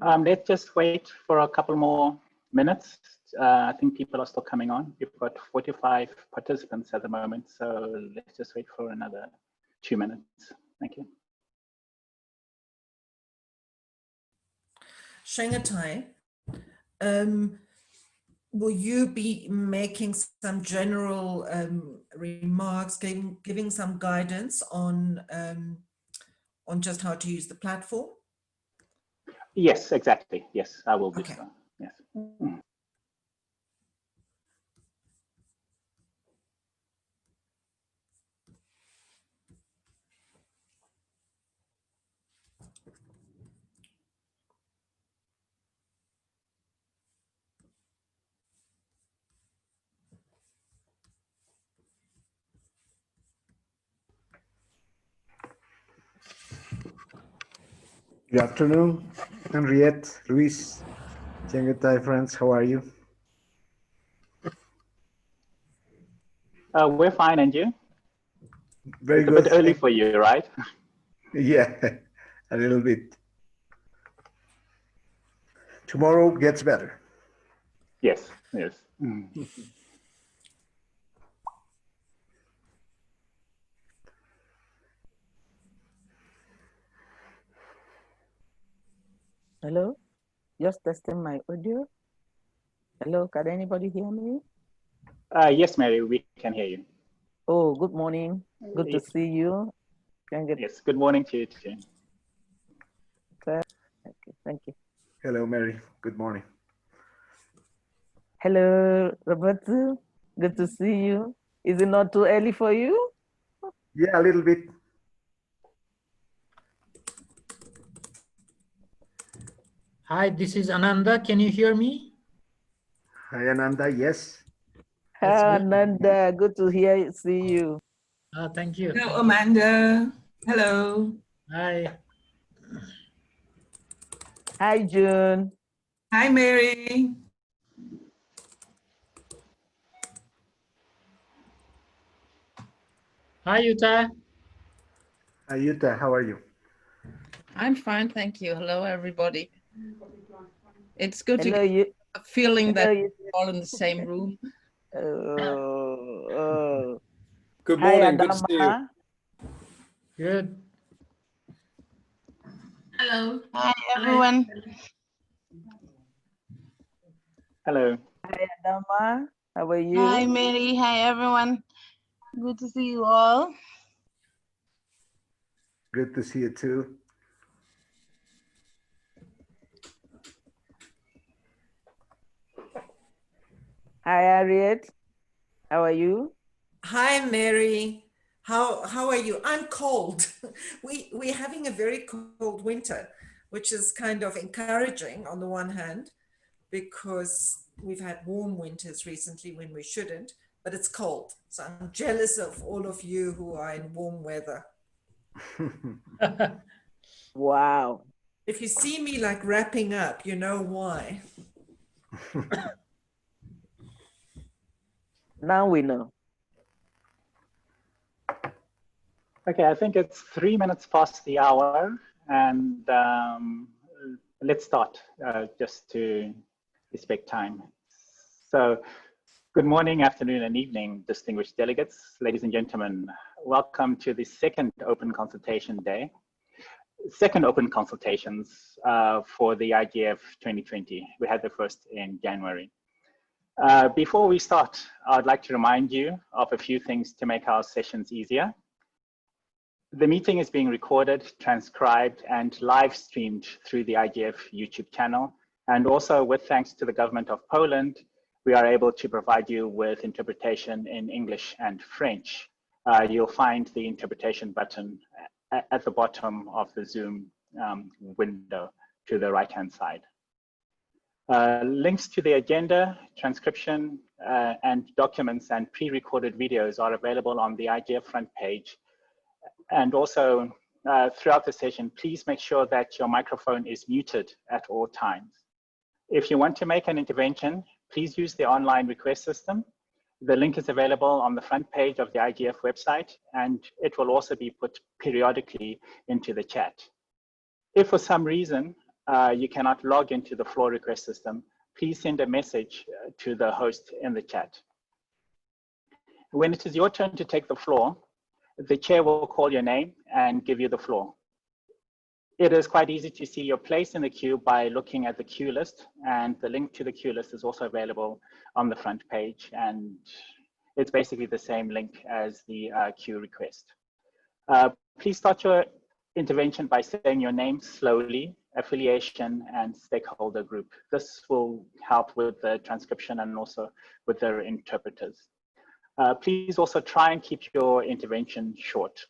Let's just wait for a couple more minutes. I think people are still coming on. We've got 45 participants at the moment, so let's just wait for another 2 minutes. Thank you. Shangatai, will you be making some general remarks, giving some guidance on just how to use the platform? Yes, exactly. Yes, I will do so. Yes. Good afternoon, Henriette, Luis, Chengetai friends, how are you? We're fine, and you? Very it's good. A bit early for you, right? Yeah, a little bit. Tomorrow gets better. Yes, yes. Hello, just testing my audio. Hello, can anybody hear me? Yes, Mary, we can hear you. Oh, good morning. Good to see you. Yes, good morning to you too. Okay, thank you. Hello, Mary. Good morning. Hello, Roberto. Good to see you. Is it not too early for you? Yeah, a little bit. Hi, this is Ananda. Can you hear me? Hi, Ananda. Yes. Hi, Ananda. Good to see you. Thank you. Hello, Amanda. Hello. Hi. Hi, June. Hi, Mary. Hi, Yuta. Hi, Yuta. How are you? I'm fine, thank you. Hello, everybody. It's good Hello, to get a feeling that you. we're all in the same room. Good Hi, morning. Good to see you. Good. Hello. Hi, everyone. Hello. Hi, Adama. How are you? Hi, Mary. Hi, everyone. Good to see you all. Good to see you too. Hi, Harriet. How are you? Hi, Mary. How are you? I'm cold. We're having a very cold winter, which is kind of encouraging on the one hand, because we've had warm winters recently when we shouldn't, but it's cold. So I'm jealous of all of you who are in warm weather. Wow. If you see me like wrapping up, you know why. Now we know. Okay, I think it's 3 minutes past the hour, and let's start just to respect time. So, good morning, afternoon, and evening, distinguished delegates, ladies and gentlemen. Welcome to the second Open Consultation Day. Second Open Consultations for the IGF 2020. We had the first in January. Before we start, I'd like to remind you of a few things to make our sessions easier. The meeting is being recorded, transcribed, and live streamed through the IGF YouTube channel. And also, with thanks to the government of Poland, we are able to provide you with interpretation in English and French. You'll find the interpretation button at the bottom of the Zoom window to the right-hand side. Links to the agenda, transcription, and documents and pre-recorded videos are available on the IGF front page. And also, throughout the session, please make sure that your microphone is muted at all times. If you want to make an intervention, please use the online request system. The link is available on the front page of the IGF website, and it will also be put periodically into the chat. If for some reason you cannot log into the floor request system, please send a message to the host in the chat. When it is your turn to take the floor, the chair will call your name and give you the floor. It is quite easy to see your place in the queue by looking at the queue list, and the link to the queue list is also available on the front page, and it's basically the same link as the queue request. Please start your intervention by saying your name slowly, affiliation, and stakeholder group. This will help with the transcription and also with the interpreters. Please also try and keep your intervention short.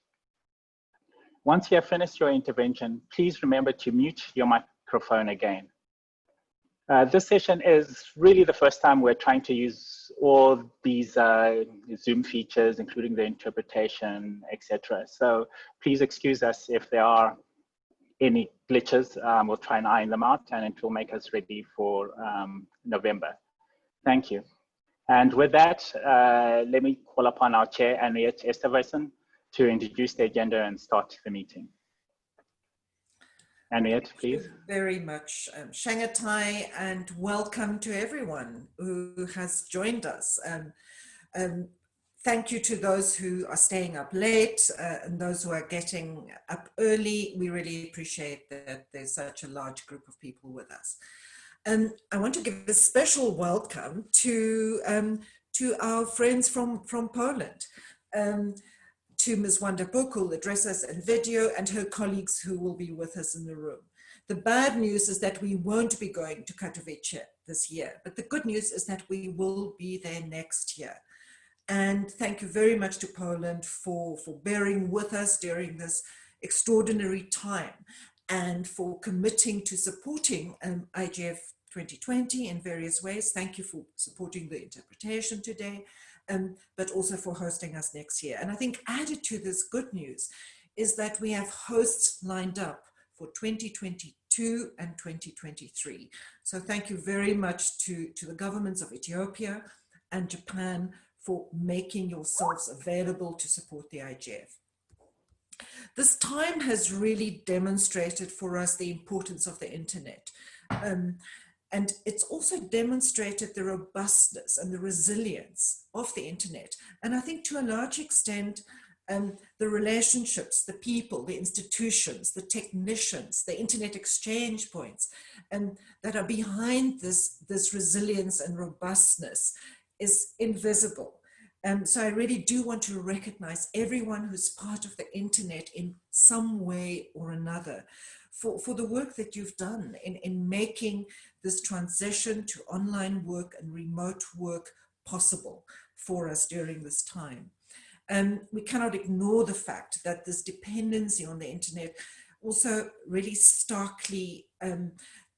Once you have finished your intervention, please remember to mute your microphone again. This session is really the first time we're trying to use all these Zoom features, including the interpretation, etc. So please excuse us if there are any glitches. We'll try and iron them out, and it will make us ready for November. Thank you. And with that, let me call upon our chair, Henriette Esterwysen, to introduce the agenda and start the meeting. Henriette, please. Thank you very much, Shangatai, and welcome to everyone who has joined us. Thank you to those who are staying up late and those who are getting up early. We really appreciate that there's such a large group of people with us. I want to give a special welcome to our friends from Poland, to Ms. Wanda Book, who will address us in video, and her colleagues who will be with us in the room. The bad news is that we won't be going to Katowice this year, but the good news is that we will be there next year. And thank you very much to Poland for bearing with us during this extraordinary time and for committing to supporting IGF 2020 in various ways. Thank you for supporting the interpretation today, but also for hosting us next year. And I think added to this good news is that we have hosts lined up for 2022 and 2023. So thank you very much to the governments of Ethiopia and Japan for making yourselves available to support the IGF. This time has really demonstrated for us the importance of the internet. And it's also demonstrated the robustness and the resilience of the internet. And I think to a large extent, the relationships, the people, the institutions, the technicians, the internet exchange points that are behind this resilience and robustness is invisible. So I really do want to recognize everyone who's part of the internet in some way or another for the work that you've done in making this transition to online work and remote work possible for us during this time. We cannot ignore the fact that this dependency on the internet also really starkly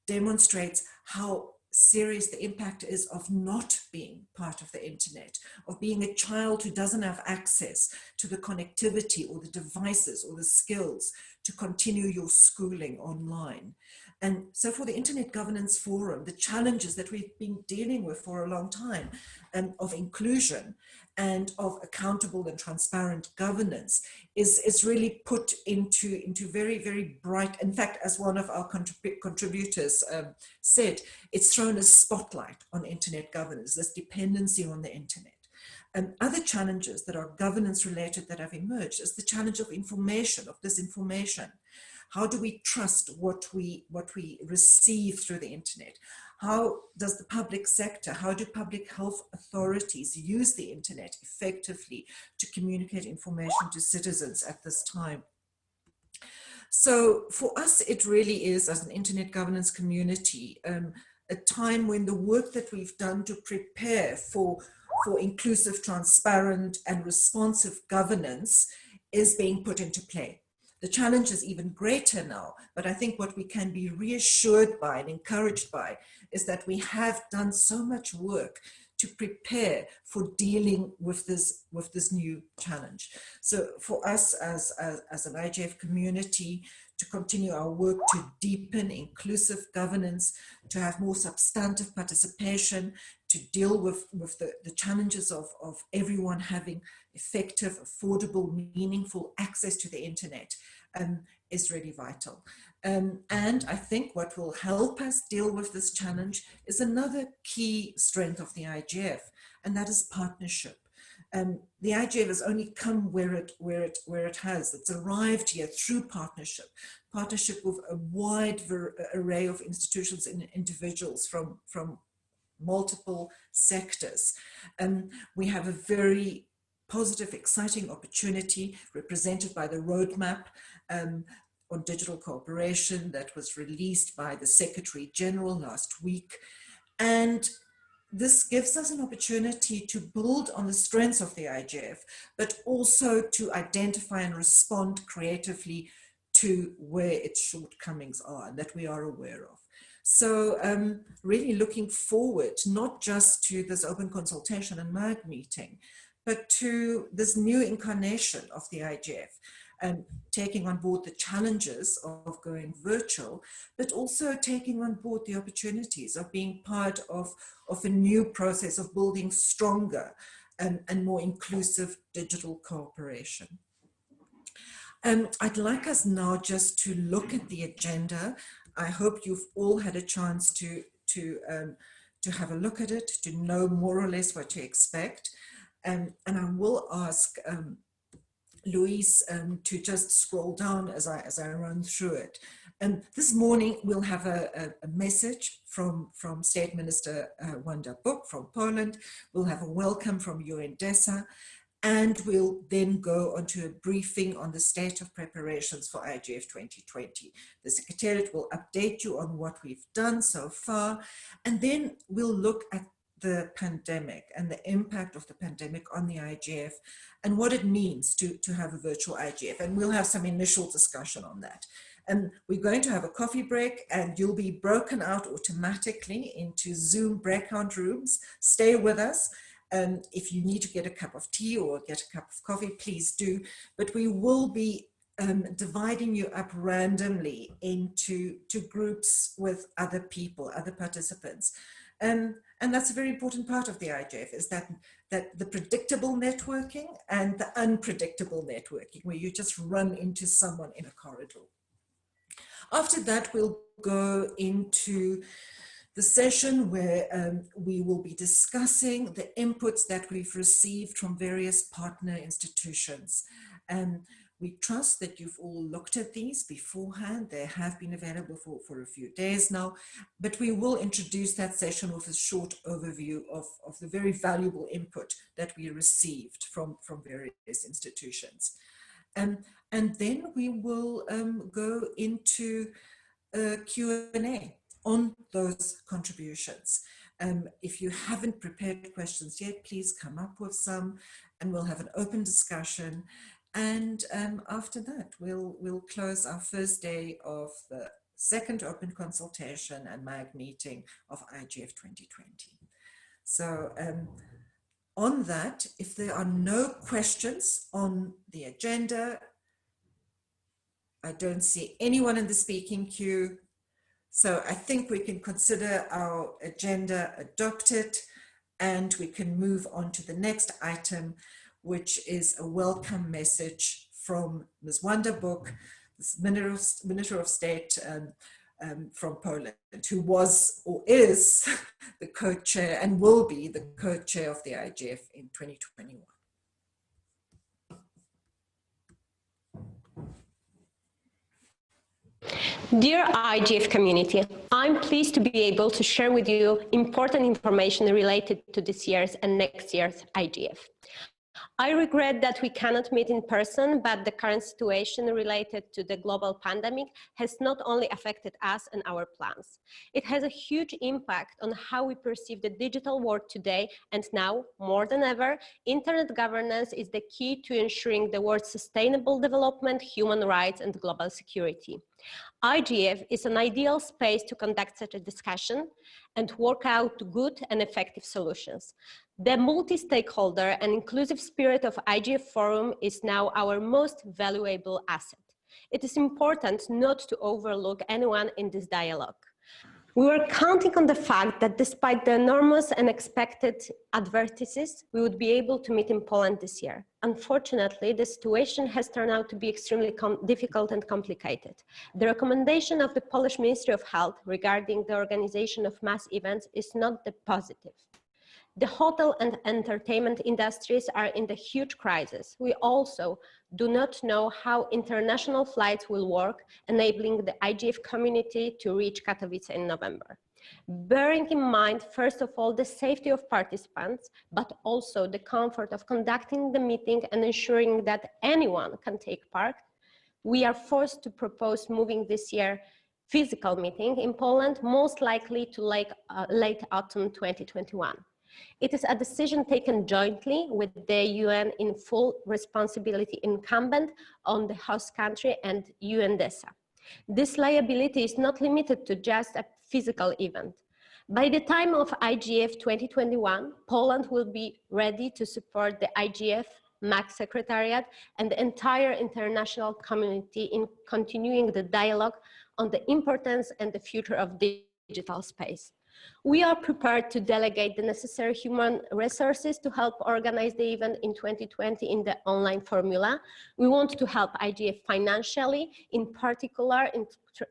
demonstrates how serious the impact is of not being part of the internet, of being a child who doesn't have access to the connectivity or the devices or the skills to continue your schooling online. And so for the Internet Governance Forum, the challenges that we've been dealing with for a long time of inclusion and of accountable and transparent governance is really put into very, very bright, in fact, as one of our contributors said, it's thrown a spotlight on internet governance, this dependency on the internet. And other challenges that are governance related that have emerged is the challenge of information, of disinformation. How do we trust what we receive through the internet? How does the public sector, how do public health authorities use the internet effectively to communicate information to citizens at this time? So for us, it really is, as an internet governance community, a time when the work that we've done to prepare for inclusive, transparent, and responsive governance is being put into play. The challenge is even greater now, but I think what we can be reassured by and encouraged by is that we have done so much work to prepare for dealing with this new challenge. So for us as an IGF community, to continue our work to deepen inclusive governance, to have more substantive participation, to deal with the challenges of everyone having effective, affordable, meaningful access to the internet is really vital. And I think what will help us deal with this challenge is another key strength of the IGF, and that is partnership. The IGF has only come where it has. It's arrived here through partnership with a wide array of institutions and individuals from multiple sectors. We have a very positive, exciting opportunity represented by the roadmap on digital cooperation that was released by the Secretary General last week. And this gives us an opportunity to build on the strengths of the IGF, but also to identify and respond creatively to where its shortcomings are and that we are aware of. So really looking forward, not just to this open consultation and MAG meeting, but to this new incarnation of the IGF, and taking on board the challenges of going virtual, but also taking on board the opportunities of being part of a new process of building stronger and more inclusive digital cooperation. I'd like us now just to look at the agenda. I hope you've all had a chance to have a look at it, to know more or less what to expect. And I will ask Louise to just scroll down as I run through it. This morning we'll have a message from State Minister Wanda Buk from Poland. We'll have a welcome from UN DESA, and we'll then go on to a briefing on the state of preparations for IGF 2020. The Secretariat will update you on what we've done so far, and then we'll look at the pandemic and the impact of the pandemic on the IGF and what it means to have a virtual IGF. And we'll have some initial discussion on that. And we're going to have a coffee break, and you'll be broken out automatically into Zoom breakout rooms. Stay with us. And if you need to get a cup of tea or get a cup of coffee, please do. But we will be dividing you up randomly into groups with other people, other participants. And that's a very important part of the IGF, is that the predictable networking and the unpredictable networking, where you just run into someone in a corridor. After that, we'll go into the session where we will be discussing the inputs that we've received from various partner institutions. We trust that you've all looked at these beforehand. They have been available for a few days now, but we will introduce that session with a short overview of the very valuable input that we received from various institutions. And then we will go into a Q&A on those contributions. If you haven't prepared questions yet, please come up with some, and we'll have an open discussion. And after that, we'll close our first day of the second open consultation and MAG meeting of IGF 2020. So on that, if there are no questions on the agenda, I don't see anyone in the speaking queue. So I think we can consider our agenda adopted, and we can move on to the next item, which is a welcome message from Ms. Wanda Buk, Minister of State from Poland, who was or is the co-chair and will be the co-chair of the IGF in 2021. Dear IGF community, I'm pleased to be able to share with you important information related to this year's and next year's IGF. I regret that we cannot meet in person, but the current situation related to the global pandemic has not only affected us and our plans. It has a huge impact on how we perceive the digital world today, and now, more than ever, internet governance is the key to ensuring the world's sustainable development, human rights, and global security. IGF is an ideal space to conduct such a discussion and work out good and effective solutions. The multi-stakeholder and inclusive spirit of IGF Forum is now our most valuable asset. It is important not to overlook anyone in this dialogue. We were counting on the fact that despite the enormous and expected adversities, we would be able to meet in Poland this year. Unfortunately, the situation has turned out to be extremely difficult and complicated. The recommendation of the Polish Ministry of Health regarding the organization of mass events is not the positive. The hotel and entertainment industries are in the huge crisis. We also do not know how international flights will work, enabling the IGF community to reach Katowice in November. Bearing in mind, first of all, the safety of participants, but also the comfort of conducting the meeting and ensuring that anyone can take part, we are forced to propose moving this year physical meeting in Poland, most likely to late autumn 2021. It is a decision taken jointly with the UN in full responsibility incumbent on the host country and UNDESA. This liability is not limited to just a physical event. By the time of IGF 2021, Poland will be ready to support the IGF, MAC Secretariat, and the entire international community in continuing the dialogue on the importance and the future of digital space. We are prepared to delegate the necessary human resources to help organize the event in 2020 in the online formula. We want to help IGF financially, in particular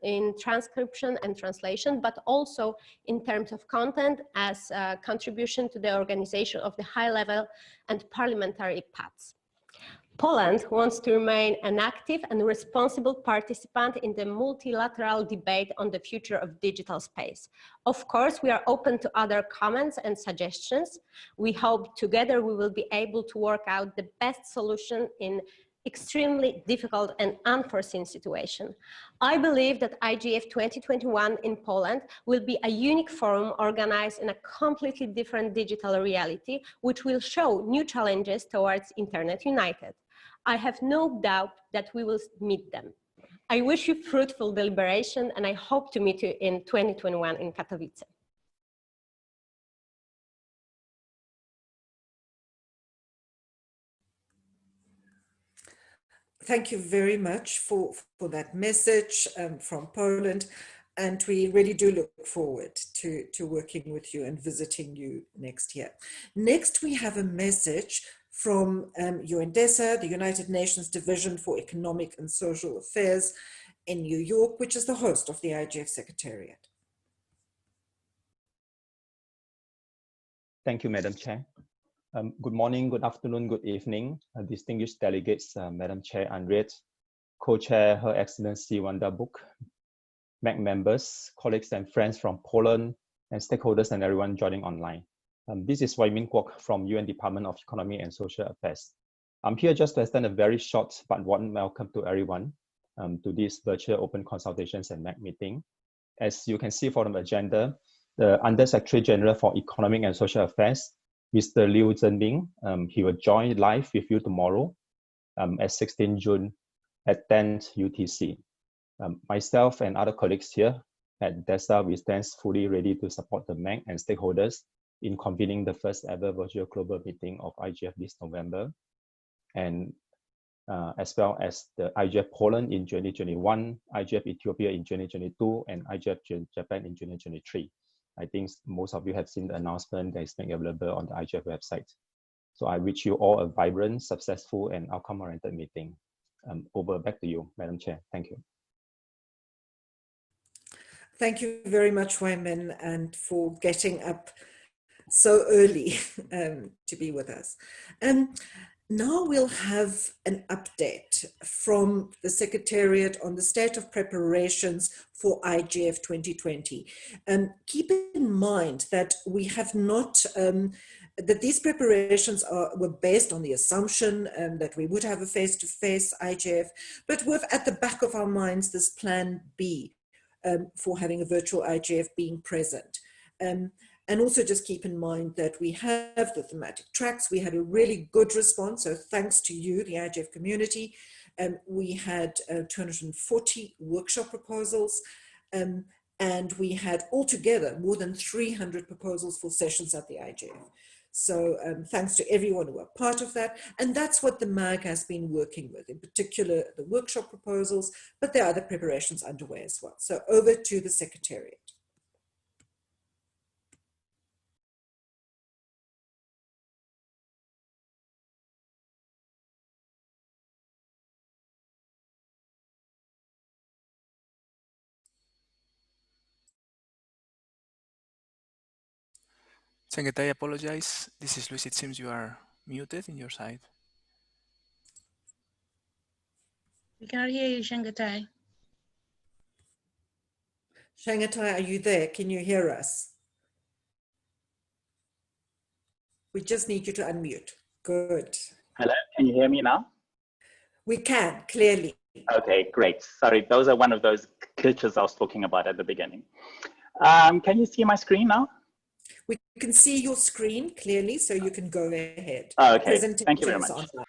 in transcription and translation, but also in terms of content as a contribution to the organization of the high-level and parliamentary paths. Poland wants to remain an active and responsible participant in the multilateral debate on the future of digital space. Of course, we are open to other comments and suggestions. We hope together we will be able to work out the best solution in extremely difficult and unforeseen situation. I believe that IGF 2021 in Poland will be a unique forum organized in a completely different digital reality, which will show new challenges towards Internet United. I have no doubt that we will meet them. I wish you fruitful deliberation, and I hope to meet you in 2021 in Katowice. Thank you very much for that message from Poland. And we really do look forward to working with you and visiting you next year. Next, we have a message from UNDESA, the United Nations Division for Economic and Social Affairs in New York, which is the host of the IGF Secretariat. Thank you, Madam Chair. Good morning, good afternoon, good evening, distinguished delegates, Madam Chair Henriette, Co-Chair Her Excellency Wanda Buk, MAC members, colleagues and friends from Poland, and stakeholders and everyone joining online. This is Wai Min Kwok from UN Department of Economy and Social Affairs. I'm here just to extend a very short but warm welcome to everyone to this virtual open consultations and MAC meeting. As you can see from the agenda, the Under Secretary General for Economic and Social Affairs, Mr. Liu Zhenbing, he will join live with you tomorrow at 16 June at 10 UTC. Myself and other colleagues here at DESA, we stand fully ready to support the MAC and stakeholders in convening the first ever virtual global meeting of IGF this November, and as well as the IGF Poland in 2021, IGF Ethiopia in 2022, and IGF Japan in 2023. I think most of you have seen the announcement that is made available on the IGF website. So I wish you all a vibrant, successful, and outcome-oriented meeting. Back to you, Madam Chair. Thank you. Thank you very much, Wai Min, and for getting up so early to be with us. Now we'll have an update from the Secretariat on the state of preparations for IGF 2020. Keep in mind that we have not, that these preparations were based on the assumption that we would have a face-to-face IGF, but with at the back of our minds this plan B for having a virtual IGF being present. And also just keep in mind that we have the thematic tracks. We had a really good response. So thanks to you, the IGF community. We had 240 workshop proposals. And we had altogether more than 300 proposals for sessions at the IGF. So thanks to everyone who are part of that. And that's what the MAG has been working with, in particular the workshop proposals, but there are other preparations underway as well. So over to the Secretariat. Sangetai, I apologize. This is Luis. It seems you are muted in your side. We can't hear you, Shangatai. Shangatai, are you there? Can you hear us? We just need you to unmute. Good. Hello, can you hear me now? We can, clearly. Okay, great. Sorry, those are one of those glitches I was talking about at the beginning. Can you see my screen now? We can see your screen clearly, so you can go ahead. Okay, thank you very much. Online.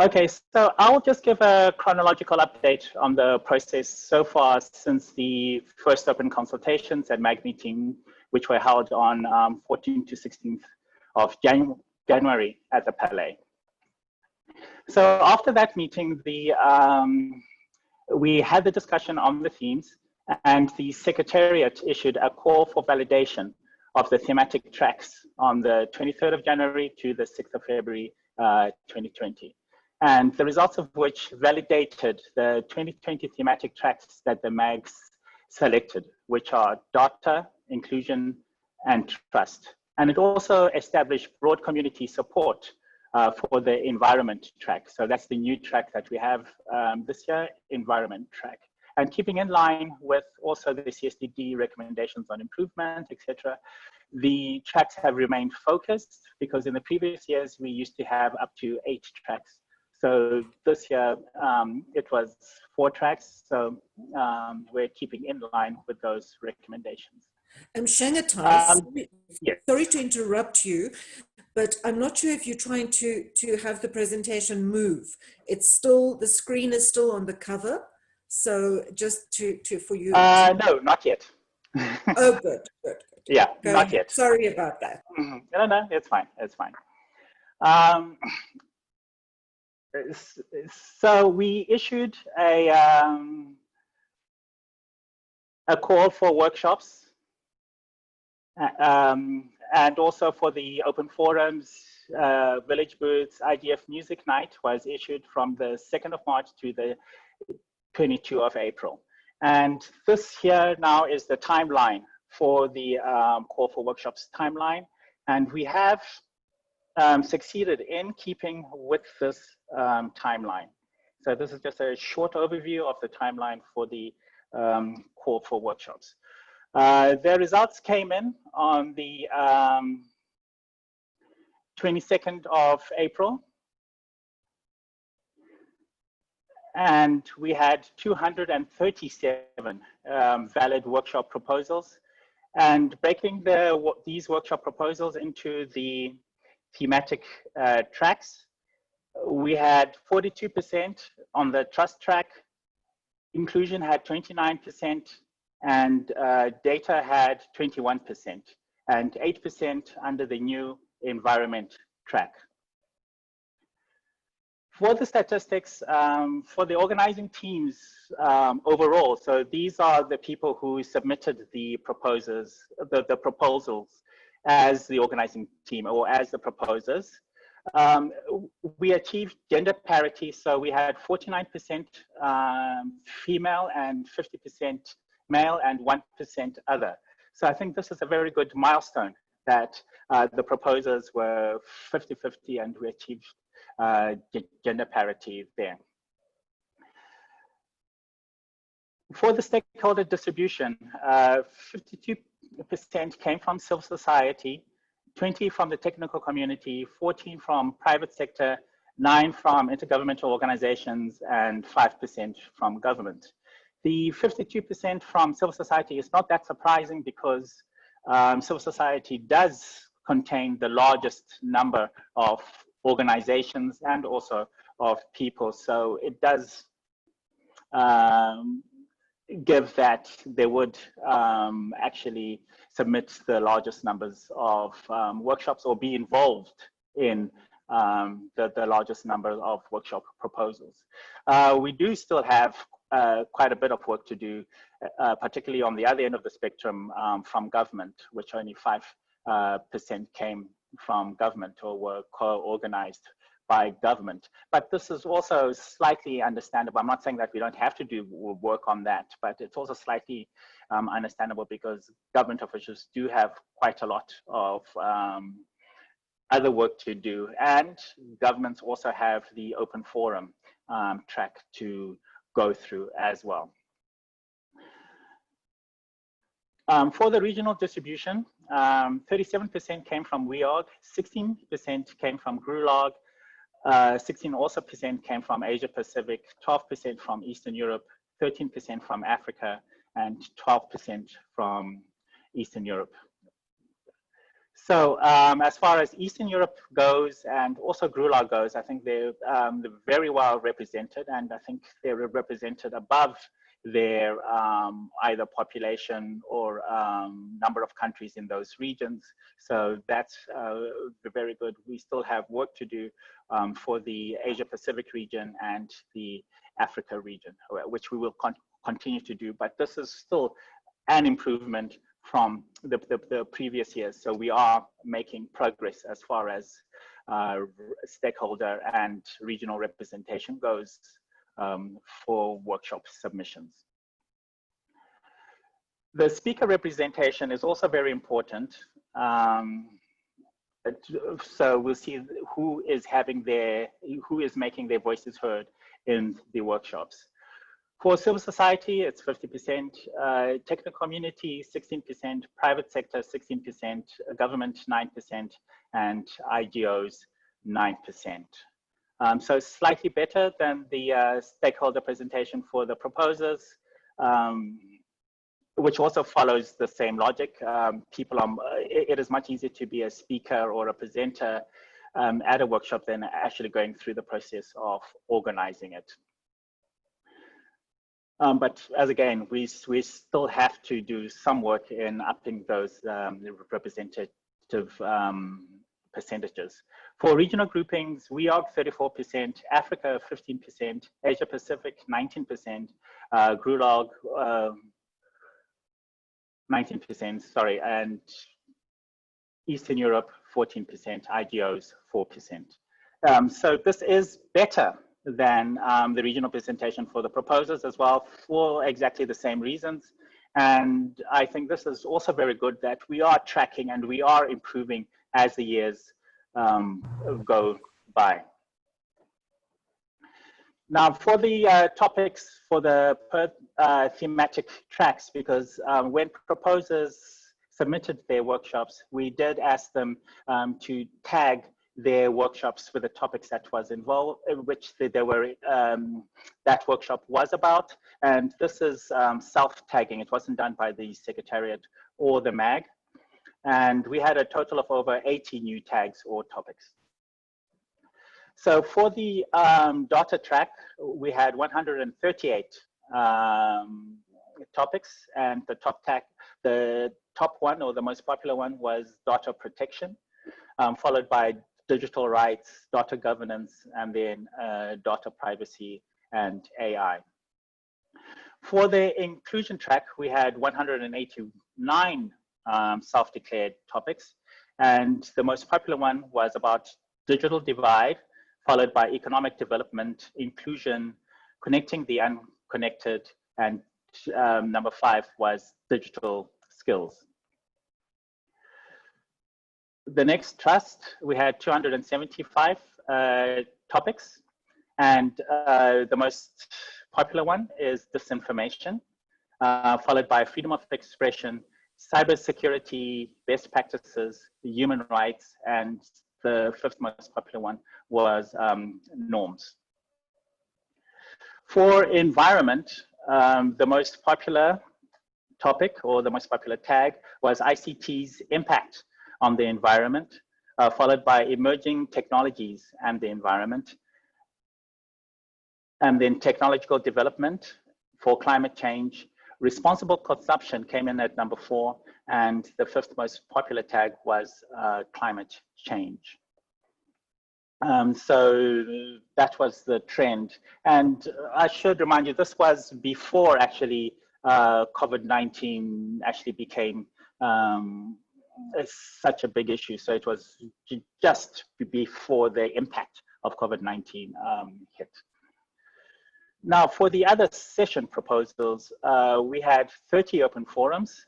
Okay, so I'll just give a chronological update on the process so far since the first open consultations at MAG meeting, which were held on 14th to 16th of January at the Palais. So after that meeting, we had the discussion on the themes, and the Secretariat issued a call for validation of the thematic tracks on the 23rd of January to the 6th of February 2020. And the results of which validated the 2020 thematic tracks that the MAGs selected, which are data, inclusion, and trust. And it also established broad community support for the environment track. So that's the new track that we have this year, environment track. And keeping in line with also the CSDD recommendations on improvement, etc., the tracks have remained focused, because in the previous years, we used to have up to 8 tracks. So this year, it was 4 tracks. So we're keeping in line with those recommendations. Shangatai, yes. Sorry to interrupt you, but I'm not sure if you're trying to have the presentation move. It's still, the screen is still on the cover. So just for you. No, not yet. Oh, good. Yeah, Go not ahead. yet. Sorry about that. No, it's fine. It's fine. So we issued a call for workshops and also for the open forums, village booths. IGF Music Night was issued from the 2nd of March to the 22nd of April. And this here now is the timeline for the call for workshops timeline. And we have succeeded in keeping with this timeline. So this is just a short overview of the timeline for the call for workshops. The results came in on the 22nd of April. And we had 237 valid workshop proposals. And breaking these workshop proposals into the thematic tracks, we had 42% on the trust track, inclusion had 29%, and data had 21%, and 8% under the new environment track. For the statistics, for the organizing teams overall, so these are the people who submitted the proposals as the organizing team or as the proposers. We achieved gender parity, so we had 49% female and 50% male and 1% other. So I think this is a very good milestone that the proposers were 50-50 and we achieved gender parity there. For the stakeholder distribution, 52% came from civil society, 20 from the technical community, 14 from private sector, 9 from intergovernmental organizations, and 5% from government. The 52% from civil society is not that surprising because civil society does contain the largest number of organizations and also of people. So it does give that they would actually submit the largest numbers of workshops or be involved in the largest number of workshop proposals. We do still have quite a bit of work to do, particularly on the other end of the spectrum from government, which only 5% came from government or were co-organized by government. But this is also slightly understandable. I'm not saying that we don't have to do work on that, but it's also slightly understandable because government officials do have quite a lot of other work to do, and governments also have the open forum track to go through as well. For the regional distribution, 37% came from WEOG, 16% came from GRULOG, 16% also came from Asia Pacific, 12% from Eastern Europe, 13% from Africa, and 12% from Eastern Europe. So as far as Eastern Europe goes and also GRULOG goes, I think they're very well represented, and I think they're represented above their either population or number of countries in those regions. So that's very good. We still have work to do for the Asia Pacific region and the Africa region, which we will continue to do, but this is still an improvement from the previous years. So we are making progress as far as stakeholder and regional representation goes for workshop submissions. The speaker representation is also very important. So we'll see who is making their voices heard in the workshops. For civil society, it's 50%, technical community, 16%, private sector, 16%, government, 9%, and IGOs, 9%. So slightly better than the stakeholder presentation for the proposers, which also follows the same logic. It is much easier to be a speaker or a presenter at a workshop than actually going through the process of organizing it. But as again, we still have to do some work in upping those representative percentages. For regional groupings, we are 34%, Africa 15%, Asia Pacific 19%, GRULOG 19%, sorry, and Eastern Europe 14%, IGOs 4%. So this is better than the regional presentation for the proposers as well, for exactly the same reasons. And I think this is also very good that we are tracking and we are improving as the years go by. Now for the topics for the thematic tracks, because when proposers submitted their workshops, we did ask them to tag their workshops with the topics that was involved, which that workshop was about. And this is self-tagging. It wasn't done by the Secretariat or the MAG. And we had a total of over 80 new tags or topics. So for the data track, we had 138 topics, and the top one or the most popular one was data protection, followed by digital rights, data governance, and then data privacy and AI. For the inclusion track, we had 189 self-declared topics, and the most popular one was about digital divide, followed by economic development, inclusion, connecting the unconnected, and number 5 was digital skills. The next trust, we had 275 topics, and the most popular one is disinformation, followed by freedom of expression, cybersecurity, best practices, human rights, and the 5th most popular one was norms. For environment, the most popular topic or the most popular tag was ICT's impact on the environment, followed by emerging technologies and the environment. And then technological development for climate change. Responsible consumption came in at number 4, and the 5th most popular tag was climate change. So that was the trend. And I should remind you, this was before actually COVID-19 actually became such a big issue. So it was just before the impact of COVID-19 hit. Now, for the other session proposals, we had 30 open forums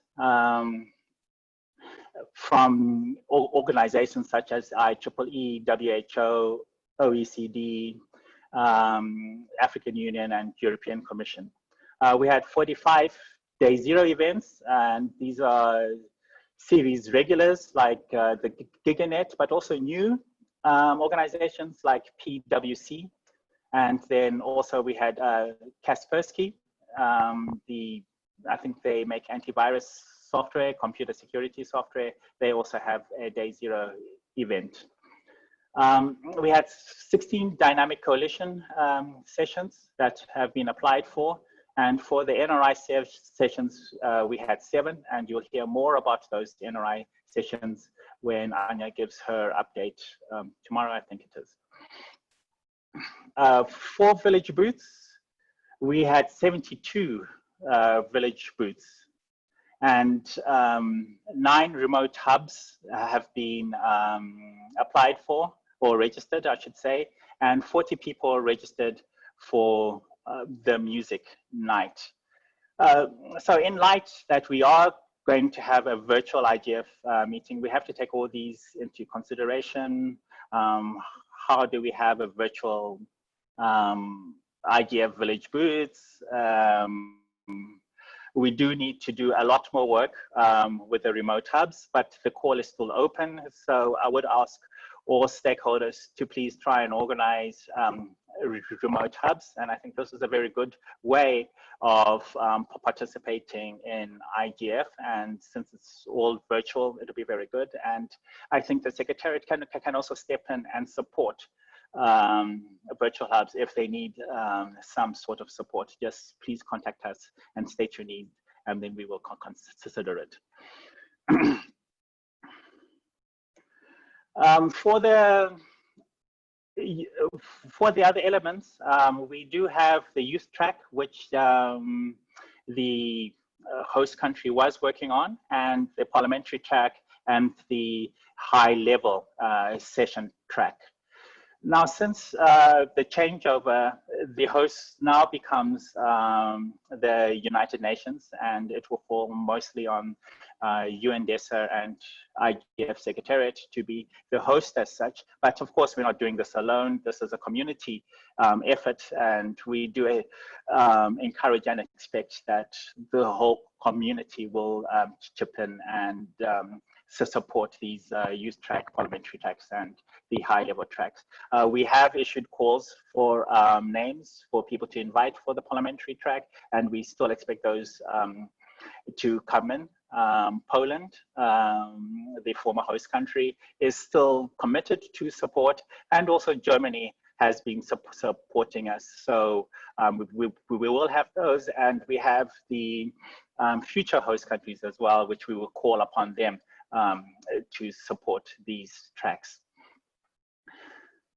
from organizations such as IEEE, WHO, OECD, African Union, and European Commission. We had 45 day zero events, and these are series regulars like the GigaNet, but also new organizations like PwC. And then also we had Kaspersky. I think they make antivirus software, computer security software. They also have a day zero event. We had 16 dynamic coalition sessions that have been applied for. And for the NRI sessions, we had 7, and you'll hear more about those NRI sessions when Anya gives her update tomorrow, I think it is. For village booths, we had 72 village booths, and 9 remote hubs have been applied for, or registered, I should say, and 40 people registered for the music night. So in light that we are going to have a virtual IGF meeting, we have to take all these into consideration. How do we have a virtual IGF village booths? We do need to do a lot more work with the remote hubs, but the call is still open. So I would ask all stakeholders to please try and organize remote hubs. And I think this is a very good way of participating in IGF. And since it's all virtual, it'll be very good. And I think the Secretariat can also step in and support virtual hubs if they need some sort of support. Just please contact us and state your need, and then we will consider it. For the other elements, we do have the youth track, which the host country was working on, and the parliamentary track and the high level session track. Now, since the changeover, the host now becomes the United Nations, and it will fall mostly on UNDESA and IGF Secretariat to be the host as such. But of course, we're not doing this alone. This is a community effort, and we do encourage and expect that the whole community will chip in and support these youth track, parliamentary tracks, and the high level tracks. We have issued calls for names for people to invite for the parliamentary track, and we still expect those to come in. Poland, the former host country, is still committed to support, and also Germany has been supporting us. So we will have those, and we have the future host countries as well, which we will call upon them to support these tracks.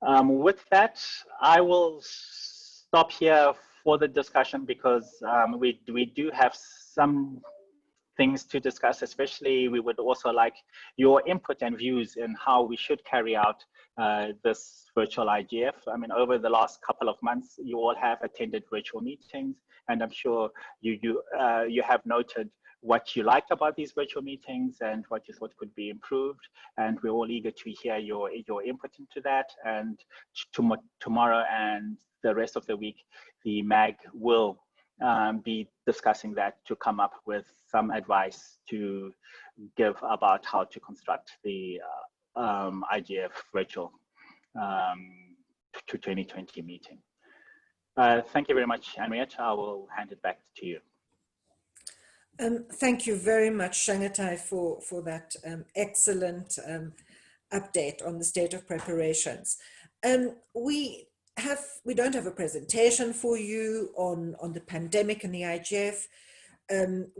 With that, I will stop here for the discussion, because we do have some things to discuss. Especially, we would also like your input and views in how we should carry out this virtual IGF. I mean, over the last couple of months, you all have attended virtual meetings, and I'm sure you have noted what you liked about these virtual meetings and what you thought could be improved. And we're all eager to hear your input into that. And tomorrow and the rest of the week, the MAG will be discussing that to come up with some advice to give about how to construct the IGF virtual 2020 meeting. Thank you very much, Henriette. I will hand it back to you. Thank you very much, Shangatai, for that excellent update on the state of preparations. We don't have a presentation for you on the pandemic and the IGF.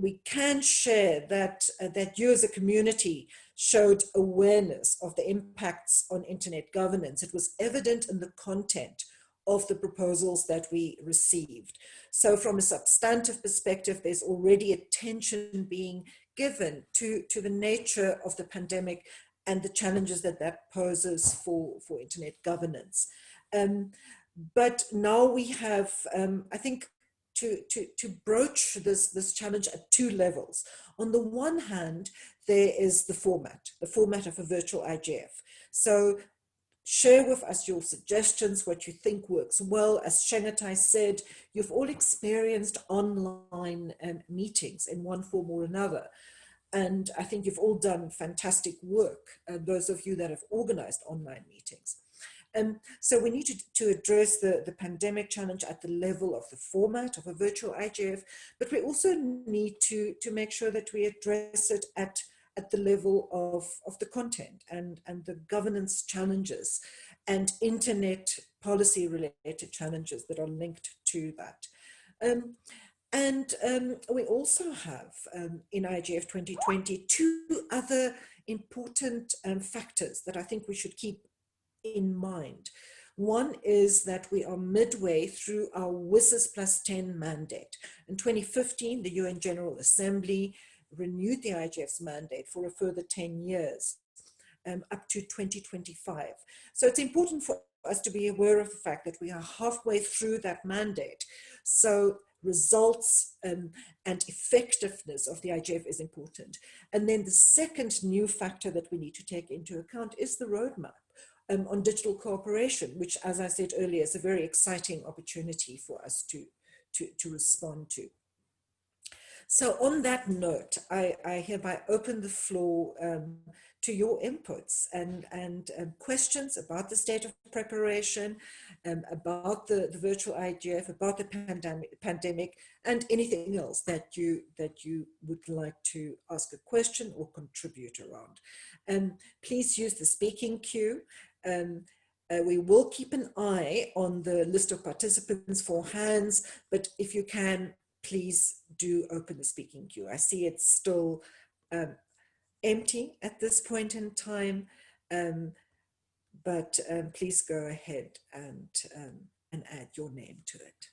We can share that you as a community showed awareness of the impacts on internet governance. It was evident in the content of the proposals that we received. So from a substantive perspective, there's already attention being given to the nature of the pandemic and the challenges that poses for internet governance. But now we have, I think, to broach this challenge at two levels. On the one hand, there is the format of a virtual IGF. So share with us your suggestions, what you think works well. As Shangatai said, you've all experienced online meetings in one form or another. And I think you've all done fantastic work, those of you that have organized online meetings. So we need to address the pandemic challenge at the level of the format of a virtual IGF, but we also need to make sure that we address it at the level of the content and the governance challenges and internet policy related challenges that are linked to that. We also have in IGF 2020 two other important factors that I think we should keep in mind. One is that we are midway through our WSIS +10 mandate. In 2015, the UN General Assembly renewed the IGF's mandate for a further 10 years, up to 2025. So it's important for us to be aware of the fact that we are halfway through that mandate. So results and effectiveness of the IGF is important. And then the second new factor that we need to take into account is the roadmap on digital cooperation, which, as I said earlier, is a very exciting opportunity for us to respond to. So on that note, I hereby open the floor to your inputs and questions about the state of preparation, about the virtual IGF, about the pandemic, and anything else that you would like to ask a question or contribute around. Please use the speaking queue. We will keep an eye on the list of participants for hands, but if you can, please do open the speaking queue. I see it's still empty at this point in time, but please go ahead and add your name to it.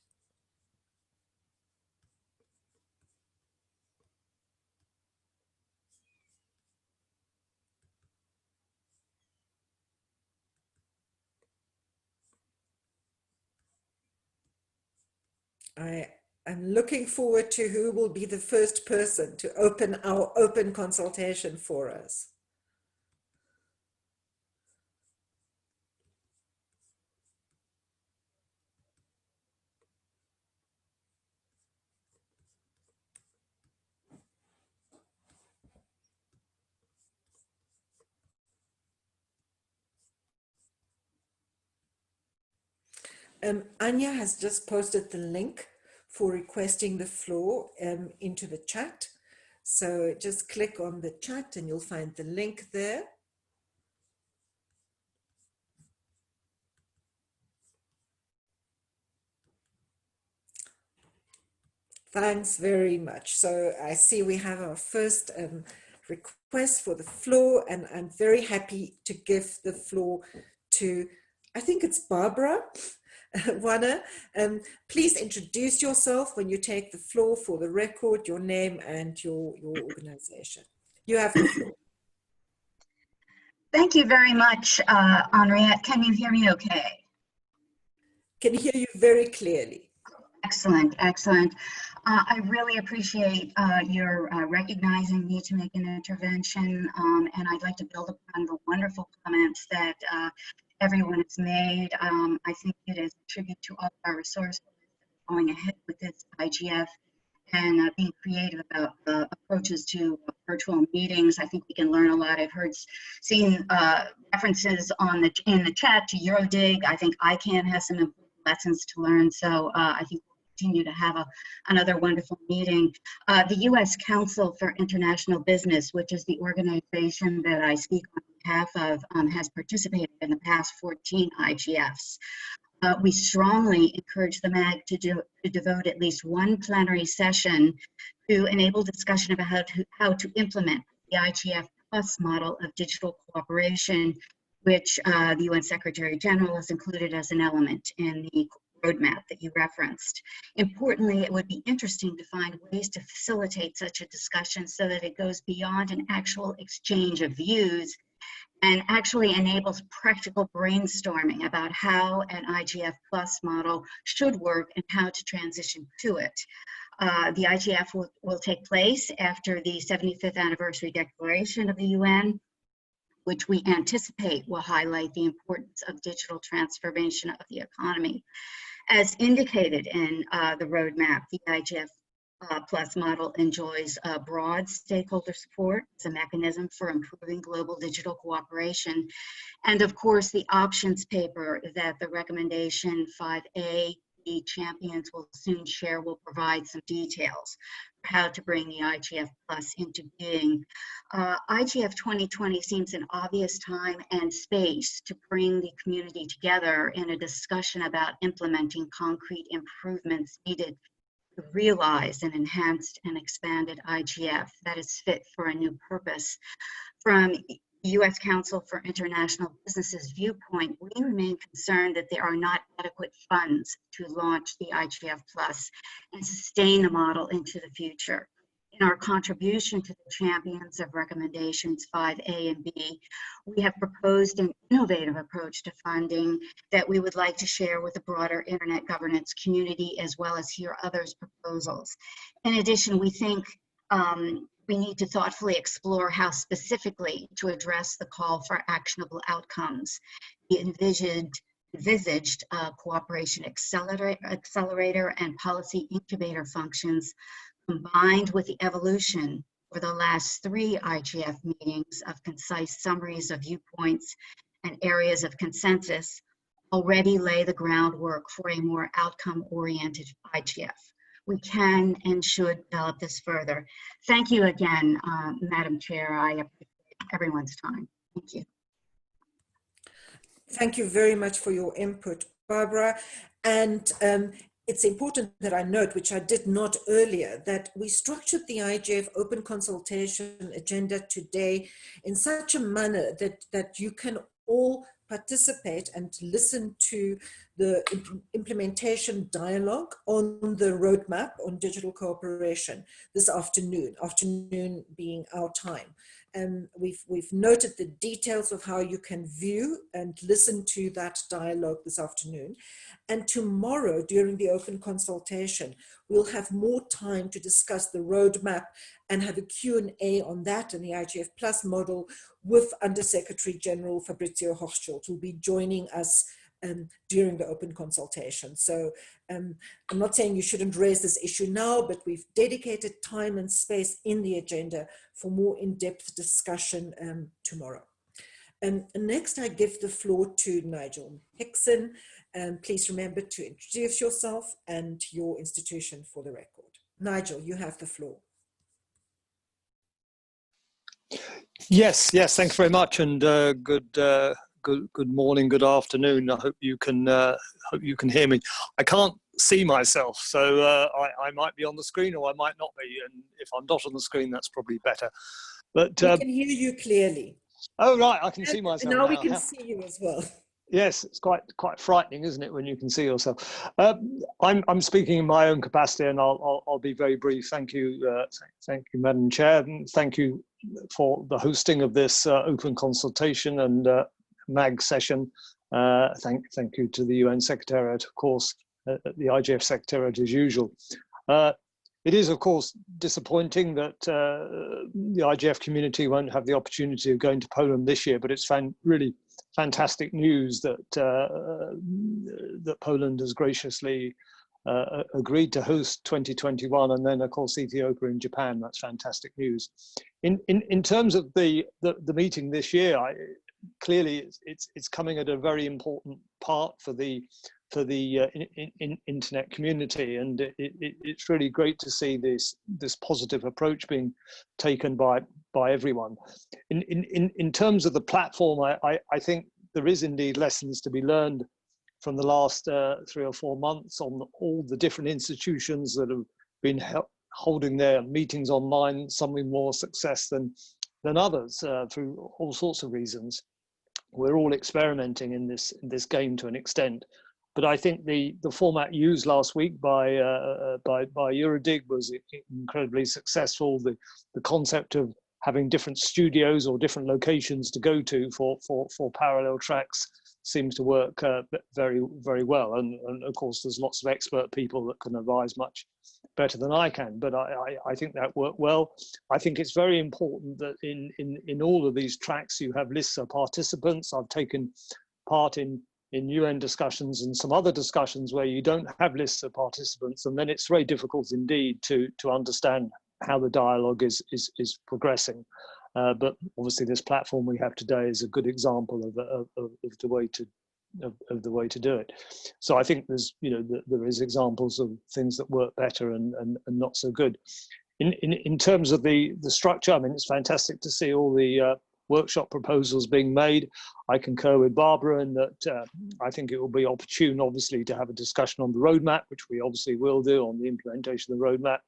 I'm looking forward to who will be the first person to open our open consultation for us. Anya has just posted the link for requesting the floor into the chat. So just click on the chat and you'll find the link there. Thanks very much. So I see we have our first request for the floor, and I'm very happy to give the floor to, I think it's Barbara. Wana, please introduce yourself when you take the floor for the record, your name and your organization. You have the floor. Thank you very much, Henriette. Can you hear me okay? Can hear you very clearly. Excellent, excellent. I really appreciate your recognizing me to make an intervention, and I'd like to build upon the wonderful comments that everyone has made. I think it is a tribute to all of our resources going ahead with this IGF and being creative about approaches to virtual meetings. I think we can learn a lot. I've seen references in the chat to Eurodig. I think ICANN has some important lessons to learn. So I think we'll continue to have another wonderful meeting. The U.S. Council for International Business, which is the organization that I speak on behalf of, has participated in the past 14 IGFs. We strongly encourage the MAG to devote at least one plenary session to enable discussion about how to implement the IGF Plus model of digital cooperation, which the UN Secretary General has included as an element in the roadmap that you referenced. Importantly, it would be interesting to find ways to facilitate such a discussion so that it goes beyond an actual exchange of views and actually enables practical brainstorming about how an IGF Plus model should work and how to transition to it. The IGF will take place after the 75th anniversary declaration of the UN, which we anticipate will highlight the importance of digital transformation of the economy. As indicated in the roadmap, the IGF Plus model enjoys broad stakeholder support as a mechanism for improving global digital cooperation. And of course, the options paper that the recommendation 5A champions will soon share will provide some details for how to bring the IGF Plus into being. IGF 2020 seems an obvious time and space to bring the community together in a discussion about implementing concrete improvements needed to realize an enhanced and expanded IGF that is fit for a new purpose. From U.S. Council for International Business's viewpoint, we remain concerned that there are not adequate funds to launch the IGF Plus and sustain the model into the future. In our contribution to the champions of recommendations 5A and B, we have proposed an innovative approach to funding that we would like to share with the broader internet governance community, as well as hear others' proposals. In addition, we think we need to thoughtfully explore how specifically to address the call for actionable outcomes. The envisaged cooperation accelerator and policy incubator functions, combined with the evolution for the last 3 IGF meetings of concise summaries of viewpoints and areas of consensus, already lay the groundwork for a more outcome-oriented IGF. We can and should develop this further. Thank you again, Madam Chair. I appreciate everyone's time. Thank you. Thank you very much for your input, Barbara. And it's important that I note, which I did not earlier, that we structured the IGF open consultation agenda today in such a manner that you can all participate and listen to the implementation dialogue on the roadmap on digital cooperation this afternoon being our time. And we've noted the details of how you can view and listen to that dialogue this afternoon. And tomorrow, during the open consultation, we'll have more time to discuss the roadmap and have a Q&A on that and the IGF Plus model with Undersecretary General Fabrizio Hochschild, who will be joining us during the open consultation. So I'm not saying you shouldn't raise this issue now, but we've dedicated time and space in the agenda for more in-depth discussion tomorrow. Next, I give the floor to Nigel Hickson. Please remember to introduce yourself and your institution for the record. Nigel, you have the floor. Yes, thanks very much, and good morning, good afternoon. I hope you can hear me. I can't see myself, so I might be on the screen or I might not be, and if I'm not on the screen, that's probably better. But we can hear you clearly. Oh right, I can see myself now. We can see you as well. Yes, it's quite frightening, isn't it, when you can see yourself? I'm speaking in my own capacity, and I'll be very brief. Thank you, Madam Chair, and thank you for the hosting of this open consultation and MAG session. Thank you to the UN Secretariat, of course, the IGF Secretariat as usual. It is, of course, disappointing that the IGF community won't have the opportunity of going to Poland this year, but it's really fantastic news that that Poland has graciously agreed to host 2021, and then of course Ethiopia and Japan. That's fantastic news. In terms of the meeting this year, clearly it's coming at a very important part for the internet community, and it's really great to see this positive approach being taken by everyone. In terms of the platform, I think there is indeed lessons to be learned from the last 3 or 4 months on all the different institutions that have been holding their meetings online, some with more success than others through all sorts of reasons. We're all experimenting in this game to an extent. But I think the format used last week by Eurodig was incredibly successful. The concept of having different studios or different locations to go to for parallel tracks seems to work very, very well. And of course, there's lots of expert people that can advise much better than I can, but I think that worked well. I think it's very important that in all of these tracks, you have lists of participants. I've taken part in UN discussions and some other discussions where you don't have lists of participants, and then it's very difficult indeed to understand how the dialogue is progressing. But obviously, this platform we have today is a good example of the way to do it. So I think there's there is examples of things that work better and not so good. In terms of the structure, I mean, it's fantastic to see all the workshop proposals being made. I concur with Barbara in that I think it will be opportune, obviously, to have a discussion on the roadmap, which we obviously will do on the implementation of the roadmap.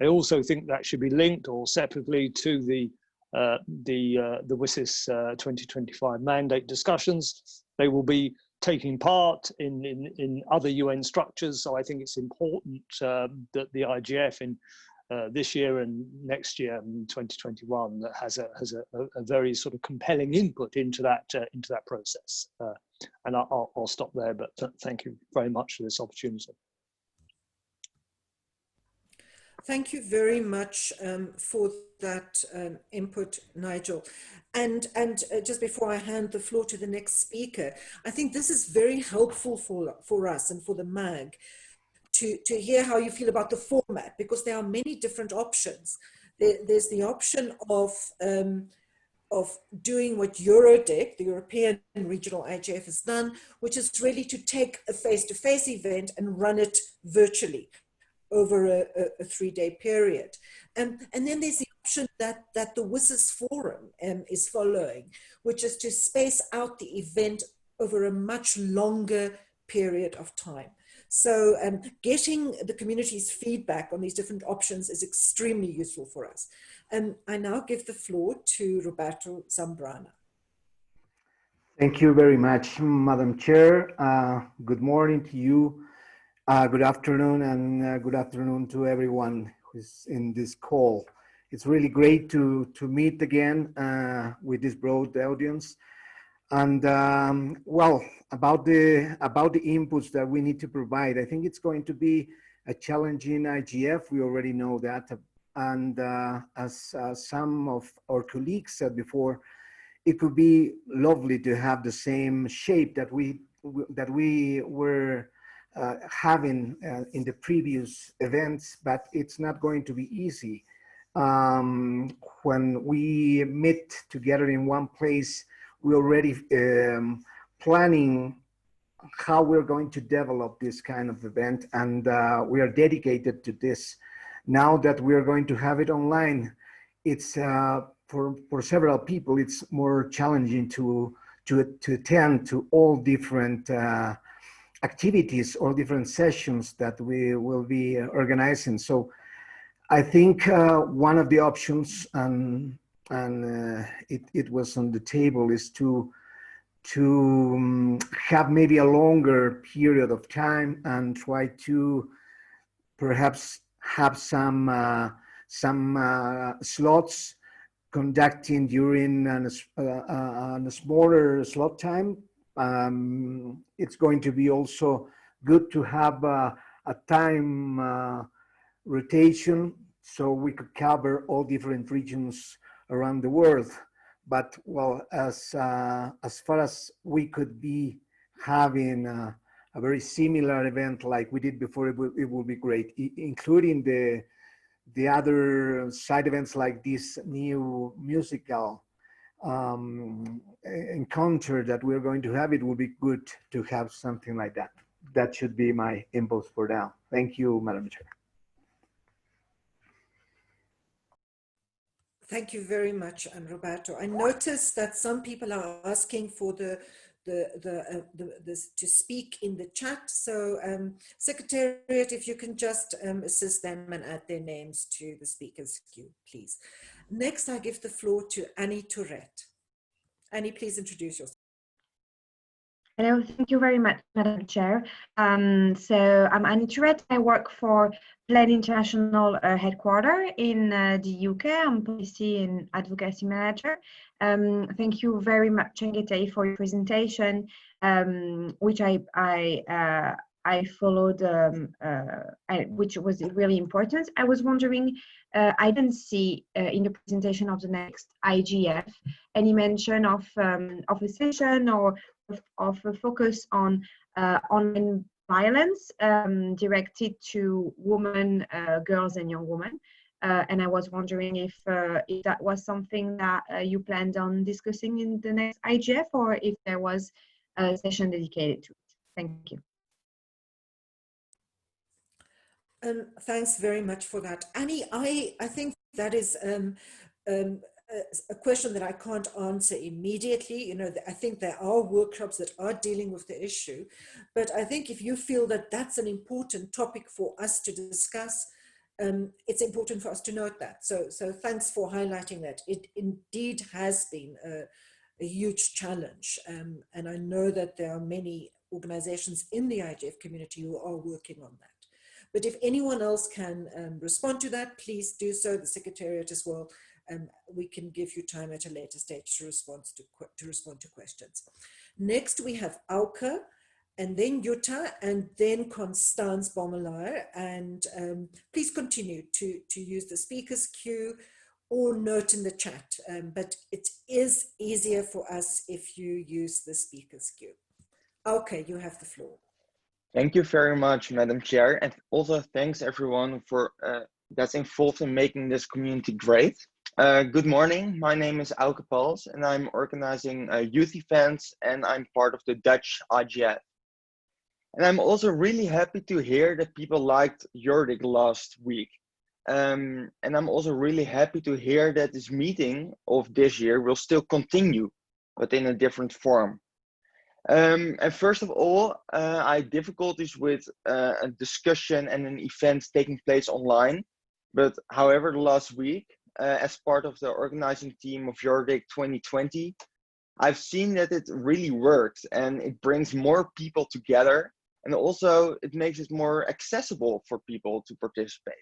I also think that should be linked or separately to the WSIS 2025 mandate discussions. They will be taking part in other UN structures, so I think it's important that the IGF in this year and next year in 2021 that has a very sort of compelling input into that process. And I'll stop there, but thank you very much for this opportunity. Thank you very much for that input, Nigel. And just before I hand the floor to the next speaker, I think this is very helpful for us and for the MAG to hear how you feel about the format, because there are many different options. There's the option of doing what EuroDEC, the European Regional IGF, has done, which is really to take a face-to-face event and run it virtually over a 3-day period. And then there's the option that the WSIS Forum is following, which is to space out the event over a much longer period of time. So getting the community's feedback on these different options is extremely useful for us. And I now give the floor to Roberto Zambrana. Thank you very much, Madam Chair. Good morning to you. Good afternoon, and good afternoon to everyone who's in this call. It's really great to meet again with this broad audience. And well, about the inputs that we need to provide, I think it's going to be a challenging IGF. We already know that, and as some of our colleagues said before, it could be lovely to have the same shape that we were having in the previous events, but it's not going to be easy. When we meet together in one place, we're already planning how we're going to develop this kind of event, and we are dedicated to this. Now that we're going to have it online, it's for several people, it's more challenging to attend to all different activities or different sessions that we will be organizing. So I think one of the options, and it was on the table, is to have maybe a longer period of time and try to perhaps have some slots conducting during a smaller slot time. It's going to be also good to have a time rotation so we could cover all different regions around the world. But well, as far as we could be having a very similar event like we did before, it will be great, including the other side events like this new musical encounter that we're going to have. It will be good to have something like that. That should be my input for now. Thank you, Madam Chair. Thank you very much, Roberto. I noticed that some people are asking for the to speak in the chat. So Secretariat, if you can just assist them and add their names to the speakers queue, please. Next, I give the floor to Annie Tourette. Annie, please introduce yourself. Hello, thank you very much, Madam Chair. So I'm Annie Tourette. I work for Plan International headquarters in the UK. I'm policy and advocacy manager. Thank you very much, Ngete, for your presentation, which I followed, which was really important. I was wondering, I didn't see in the presentation of the next IGF any mention of a session or of a focus on online violence directed to women, girls and young women. And I was wondering if that was something that you planned on discussing in the next IGF, or if there was a session dedicated to it. Thank you. Thanks very much for that. Annie, I think that is a question that I can't answer immediately. You know, I think there are workshops that are dealing with the issue, but I think if you feel that that's an important topic for us to discuss, it's important for us to note that. So thanks for highlighting that. It indeed has been a huge challenge. And I know that there are many organizations in the IGF community who are working on that. But if anyone else can respond to that, please do so, the Secretariat as well. We can give you time at a later stage to respond to questions. Next, we have Auke, and then Jutta, and then Constance Bommeler. And please continue to use the speakers queue or note in the chat. But it is easier for us if you use the speakers queue. Auke, you have the floor. Thank you very much, Madam Chair. And also thanks everyone for that's involved in making this community great. Good morning, my name is Auke Pals and I'm organizing youth events and I'm part of the Dutch IGF. And I'm also really happy to hear that people liked Jordik last week. And I'm also really happy to hear that this meeting of this year will still continue, but in a different form. And first of all, I had difficulties with a discussion and an event taking place online. But however, last week, as part of the organizing team of Jordik 2020, I've seen that it really works and it brings more people together. And also it makes it more accessible for people to participate.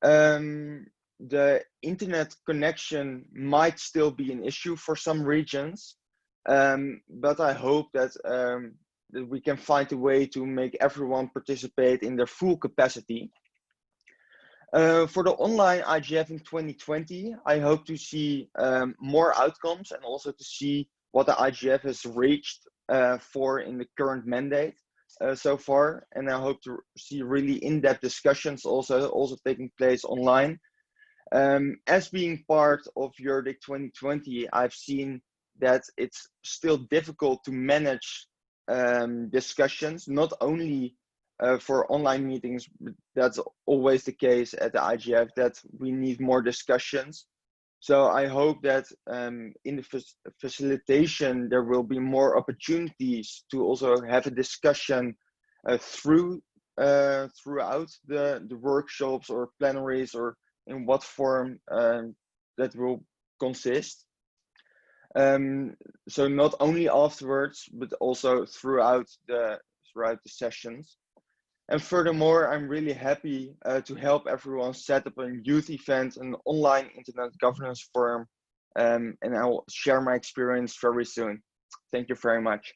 The internet connection might still be an issue for some regions. But I hope that, that we can find a way to make everyone participate in their full capacity. For the online IGF in 2020, I hope to see more outcomes and also to see what the IGF has reached for in the current mandate so far. And I hope to see really in-depth discussions also taking place online. As being part of Jordik 2020, I've seen that it's still difficult to manage discussions, not only for online meetings, but that's always the case at the IGF, that we need more discussions. So I hope that in the facilitation, there will be more opportunities to also have a discussion throughout the workshops or plenaries, or in what form that will consist. So not only afterwards, but also throughout the sessions. And furthermore, I'm really happy to help everyone set up a youth event, an online internet governance forum, and I will share my experience very soon. Thank you very much.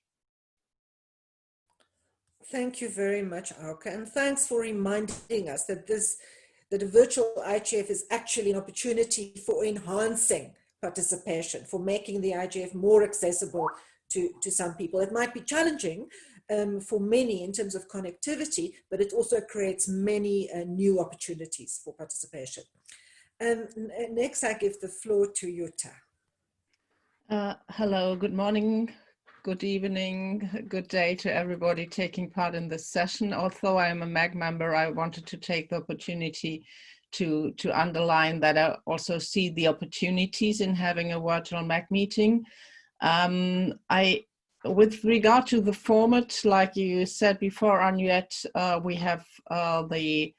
Thank you very much, Auke, and thanks for reminding us that that a virtual IGF is actually an opportunity for enhancing participation, for making the IGF more accessible to some people. It might be challenging for many in terms of connectivity, but it also creates many new opportunities for participation. Next, I give the floor to Jutta. Hello, good morning, good evening, good day to everybody taking part in this session. Although I am a MAG member, I wanted to take the opportunity to underline that I also see the opportunities in having a virtual MAG meeting. With regard to the format, like you said before, Anuette, we have the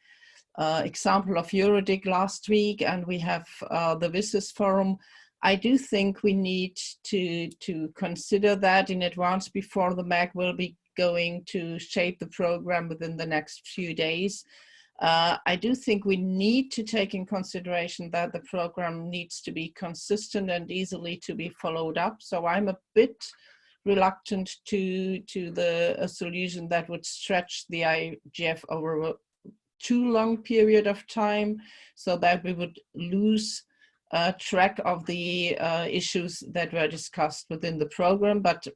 example of Jordik last week, and we have the WSIS forum I do think we need to consider that in advance before the MAG will be going to shape the program within the next few days. I do think we need to take in consideration that the program needs to be consistent and easily to be followed up. So I'm a bit reluctant to a solution that would stretch the IGF over a too long period of time, so that we would lose track of the issues that were discussed within the program. But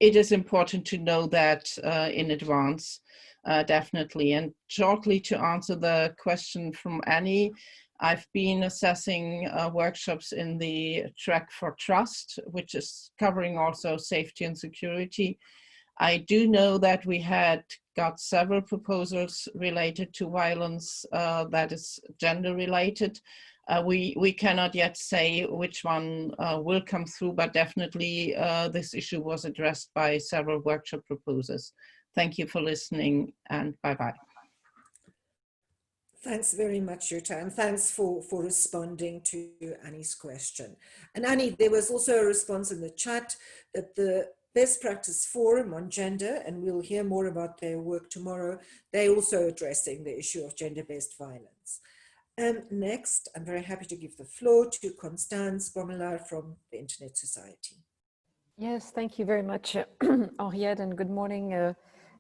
it is important to know that in advance, definitely. And shortly to answer the question from Annie, I've been assessing workshops in the track for trust, which is covering also safety and security. I do know that we had got several proposals related to violence that is gender related. We cannot yet say which one will come through, but definitely this issue was addressed by several workshop proposers. Thank you for listening, and bye-bye. Thanks very much, Jutta, and thanks for responding to Annie's question. And Annie, there was also a response in the chat that the Best Practice Forum on Gender, and we'll hear more about their work tomorrow, they're also addressing the issue of gender-based violence. Next, I'm very happy to give the floor to Constance Bommelard from the Internet Society. Yes, thank you very much, Henriette, and good morning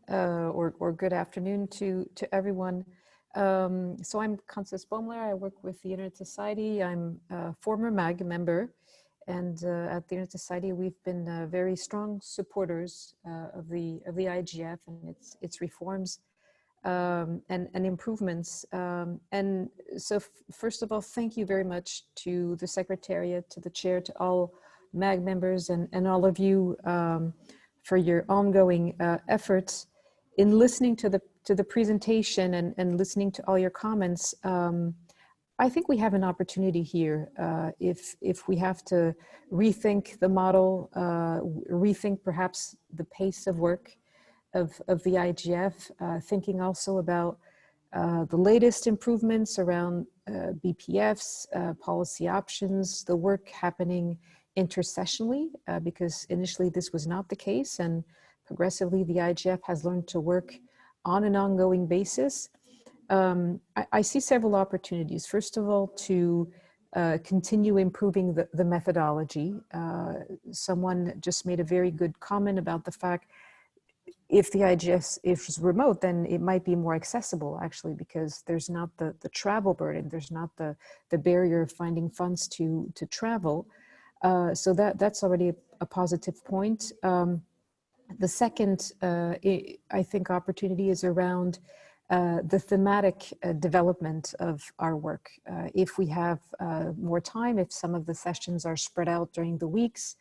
or good afternoon to everyone. So I'm Constance Bommelard. I work with the Internet Society. I'm a former MAG member, and at the Internet Society, we've been very strong supporters of the IGF and its reforms and improvements. And so first of all, thank you very much to the Secretariat, to the Chair, to all MAG members and all of you for your ongoing efforts. In listening to the presentation and listening to all your comments, I think we have an opportunity here if we have to rethink the model, rethink perhaps the pace of work of the IGF, thinking also about the latest improvements around BPFs, policy options, the work happening intersessionally, because initially this was not the case, and progressively the IGF has learned to work on an ongoing basis. I see several opportunities. First of all, to continue improving the methodology. Someone just made a very good comment about the fact if the IGF is remote, then it might be more accessible actually, because there's not the travel burden, there's not the barrier of finding funds to travel. So that's already a positive point. The second, I think, opportunity is around the thematic development of our work. If we have more time, if some of the sessions are spread out during the weeks,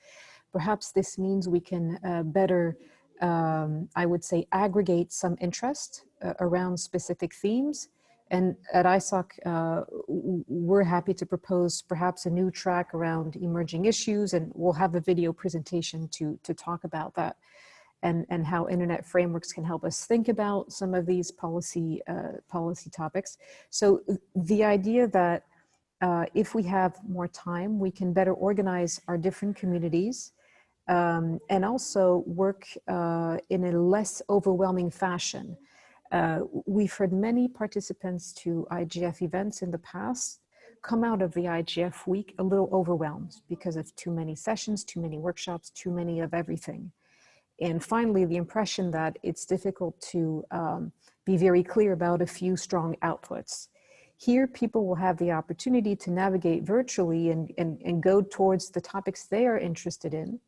perhaps this means we can better, I would say, aggregate some interest around specific themes. And at ISOC, we're happy to propose perhaps a new track around emerging issues, and we'll have a video presentation to talk about that and how internet frameworks can help us think about some of these policy topics. So the idea that if we have more time, we can better organize our different communities and also work in a less overwhelming fashion. We've heard many participants to IGF events in the past come out of the IGF week a little overwhelmed because of too many sessions, too many workshops, too many of everything. And finally, the impression that it's difficult to be very clear about a few strong outputs. Here, people will have the opportunity to navigate virtually and go towards the topics they are interested in.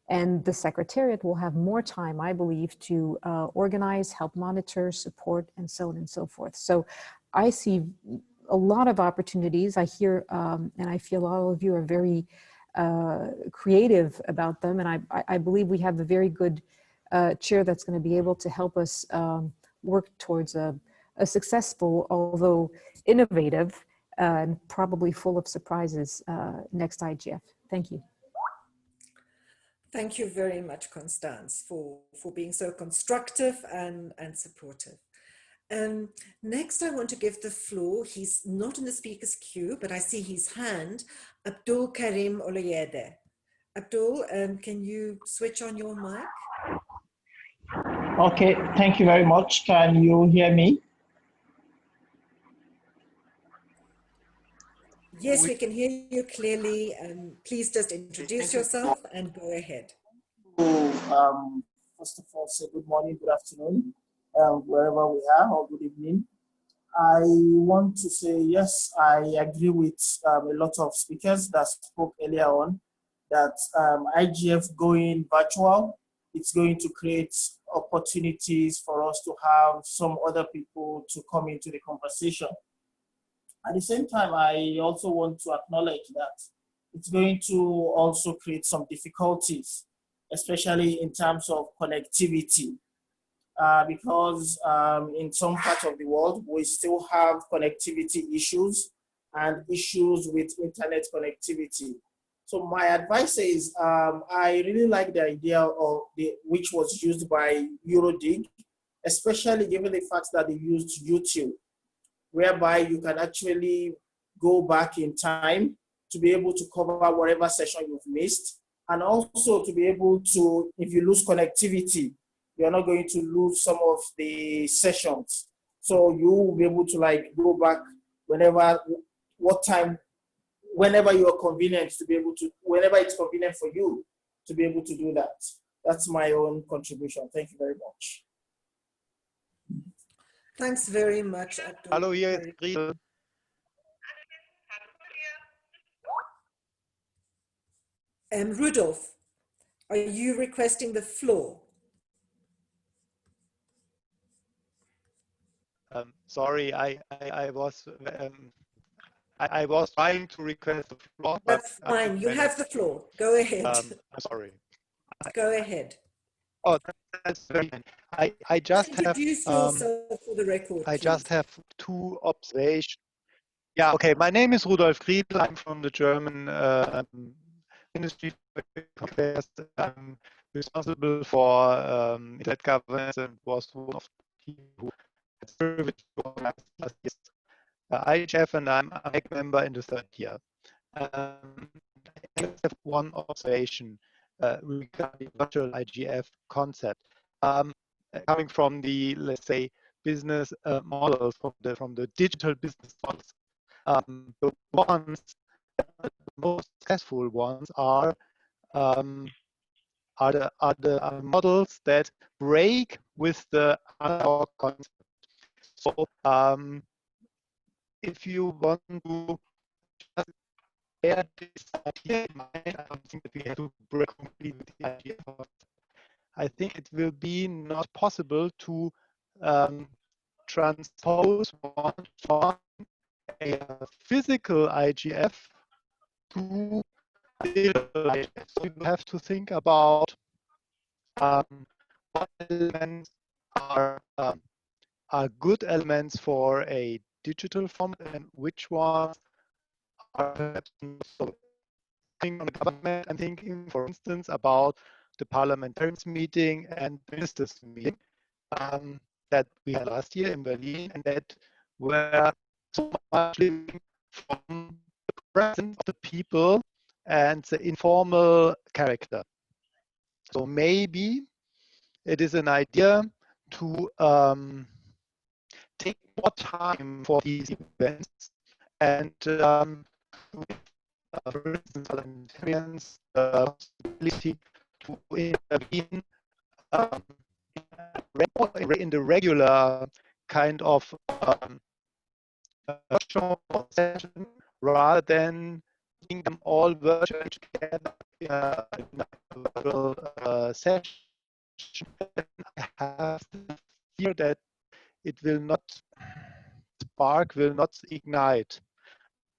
And the Secretariat will have more time, I believe, to organize, help monitor, support, and so on and so forth. So I see a lot of opportunities. I hear, and I feel all of you are very creative about them. And I believe we have a very good chair that's going to be able to help us work towards a successful, although innovative, and probably full of surprises next IGF. Thank you. Thank you very much, Constance, for being so constructive and supportive. Next, I want to give the floor. He's not in the speaker's queue, but I see his hand. Abdul Karim Oloyede. Abdul, can you switch on your mic? Okay, thank you very much. Can you hear me? Yes, we can hear you clearly. Please just introduce yourself and go ahead. First of all, say good morning, good afternoon, wherever we are, or good evening. I want to say, yes, I agree with a lot of speakers that spoke earlier on that IGF going virtual, it's going to create opportunities for us to have some other people to come into the conversation. At the same time, I also want to acknowledge that it's going to also create some difficulties, especially in terms of connectivity. Because in some parts of the world, we still have connectivity issues and issues with internet connectivity. So my advice is, I really like the idea of which was used by Eurodig, especially given the fact that they used YouTube, whereby you can actually go back in time to be able to cover whatever session you've missed, and also to be able to, if you lose connectivity, you're not going to lose some of the sessions. So you will be able to like go back whenever, whenever you're convenient to be able to, whenever it's convenient for you to be able to do that. That's my own contribution. Thank you very much. Thanks very much, Abdul. Hallo, hier ist Friedel. Rudolph, are you requesting the floor? Sorry, I was trying to request the floor. That's fine. You have the floor. Go ahead. I'm sorry. Go ahead. Oh, that's very kind. I just have introduce yourself for the record. I just have two observations. Yeah, okay. My name is Rudolf Friedl. I'm from the German Ministry of Affairs. I'm responsible for internet governance and was one of the people who had served last year's IGF, and I'm a member in the third year. I have one observation regarding virtual IGF concept. Coming from the, let's say, business models, from the digital business models, the most successful ones are the models that break with the analog concept. So if you want to just bear this idea in mind, I don't think that we have to break completely with the idea. I think it will be not possible to transpose from a physical IGF to digital IGF. So you have to think about what elements are good elements for a digital format and which ones are perhaps not so. Thinking on the government, I'm thinking, for instance, about the parliamentarians meeting and ministers meeting that we had last year in Berlin, and that were so much living from the presence of the people and the informal character. So maybe it is an idea to take more time for these events and for instance, parliamentarians the possibility to intervene in the regular kind of workshop or session rather than seeing them all virtually together in a virtual session. I have the fear that it will not spark, will not ignite.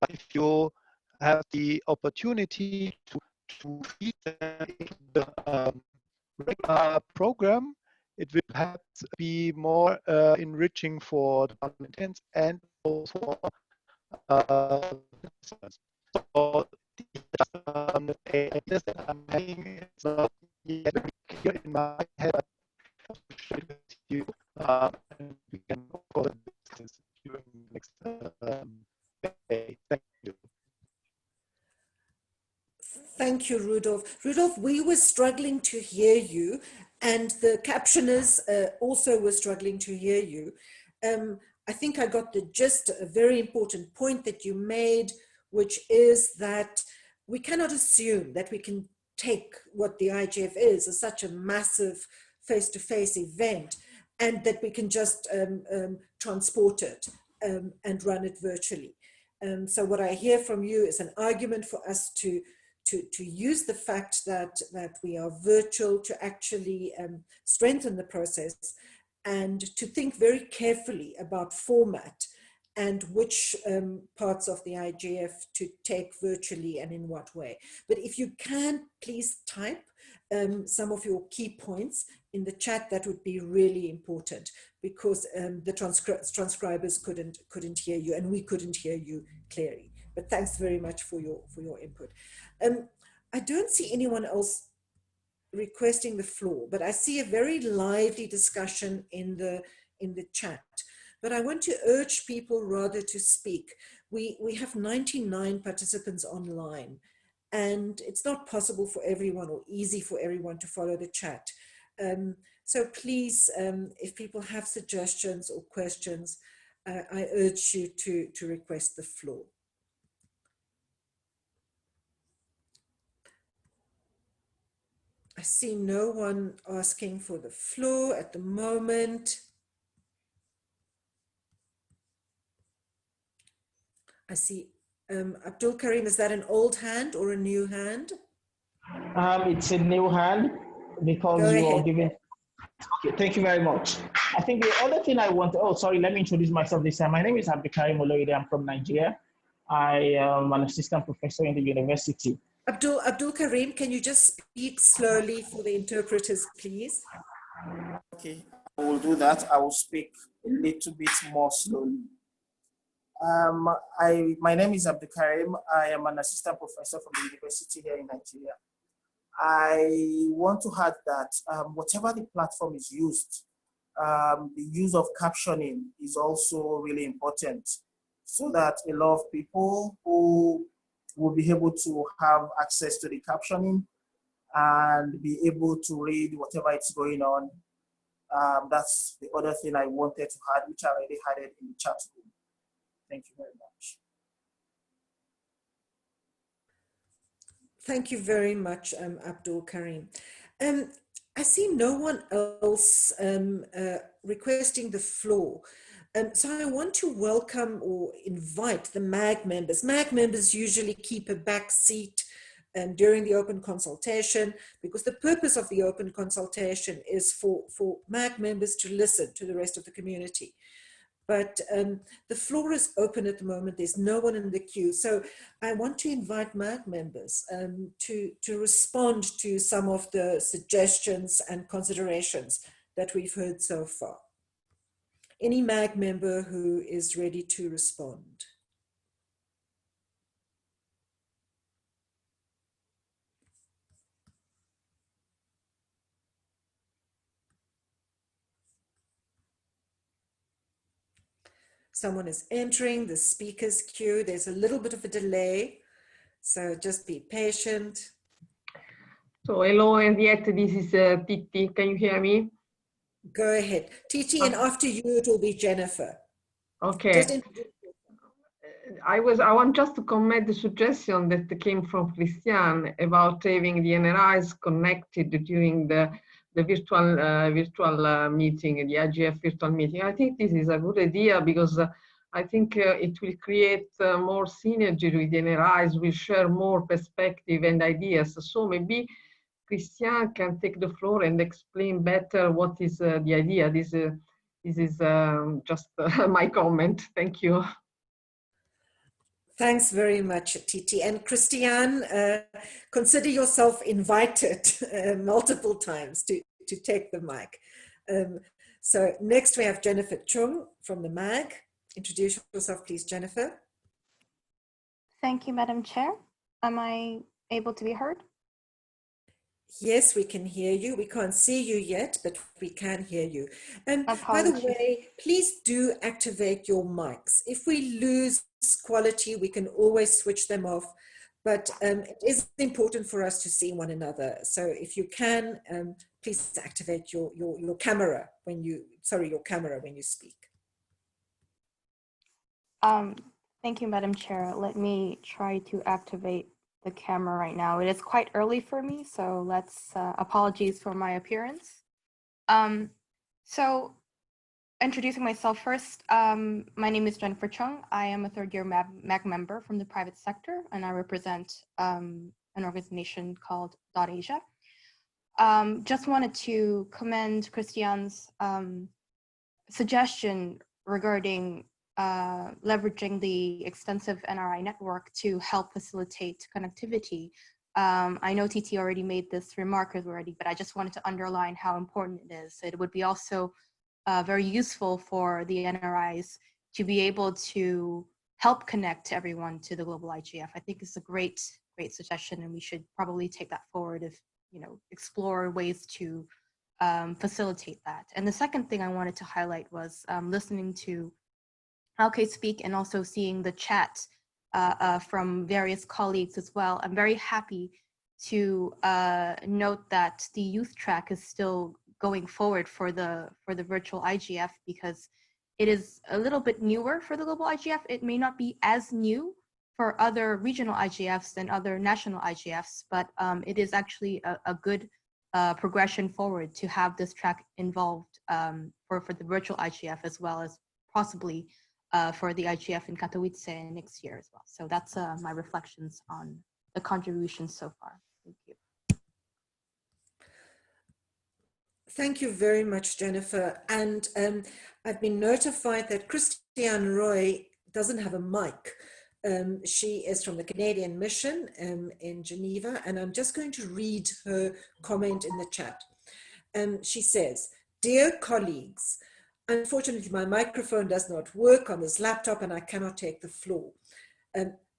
But if you have the opportunity to feed them into the regular program, it will perhaps be more enriching for the parliamentarians and also for so the ideas that I'm having is not yet clear in my head, but you and we can of course Rudolph. Rudolph, we were struggling to hear you, and the captioners also were struggling to hear you. I think I got the gist, a very important point that you made, which is that we cannot assume that we can take what the IGF is as such a massive face-to-face event and that we can just transport it and run it virtually. So what I hear from you is an argument for us to use the fact that we are virtual to actually strengthen the process, and to think very carefully about format and which parts of the IGF to take virtually and in what way. But if you can, please type some of your key points in the chat, that would be really important, because the transcribers couldn't hear you, and we couldn't hear you clearly. But thanks very much for your input. I don't see anyone else requesting the floor, but I see a very lively discussion in the chat. But I want to urge people rather to speak. We have 99 participants online, and it's not possible for everyone or easy for everyone to follow the chat. So please, if people have suggestions or questions, I urge you to request the floor. I see no one asking for the floor at the moment. I see Abdul Karim, is that an old hand or a new hand? It's a new hand because you are giving. Okay, thank you very much. I think the other thing I want, oh, sorry, let me introduce myself this time. My name is Abdul Karim Oloide. I'm from Nigeria. I am an assistant professor in the university. Abdul Karim, can you just speak slowly for the interpreters, please? Okay, I will do that. I will speak a little bit more slowly. My name is Abdul Karim. I am an assistant professor from the university here in Nigeria. I want to add that whatever the platform is used, the use of captioning is also really important, so that a lot of people who will be able to have access to the captioning and be able to read whatever is going on. That's the other thing I wanted to add, which I already had it in the chat room. Thank you very much. Thank you very much, Abdul Karim. I see no one else requesting the floor. So I want to welcome or invite the MAG members. MAG members usually keep a back seat during the open consultation, because the purpose of the open consultation is for MAG members to listen to the rest of the community. But the floor is open at the moment. There's no one in the queue. So I want to invite MAG members to respond to some of the suggestions and considerations that we've heard so far. Any MAG member who is ready to respond? Someone is entering the speakers queue. There's a little bit of a delay, so just be patient. So hello, Henriette, this is Titi. Can you hear me? Go ahead. Titi, and after you, it will be Jennifer. Okay. I want just to comment the suggestion that came from Christian about having the NRIs connected during the virtual meeting, the IGF virtual meeting. I think this is a good idea, because I think it will create more synergy with the NRIs, will share more perspective and ideas. So maybe Christian can take the floor and explain better what is the idea. This is just my comment. Thank you. Thanks very much, Titi. And Christian, consider yourself invited multiple times to take the mic. So next we have Jennifer Chung from the MAG. Introduce yourself, please, Jennifer. Thank you, Madam Chair. Am I able to be heard? Yes, we can hear you. We can't see you yet, but we can hear you. And by the way, please do activate your mics. If we lose quality, we can always switch them off. but it is important for us to see one another. So if you can, please activate your camera when you, your camera when you speak. Thank you, Madam Chair. Let me try to activate the camera right now. It is quite early for me, so let's, apologies for my appearance. So introducing myself first, my name is Jennifer Chung. I am a third-year MAG member from the private sector, and I represent an organization called .Asia. Just wanted to commend Christian's suggestion regarding leveraging the extensive NRI network to help facilitate connectivity. I know TT already made this remark already, but I just wanted to underline how important it is. It would be also very useful for the NRIs to be able to help connect everyone to the global IGF. I think it's a great suggestion, and we should probably take that forward if, explore ways to facilitate that. And the second thing I wanted to highlight was listening to Alke speak and also seeing the chat from various colleagues as well. I'm very happy to note that the youth track is still going forward for the virtual IGF, because it is a little bit newer for the global IGF. It may not be as new for other regional IGFs than other national IGFs, but it is actually a good progression forward to have this track involved for the virtual IGF, as well as possibly for the IGF in Katowice next year as well. So that's my reflections on the contributions so far. Thank you. Thank you very much, Jennifer. And I've been notified that Christiane Roy doesn't have a mic. She is from the Canadian Mission in Geneva, and I'm just going to read her comment in the chat. She says, "Dear colleagues, unfortunately my microphone does not work on this laptop and I cannot take the floor.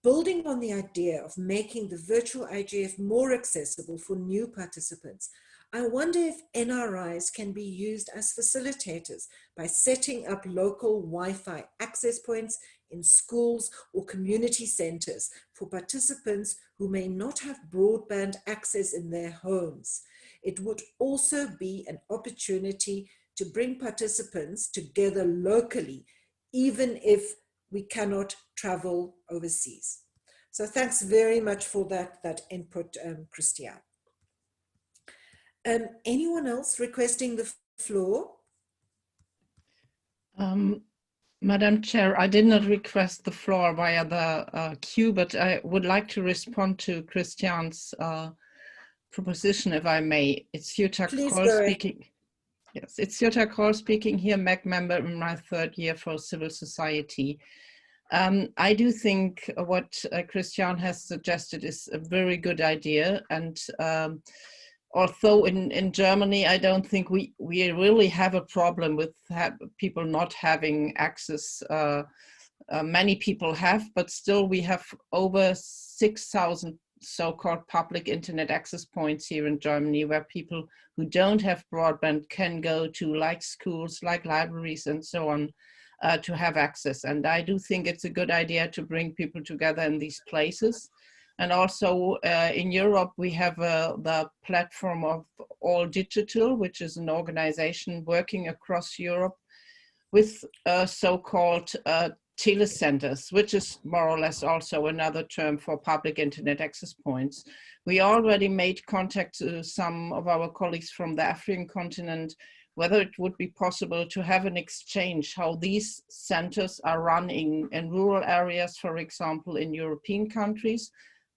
Building on the idea of making the virtual IGF more accessible for new participants, I wonder if NRIs can be used as facilitators by setting up local Wi-Fi access points in schools or community centers for participants who may not have broadband access in their homes. It would also be an opportunity to bring participants together locally, even if we cannot travel overseas." So thanks very much for that input, Christiane. Anyone else requesting the floor? Madam Chair, I did not request the floor via the queue, but I would like to respond to Christiane's proposition, if I may. It's Jutta Kohl speaking. Yes, it's Jutta Kohl speaking here, MAG member in my third year for civil society. I do think what Christiane has suggested is a very good idea, and although in Germany, I don't think we really have a problem with people not having access. Many people have, but still we have over 6,000 so-called public internet access points here in Germany, where people who don't have broadband can go to, like schools, like libraries and so on, to have access. And I do think it's a good idea to bring people together in these places. And also in Europe, we have the platform of All Digital, which is an organization working across Europe with so-called telecenters, which is more or less also another term for public internet access points. We already made contact to some of our colleagues from the African continent, whether it would be possible to have an exchange, how these centers are running in rural areas, for example, in European countries,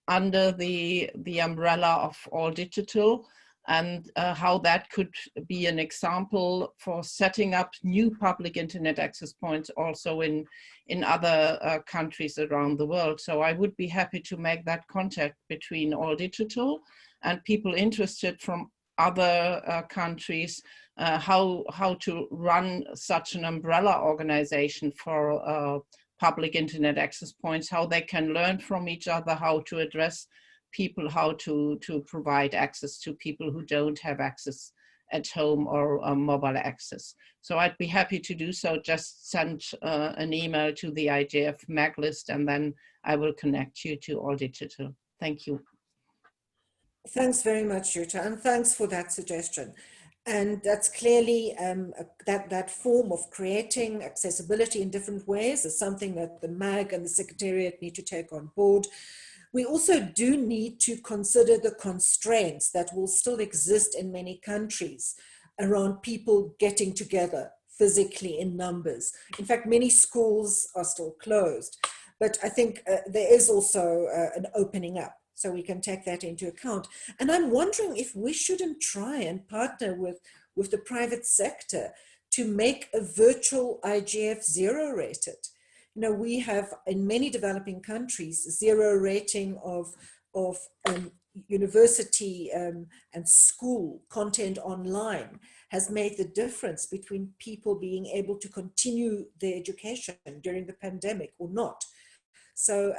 under the umbrella of All Digital, and how that could be an example for setting up new public internet access points also in other countries around the world. So I would be happy to make that contact between All Digital and people interested from other countries, how to run such an umbrella organization for public internet access points, how they can learn from each other, how to address people, how to provide access to people who don't have access at home or mobile access. So I'd be happy to do so. Just send an email to the IGF MAG list, and then I will connect you to All Digital. Thank you. Thanks very much, Jutta, and thanks for that suggestion. And that's clearly that form of creating accessibility in different ways is something that the MAG and the Secretariat need to take on board. We also do need to consider the constraints that will still exist in many countries around people getting together physically in numbers. In fact, many schools are still closed, but I think there is also an opening up. So we can take that into account. And I'm wondering if we shouldn't try and partner with the private sector to make a virtual IGF zero rated. You know, we have in many developing countries, zero rating of university and school content online has made the difference between people being able to continue their education during the pandemic or not. So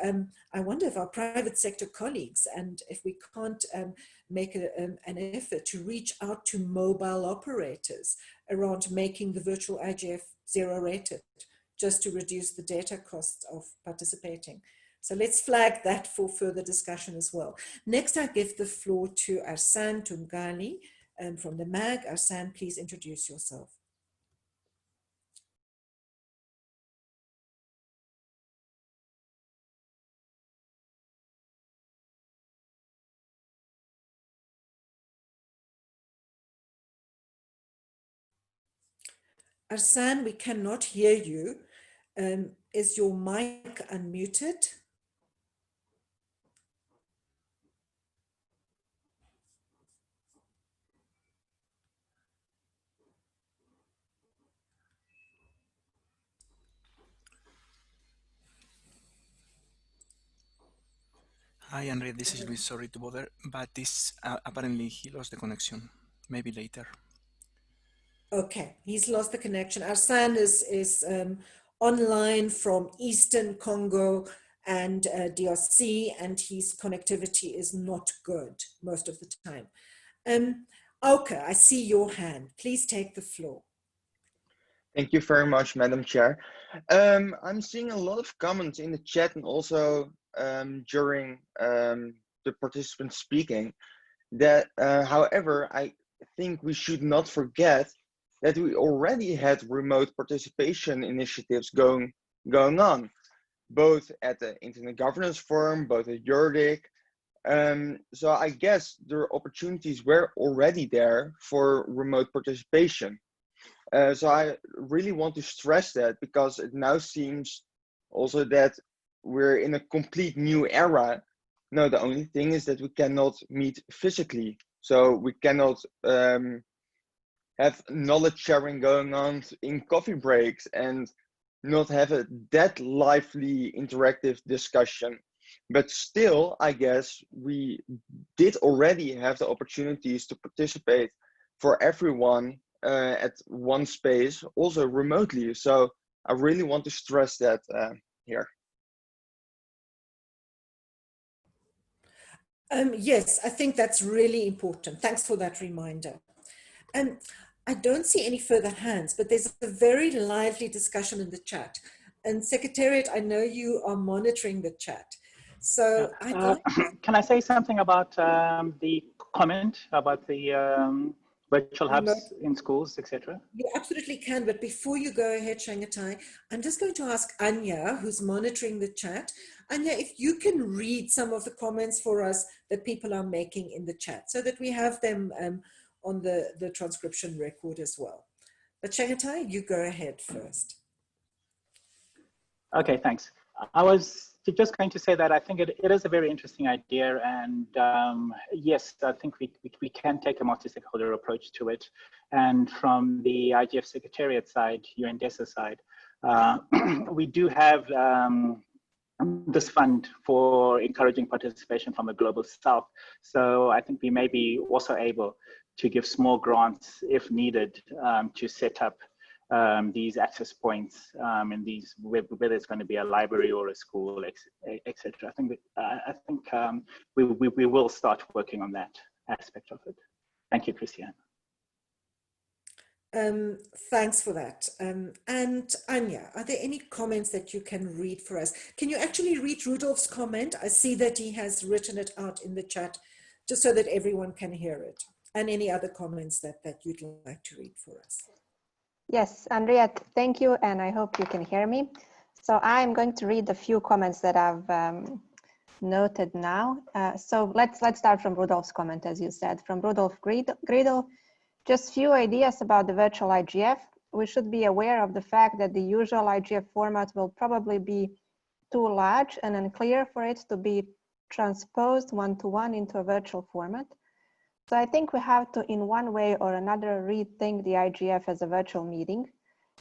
I wonder if our private sector colleagues, and if we can't make an effort to reach out to mobile operators around making the virtual IGF zero rated, just to reduce the data costs of participating. So let's flag that for further discussion as well. Next, I give the floor to Arsan Tungali from the MAG. Arsan, please introduce yourself. Arsan, we cannot hear you. Is your mic unmuted? Hi, Andre, this is Luis. Sorry to bother, but this apparently he lost the connection. Maybe later. Okay, he's lost the connection. Arsan is online from Eastern Congo and DRC, and his connectivity is not good most of the time. Auke, I see your hand. Please take the floor. Thank you very much, Madam Chair. I'm seeing a lot of comments in the chat and also during the participants speaking that, however, I think we should not forget that we already had remote participation initiatives going on, both at the Internet Governance Forum, both at URDIC. So I guess the opportunities were already there for remote participation. So I really want to stress that, because it now seems also that we're in a complete new era. No, the only thing is that we cannot meet physically. So we cannot have knowledge sharing going on in coffee breaks and not have that lively interactive discussion. But still, I guess we did already have the opportunities to participate for everyone at one space, also remotely. So I really want to stress that here. Yes, I think that's really important. Thanks for that reminder. I don't see any further hands, but there's a very lively discussion in the chat. And Secretariat, I know you are monitoring the chat. So can I say something about the comment about the virtual hubs in schools, etc.? You absolutely can, but before you go ahead, Shangatai, I'm just going to ask Anya, who's monitoring the chat. Anya, if you can read some of the comments for us that people are making in the chat, so that we have them on the transcription record as well. But Shangatai, you go ahead first. Okay, thanks. I was just going to say that I think it is a very interesting idea, and yes, I think we can take a multi-stakeholder approach to it. And from the IGF Secretariat side, UNDESA side, we do have this fund for encouraging participation from the Global South. So I think we may be also able to give small grants if needed to set up these access points in these, whether it's going to be a library or a school, etc. I think we will start working on that aspect of it. Thank you, Christiane. Thanks for that. And Anya, are there any comments that you can read for us? Can you actually read Rudolph's comment? I see that he has written it out in the chat, just so that everyone can hear it. And any other comments that you'd like to read for us? Yes, Andrea, thank you, and I hope you can hear me. So I'm going to read a few comments that I've noted now. So let's start from Rudolph's comment, as you said, from Rudolph Griedel. Just few ideas about the virtual IGF. We should be aware of the fact that the usual IGF format will probably be too large and unclear for it to be transposed one-to-one into a virtual format. So I think we have to, in one way or another, rethink the IGF as a virtual meeting.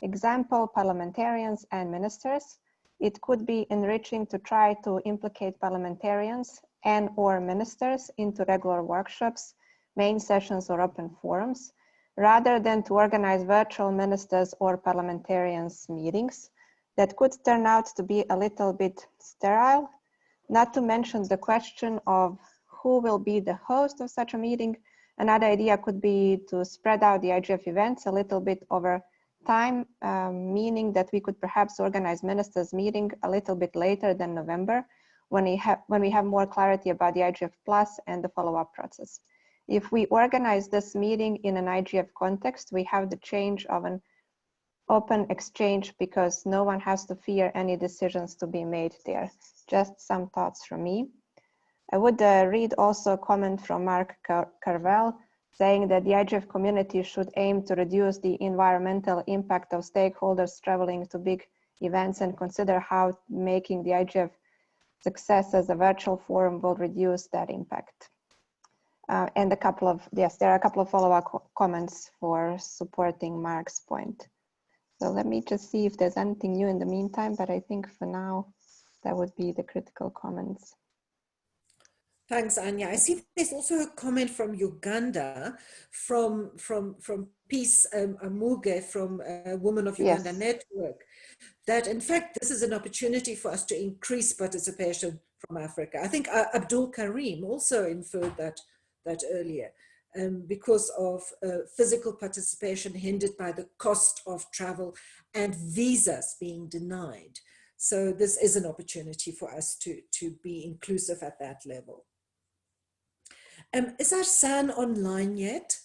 Example, parliamentarians and ministers. It could be enriching to try to implicate parliamentarians and or ministers into regular workshops, main sessions or open forums, rather than to organize virtual ministers or parliamentarians meetings that could turn out to be a little bit sterile, not to mention the question of who will be the host of such a meeting. Another idea could be to spread out the IGF events a little bit over time, meaning that we could perhaps organize ministers' meeting a little bit later than November, when we have more clarity about the IGF Plus and the follow-up process. If we organize this meeting in an IGF context, we have the change of an open exchange because no one has to fear any decisions to be made there. Just some thoughts from me. I would read also a comment from Mark Carvel saying that the IGF community should aim to reduce the environmental impact of stakeholders traveling to big events and consider how making the IGF success as a virtual forum will reduce that impact. And there are a couple of follow-up comments for supporting Mark's point. So let me just see if there's anything new in the meantime, but I think for now, that would be the critical comments. Thanks, Anya. I see there's also a comment from Uganda, from Peace Amuge, from Women of Uganda Network, that in fact, this is an opportunity for us to increase participation from Africa. I think Abdul Karim also inferred that earlier, because of physical participation hindered by the cost of travel and visas being denied. So this is an opportunity for us to be inclusive at that level. Is Arsan online yet?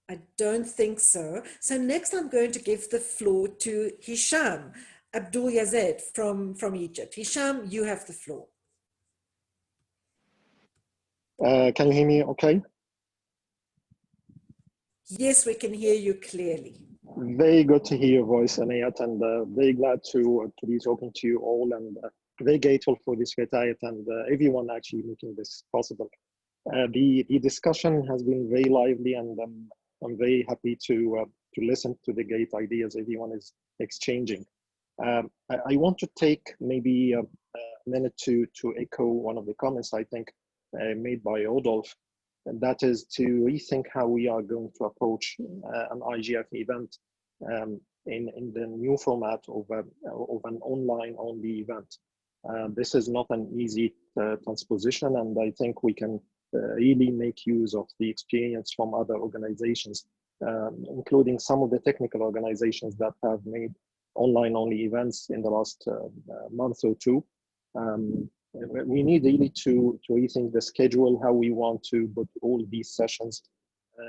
I don't think so. So next I'm going to give the floor to Hisham Abdul Yazid from Egypt. Hisham, you have the floor. Can you hear me okay? Yes, we can hear you clearly. Very good to hear your voice, Anayat, and very glad to be talking to you all, and very grateful for this retreat and everyone actually making this possible. The discussion has been very lively, and I'm very happy to listen to the great ideas everyone is exchanging. I want to take maybe a minute to echo one of the comments I think made by Rodolphe, and that is to rethink how we are going to approach an IGF event in the new format of an online-only event. This is not an easy transposition, and I think we can really make use of the experience from other organizations, including some of the technical organizations that have made online-only events in the last month or two. We need really to rethink the schedule, how we want to put all these sessions.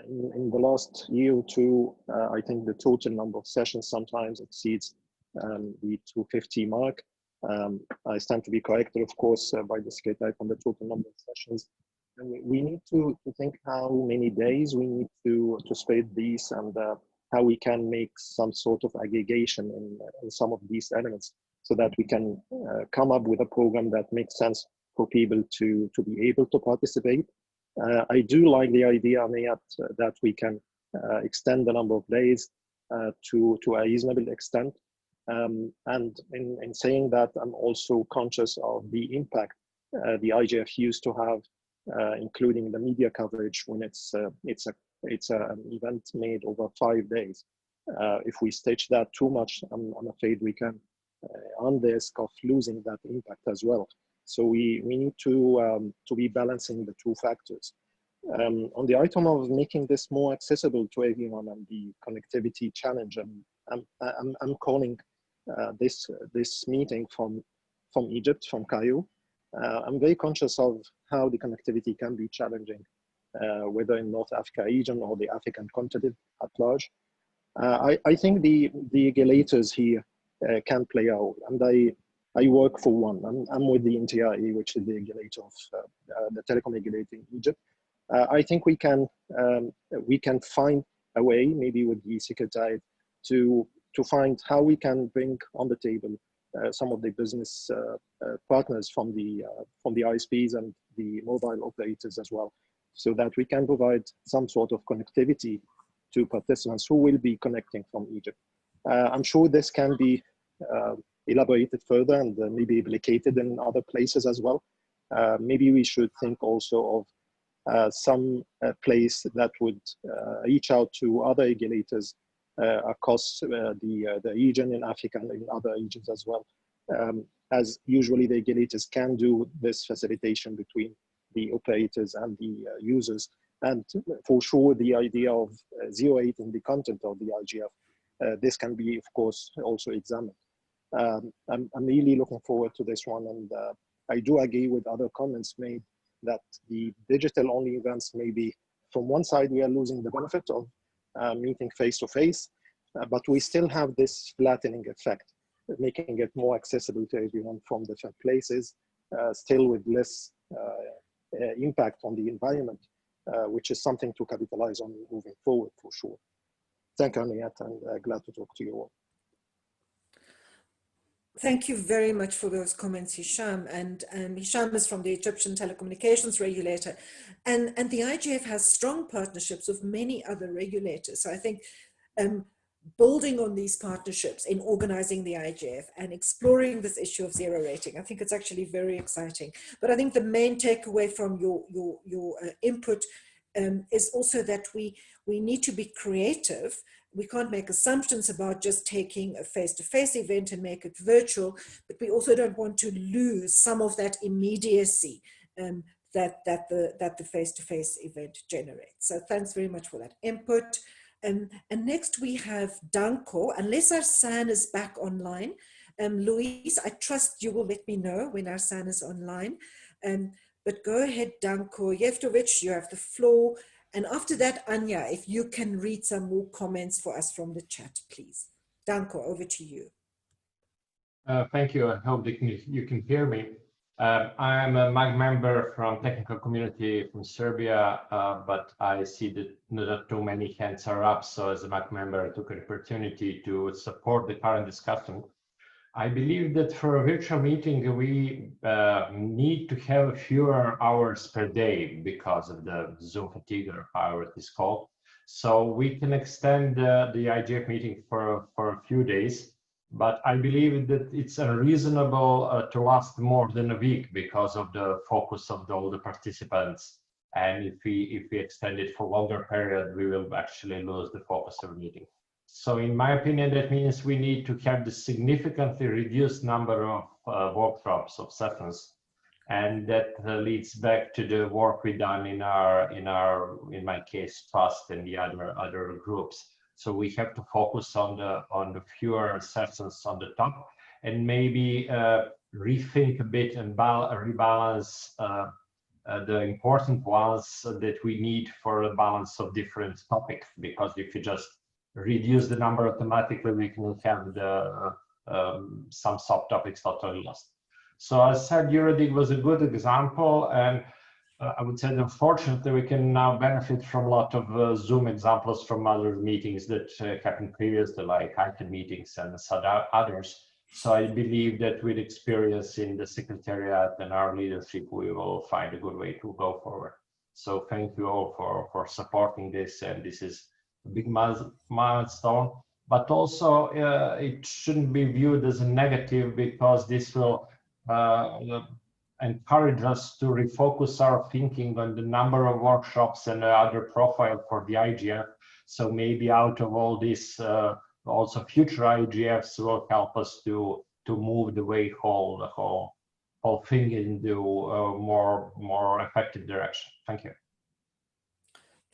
In the last year or two, I think the total number of sessions sometimes exceeds the 250 mark. I stand to be corrected, of course, by the secretary on the total number of sessions. And we need to think how many days we need to spread these, and how we can make some sort of aggregation in some of these elements, so that we can come up with a program that makes sense for people to be able to participate. I do like the idea, Anayat, that we can extend the number of days to a reasonable extent. And in saying that, I'm also conscious of the impact the IGF used to have, including the media coverage when it's an event made over 5 days. If we stitch that too much, I'm afraid we can run the risk of losing that impact as well. So we need to be balancing the two factors. On the item of making this more accessible to everyone and the connectivity challenge, I'm calling this meeting from Egypt, from Cairo. I'm very conscious of how the connectivity can be challenging, whether in North Africa region or the African continent at large. I think the regulators here can play a role, and I work for one. I'm with the NTIA, which is the regulator of the telecom regulator in Egypt. I think we can find a way, maybe with the Secretariat, to find how we can bring on the table some of the business partners from the ISPs and the mobile operators as well, so that we can provide some sort of connectivity to participants who will be connecting from Egypt. I'm sure this can be elaborated further and maybe replicated in other places as well. Maybe we should think also of some place that would reach out to other regulators across the region in Africa and in other regions as well. As usually the regulators can do this facilitation between the operators and the users. And for sure, the idea of 08 in the content of the IGF, this can be, of course, also examined. I'm really looking forward to this one, and I do agree with other comments made that the digital-only events maybe, from one side, we are losing the benefit of meeting face-to-face, but we still have this flattening effect, making it more accessible to everyone from different places, still with less impact on the environment, which is something to capitalize on moving forward for sure. Thank you, Henriette, and glad to talk to you all. Thank you very much for those comments, Hisham. And Hisham is from the Egyptian telecommunications regulator. And the IGF has strong partnerships with many other regulators. So I think building on these partnerships in organizing the IGF and exploring this issue of zero rating, I think it's actually very exciting. But I think the main takeaway from your input is also that we need to be creative. We can't make assumptions about just taking a face-to-face event and make it virtual, but we also don't want to lose some of that immediacy that the face-to-face event generates. So thanks very much for that input. And next we have Danko, unless Arsan is back online. Louise, I trust you will let me know when Arsan is online. But go ahead, Danko Jeftovic, you have the floor. And after that, Anya, if you can read some more comments for us from the chat, please. Danko, over to you. Thank you. I hope you can hear me. I am a MAG member from technical community from Serbia, but I see that not too many hands are up. So as a MAG member, I took an opportunity to support the current discussion. I believe that for a virtual meeting, we need to have fewer hours per day because of the Zoom fatigue, or however it is called. So we can extend the IGF meeting for a few days, but I believe that it's unreasonable to last more than a week because of the focus of all the participants. And if we extend it for a longer period, we will actually lose the focus of the meeting. So in my opinion, that means we need to have the significantly reduced number of workshops, of sessions, and that leads back to the work we done in my case, Trust and the other groups. So we have to focus on the fewer sessions on the top, and maybe rethink a bit and rebalance the important ones that we need for the balance of different topics. Because if you just reduce the number automatically, we can have some subtopics totally lost. So as said, Eurodig was a good example, and I would say that unfortunately we can now benefit from a lot of Zoom examples from other meetings that happened previously, like ICANN meetings and others. So I believe that with experience in the Secretariat and our leadership, we will find a good way to go forward. So thank you all for supporting this, and this is a big milestone, but also it shouldn't be viewed as a negative, because this will encourage us to refocus our thinking on the number of workshops and other profile for the IGF. So maybe out of all this, also future IGFs will help us to move the way the whole thing into a more effective direction. Thank you.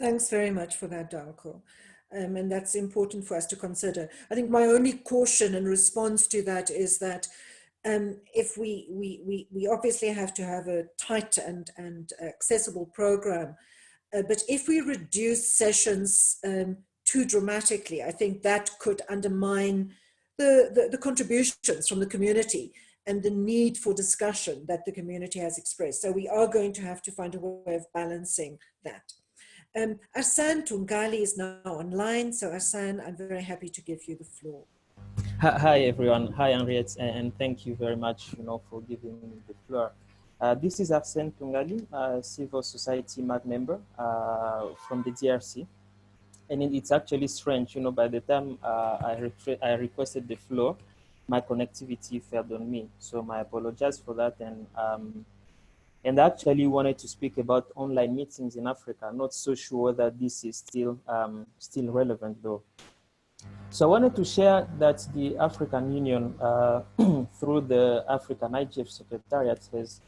Thanks very much for that, Darko. And that's important for us to consider. I think my only caution in response to that is that if we obviously have to have a tight and accessible program, but if we reduce sessions too dramatically, I think that could undermine the contributions from the community and the need for discussion that the community has expressed. So we are going to have to find a way of balancing that. Arsan Tungali is now online. So Arsan, I'm very happy to give you the floor. Hi everyone. Hi Henriette, and thank you very much, for giving me the floor. This is Arsène Tungali, a civil society MAG member from the DRC. And it's actually strange, by the time I requested the floor, my connectivity failed on me. So I apologize for that. And I actually wanted to speak about online meetings in Africa. Not so sure that this is still relevant though. So I wanted to share that the African Union, through the African IGF Secretariat, has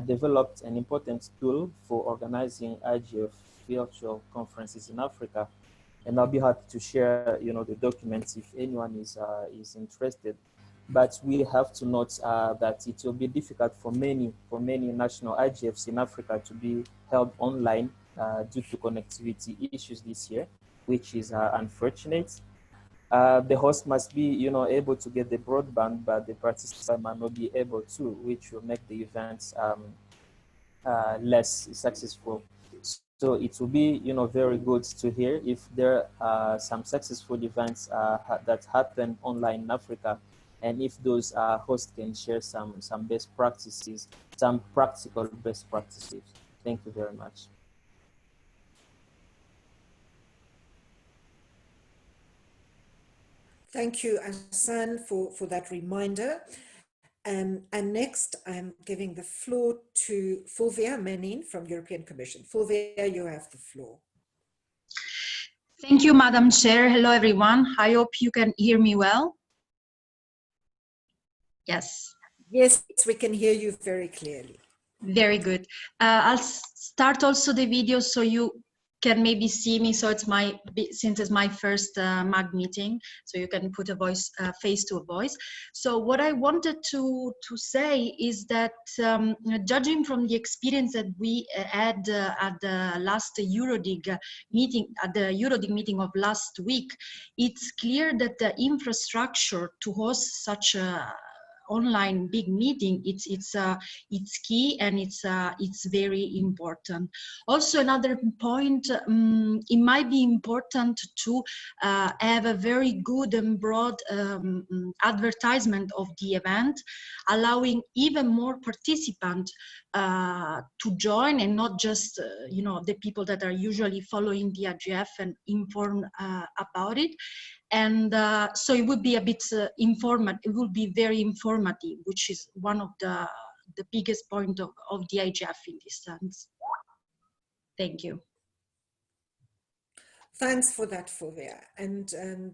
developed an important tool for organizing IGF virtual conferences in Africa. And I'll be happy to share, the documents if anyone is interested. But we have to note that it will be difficult for many national IGFs in Africa to be held online due to connectivity issues this year, which is unfortunate. The host must be, able to get the broadband, but the participant might not be able to, which will make the events less successful. So it will be, very good to hear if there are some successful events that happen online in Africa, and if those hosts can share some best practices, some practical best practices. Thank you very much. Thank you, Arsan, for that reminder. And next, I'm giving the floor to Fulvia Menin from European Commission. Fulvia, you have the floor. Thank you, Madam Chair. Hello, everyone. I hope you can hear me well. Yes. Yes, we can hear you very clearly. Very good. I'll start also the video so you can maybe see me. So since it's my first MAG meeting, so you can put a voice, face to a voice. So what I wanted to say is that judging from the experience that we had at the last Eurodig meeting, of last week, it's clear that the infrastructure to host such a online big meeting, it's key, and it's very important. Also, another point, it might be important to have a very good and broad advertisement of the event, allowing even more participants to join, and not just the people that are usually following the IGF and informed about it. And so it would be a bit informative. It would be very informative, which is one of the biggest point of the IGF in this sense. Thank you. Thanks for that, Fulvia. And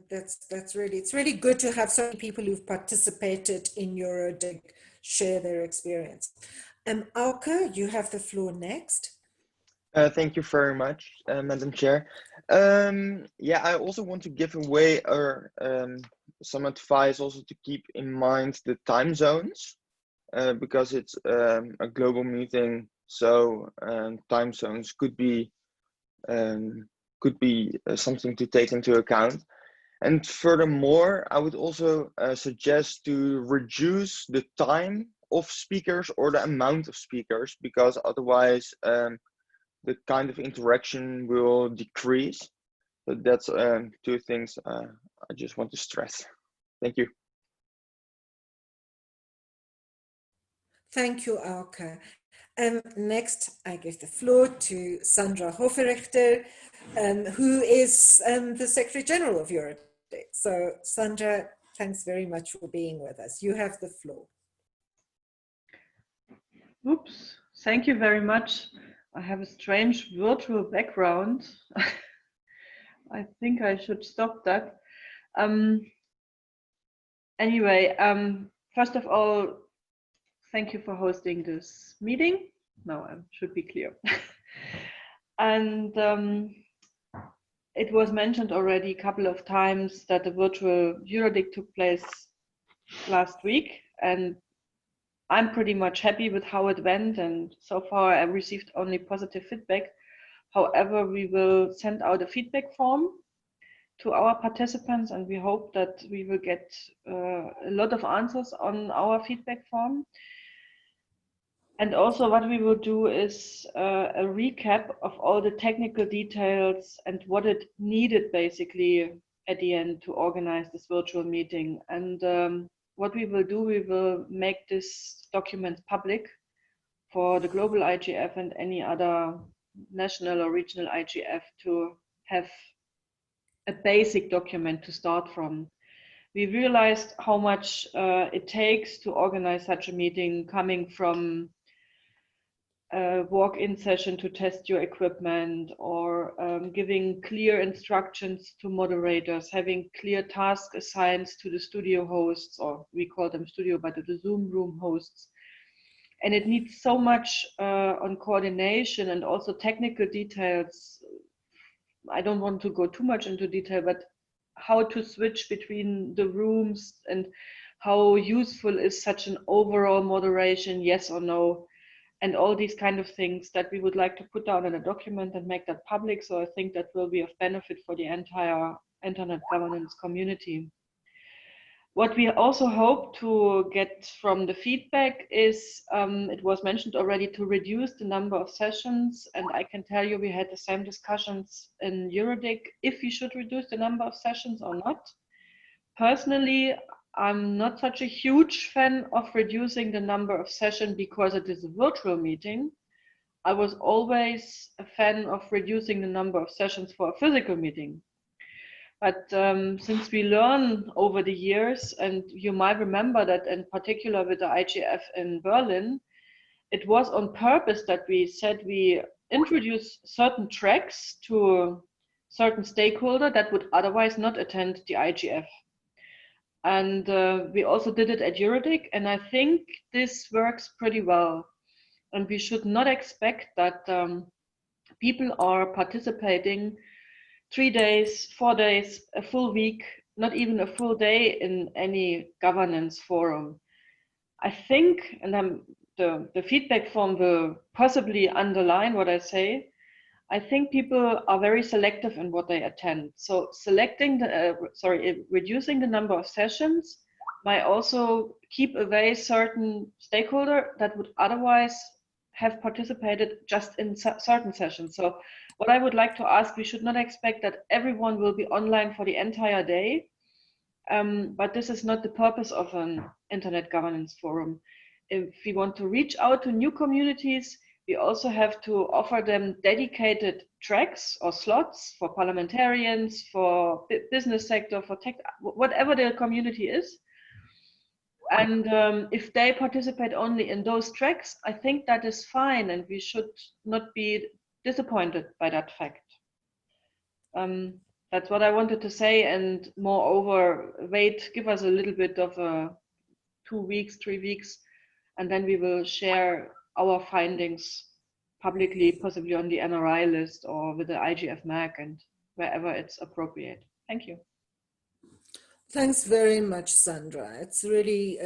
it's really good to have so many people who've participated in Eurodig share their experience. Auke, you have the floor next. Thank you very much, Madam Chair. Yeah, I also want to give away some advice also to keep in mind the time zones, because it's a global meeting, so time zones could be something to take into account. And furthermore, I would also suggest to reduce the time of speakers or the amount of speakers, because otherwise the kind of interaction will decrease. So that's two things I just want to stress. Thank you. Thank you, Auke. Next, I give the floor to Sandra Hoferichter, who is the Secretary General of Eurodig. So Sandra, thanks very much for being with us. You have the floor. Oops, thank you very much. I have a strange virtual background. I think I should stop that. Anyway, first of all, thank you for hosting this meeting. Now I should be clear. And it was mentioned already a couple of times that the virtual EuroDIC took place last week, and I'm pretty much happy with how it went, and so far I received only positive feedback. However, we will send out a feedback form to our participants, and we hope that we will get a lot of answers on our feedback form. And also what we will do is a recap of all the technical details and what it needed basically at the end to organize this virtual meeting. And what we will do, we will make this document public for the global IGF and any other national or regional IGF to have a basic document to start from. We realized how much it takes to organize such a meeting, coming from a walk-in session to test your equipment, or giving clear instructions to moderators, having clear tasks assigned to the studio hosts, or we call them studio, but the Zoom room hosts. And it needs so much on coordination and also technical details. I don't want to go too much into detail, but how to switch between the rooms and how useful is such an overall moderation, yes or no, and all these kind of things that we would like to put down in a document and make that public. So I think that will be of benefit for the entire internet governance community. What we also hope to get from the feedback is, it was mentioned already, to reduce the number of sessions. And I can tell you we had the same discussions in EuroDIC, if we should reduce the number of sessions or not. Personally, I'm not such a huge fan of reducing the number of sessions because it is a virtual meeting. I was always a fan of reducing the number of sessions for a physical meeting. But since we learn over the years, and you might remember that in particular with the IGF in Berlin, it was on purpose that we said we introduce certain tracks to certain stakeholders that would otherwise not attend the IGF. And we also did it at EuroDIC, and I think this works pretty well. And we should not expect that people are participating 3 days, 4 days, a full week, not even a full day in any governance forum. I think, and the feedback form will possibly underline what I say, I think people are very selective in what they attend. So reducing the number of sessions might also keep away certain stakeholders that would otherwise have participated just in certain sessions. So what I would like to ask, we should not expect that everyone will be online for the entire day, but this is not the purpose of an internet governance forum. If we want to reach out to new communities, we also have to offer them dedicated tracks or slots for parliamentarians, for business sector, for tech, whatever the community is. And if they participate only in those tracks, I think that is fine, and we should not be disappointed by that fact. That's what I wanted to say, and moreover, give us a little bit of 2 weeks, 3 weeks, and then we will share our findings publicly, possibly on the NRI list or with the IGF MAC and wherever it's appropriate. Thank you. Thanks very much, Sandra. It's really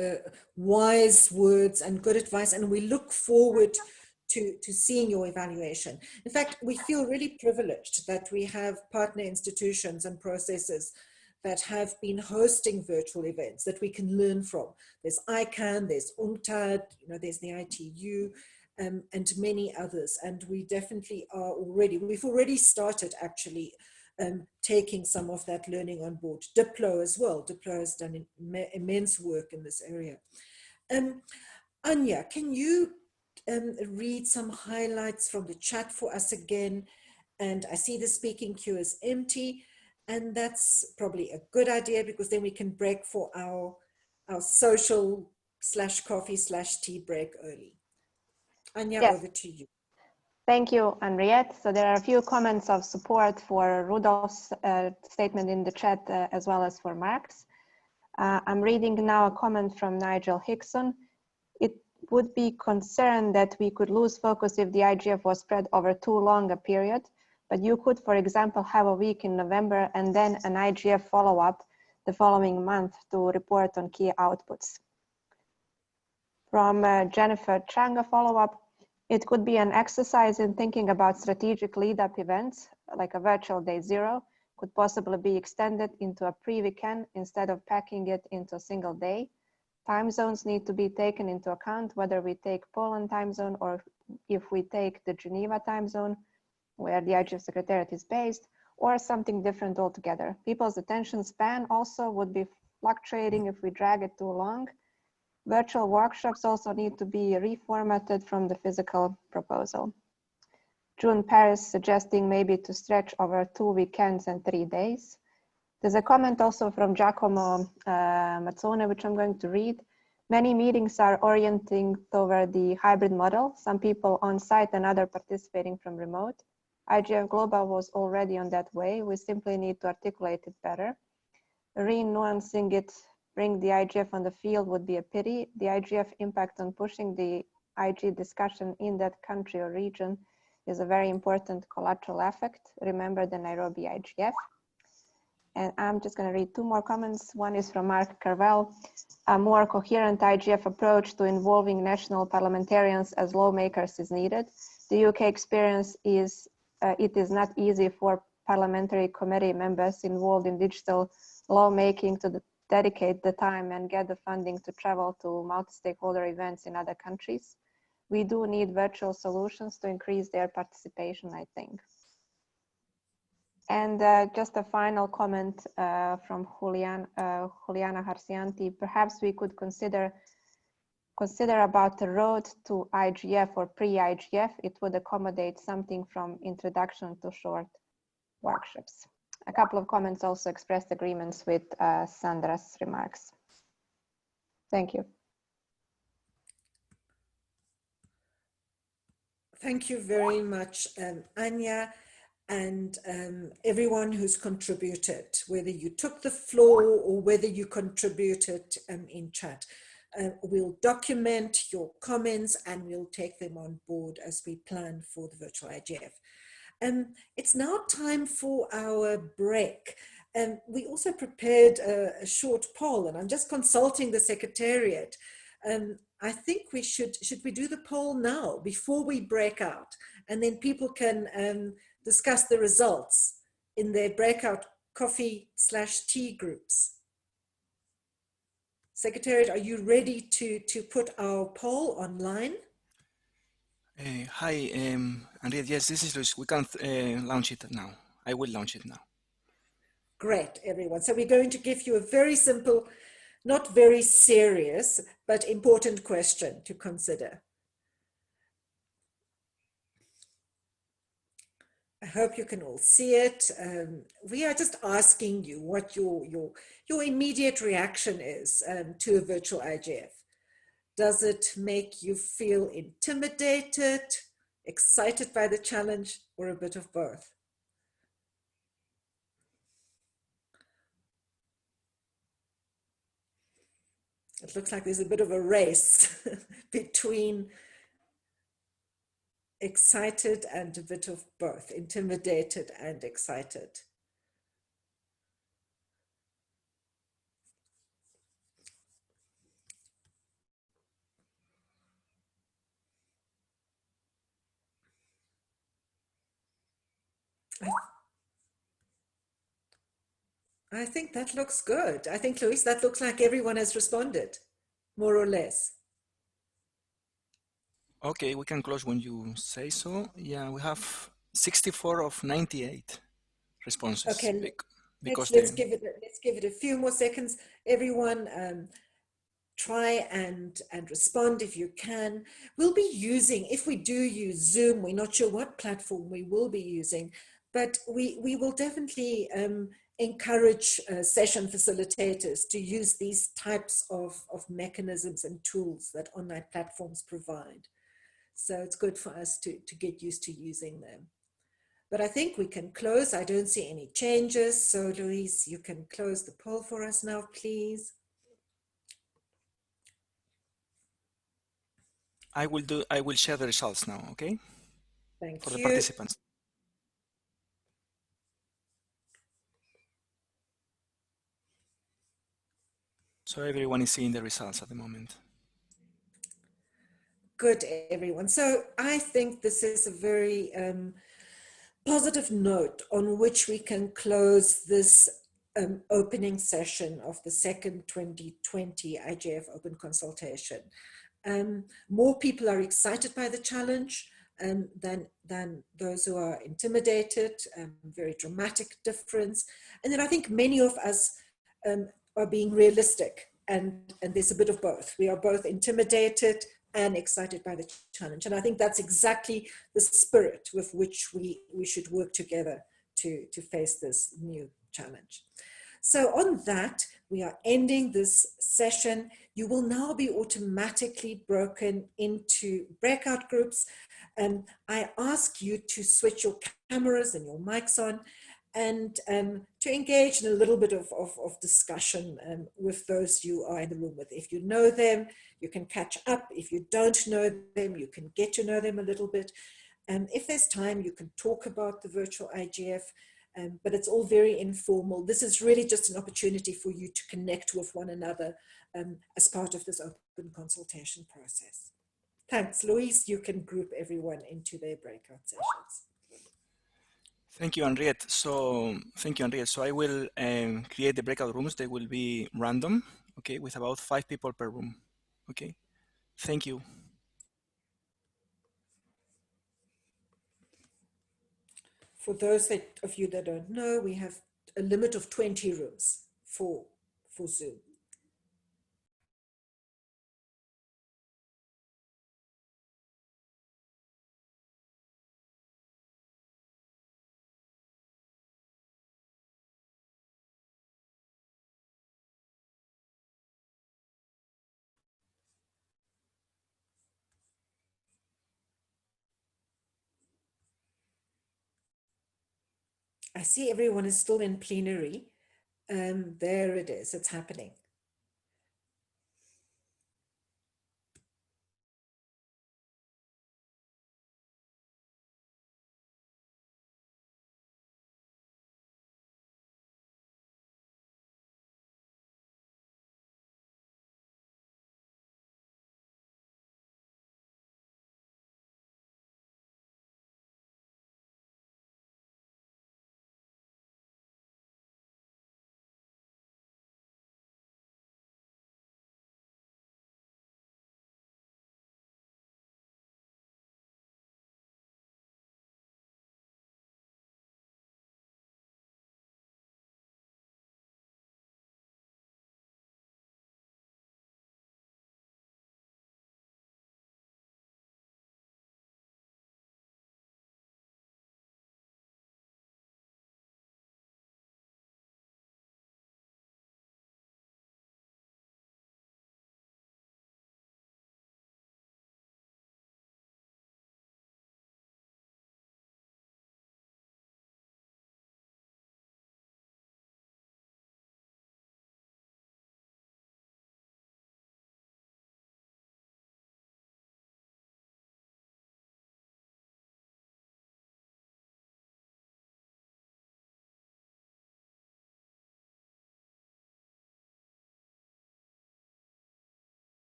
wise words and good advice, and we look forward to seeing your evaluation. In fact, we feel really privileged that we have partner institutions and processes that have been hosting virtual events that we can learn from. There's ICANN, there's UNCTAD, there's the ITU, and many others. And we definitely are we've already started actually taking some of that learning on board. Diplo as well. Diplo has done immense work in this area. Anya, can you read some highlights from the chat for us again? And I see the speaking queue is empty, and that's probably a good idea because then we can break for our social/coffee/tea break early. Anya, yes. Over to you. Thank you, Henriette. So there are a few comments of support for Rudolf's statement in the chat as well as for Mark's. I'm reading now a comment from Nigel Hickson. It would be concerned that we could lose focus if the IGF was spread over too long a period. But you could, for example, have a week in November and then an IGF follow-up the following month to report on key outputs. From Jennifer Chang, a follow-up, it could be an exercise in thinking about strategic lead-up events, like a virtual day zero, could possibly be extended into a pre-weekend instead of packing it into a single day. Time zones need to be taken into account, whether we take Poland time zone or if we take the Geneva time zone, where the IGF Secretariat is based, or something different altogether. People's attention span also would be fluctuating if we drag it too long. Virtual workshops also need to be reformatted from the physical proposal. June Paris suggesting maybe to stretch over 2 weekends and 3 days. There's a comment also from Giacomo Mazzone, which I'm going to read. Many meetings are orienting toward the hybrid model, some people on site and other participating from remote. IGF Global was already on that way. We simply need to articulate it better. Re-nuancing it, bring the IGF on the field would be a pity. The IGF impact on pushing the IG discussion in that country or region is a very important collateral effect. Remember the Nairobi IGF. And I'm just going to read 2 more comments. One is from Mark Carvel. A more coherent IGF approach to involving national parliamentarians as lawmakers is needed. The UK experience is it is not easy for parliamentary committee members involved in digital lawmaking to dedicate the time and get the funding to travel to multi-stakeholder events in other countries. We do need virtual solutions to increase their participation, I think. And just a final comment from Juliana Harsianti. Perhaps we could consider about the road to IGF or pre-IGF. It would accommodate something from introduction to short workshops. A couple of comments also expressed agreements with Sandra's remarks. Thank you. Thank you very much, Anya, and everyone who's contributed, whether you took the floor or whether you contributed in chat. We'll document your comments and we'll take them on board as we plan for the virtual IGF. It's now time for our break. We also prepared a short poll, and I'm just consulting the Secretariat. I think we should we do the poll now before we break out, and then people can discuss the results in their breakout coffee/tea groups. Secretariat, are you ready to put our poll online? Hi, Henriette. Yes, this is Luis. We can launch it now. I will launch it now. Great, everyone. So we're going to give you a very simple, not very serious, but important question to consider. I hope you can all see it. We are just asking you what your immediate reaction is to a virtual IGF. Does it make you feel intimidated, excited by the challenge, or a bit of both? It looks like there's a bit of a race between excited and a bit of both, intimidated and excited. I think that looks good. I think, Luis, that looks like everyone has responded, more or less. Okay, we can close when you say so. Yeah, we have 64 of 98 responses. Okay, because let's give it a few more seconds. Everyone, try and respond if you can. We'll be using, if we do use Zoom, we're not sure what platform we will be using, but we will definitely encourage session facilitators to use these types of mechanisms and tools that online platforms provide. So it's good for us to get used to using them. But I think we can close. I don't see any changes. So Luis, you can close the poll for us now, please. I will share the results now, okay? Thank For the you. participants. So everyone is seeing the results at the moment. Good, everyone. So I think this is a very positive note on which we can close this opening session of the second 2020 IGF Open Consultation. More people are excited by the challenge than those who are intimidated. Very dramatic difference. And then I think many of us are being realistic, and there's a bit of both. We are both intimidated and excited by the challenge. And I think that's exactly the spirit with which we should work together to face this new challenge. So on that, we are ending this session. You will now be automatically broken into breakout groups. I ask you to switch your cameras and your mics on and to engage in a little bit of discussion with those you are in the room with. If you know them, you can catch up. If you don't know them, you can get to know them a little bit. If there's time, you can talk about the virtual IGF, but it's all very informal. This is really just an opportunity for you to connect with one another as part of this open consultation process. Thanks. Louise, you can group everyone into their breakout sessions. Thank you, Henriette. So I will create the breakout rooms. They will be random, okay, with about 5 people per room. Okay. Thank you. For those of you that don't know, we have a limit of 20 rooms for Zoom. I see everyone is still in plenary. There it is, it's happening.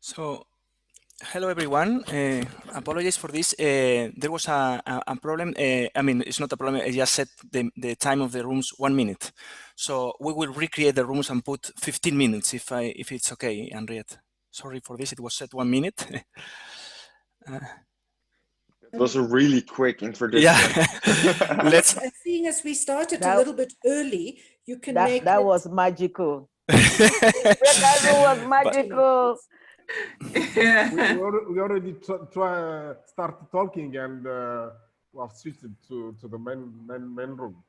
So, hello everyone. Apologies for this. There was a problem. I mean, it's not a problem. I just set the time of the rooms 1 minute. So we will recreate the rooms and put 15 minutes if it's okay, Henriette. Sorry for this. It was set 1 minute. It was a really quick introduction. Yeah. Let's. Seeing as we started a little bit early, you can make that was magical. Breakout room was magical. We already started talking and we have switched to the main room.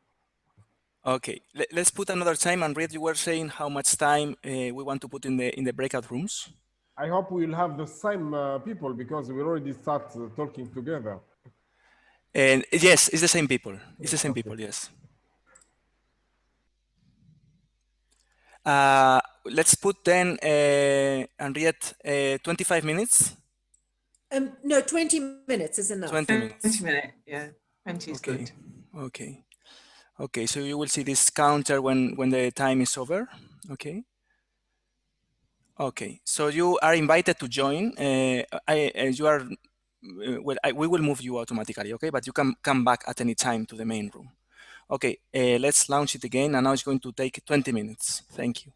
Okay, let's put another time. And Reed, you were saying how much time we want to put in the breakout rooms. I hope we'll have the same people because we already start talking together. And yes, it's the same people. It's the same people. Yes. Let's put then, Henriette, 25 minutes. No, 20 minutes is enough. 20 minutes. 20 minutes, yeah. 20 is good. Okay. Okay, so you will see this counter when the time is over. Okay. Okay, so you are invited to join. You are, we will move you automatically, okay? But you can come back at any time to the main room. Okay, let's launch it again. And now it's going to take 20 minutes. Thank you.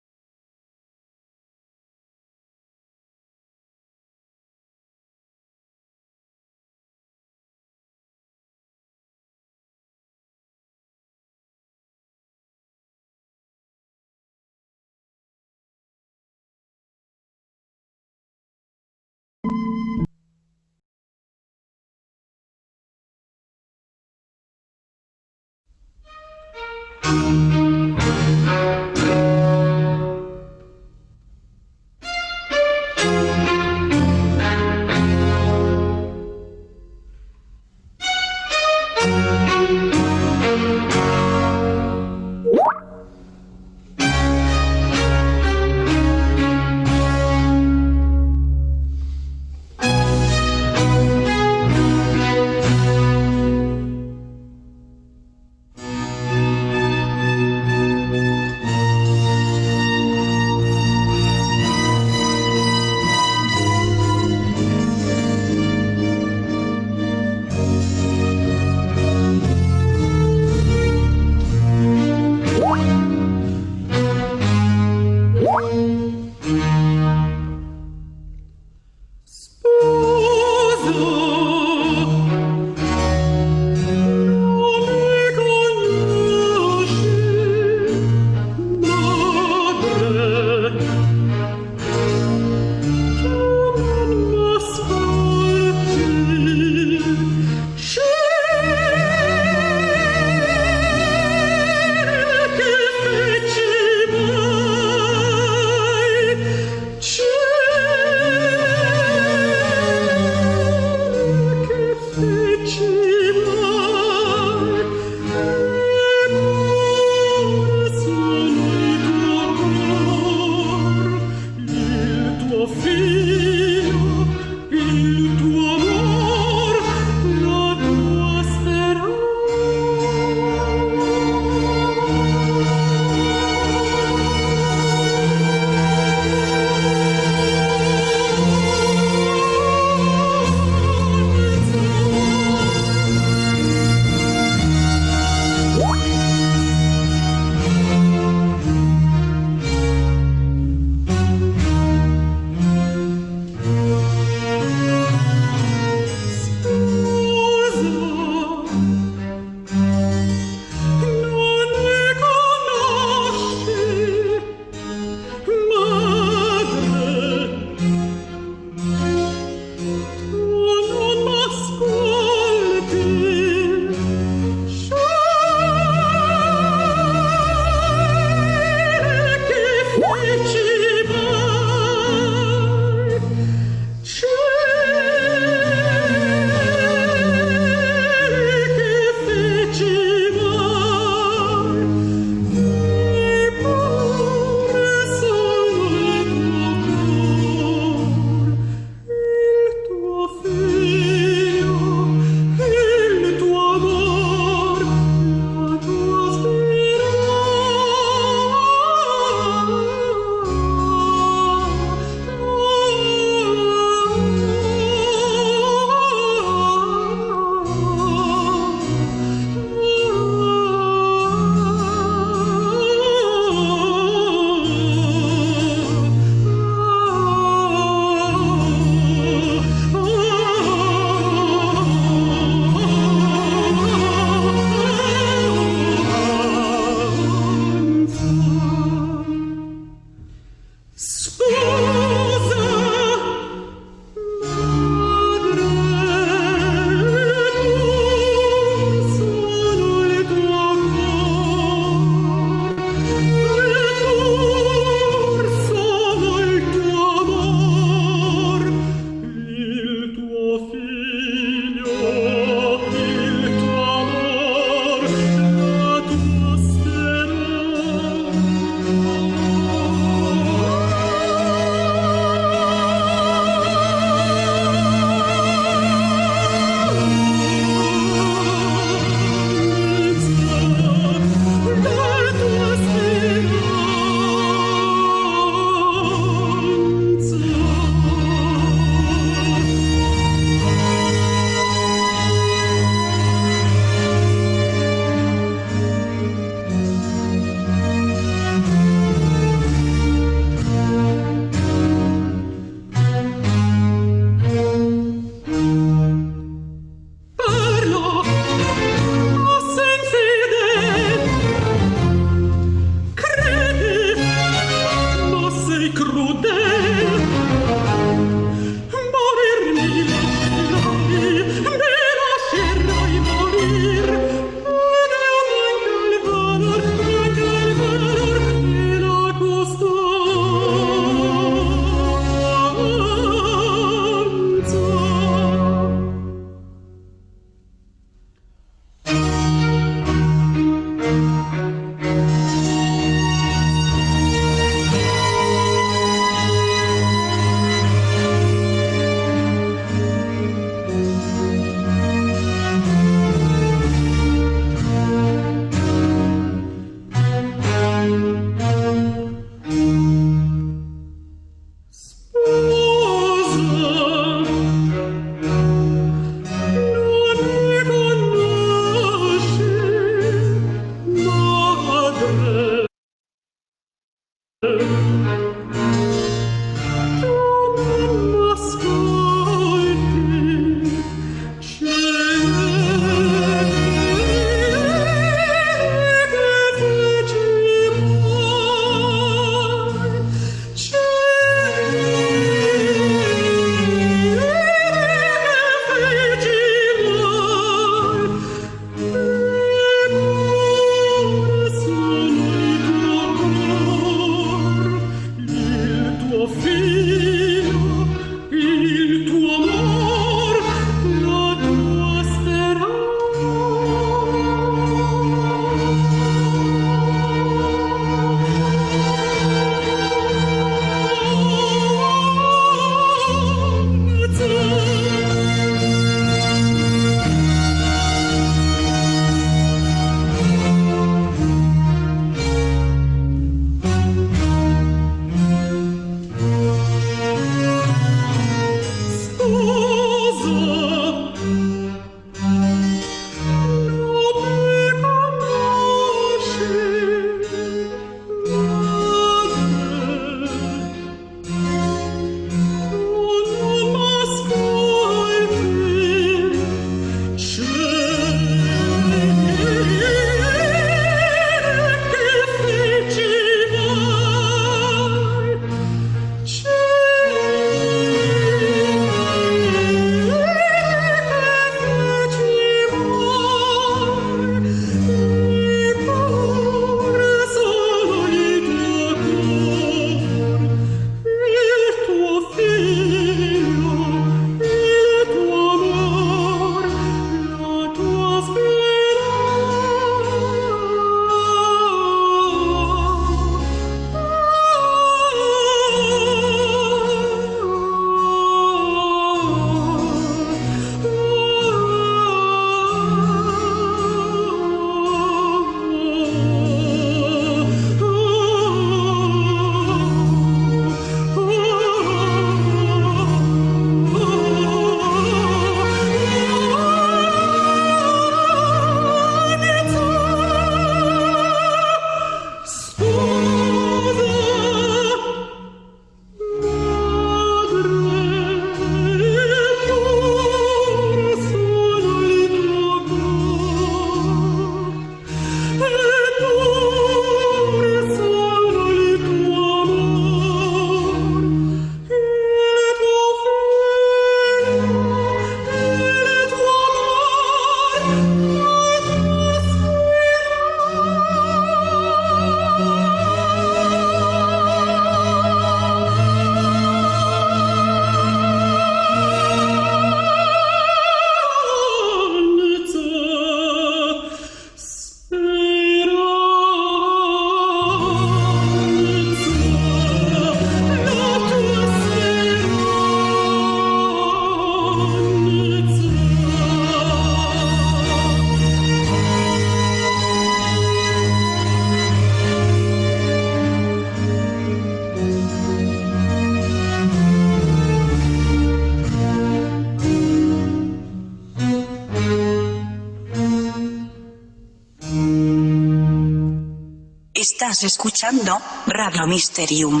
Estás escuchando Radio Mysterium.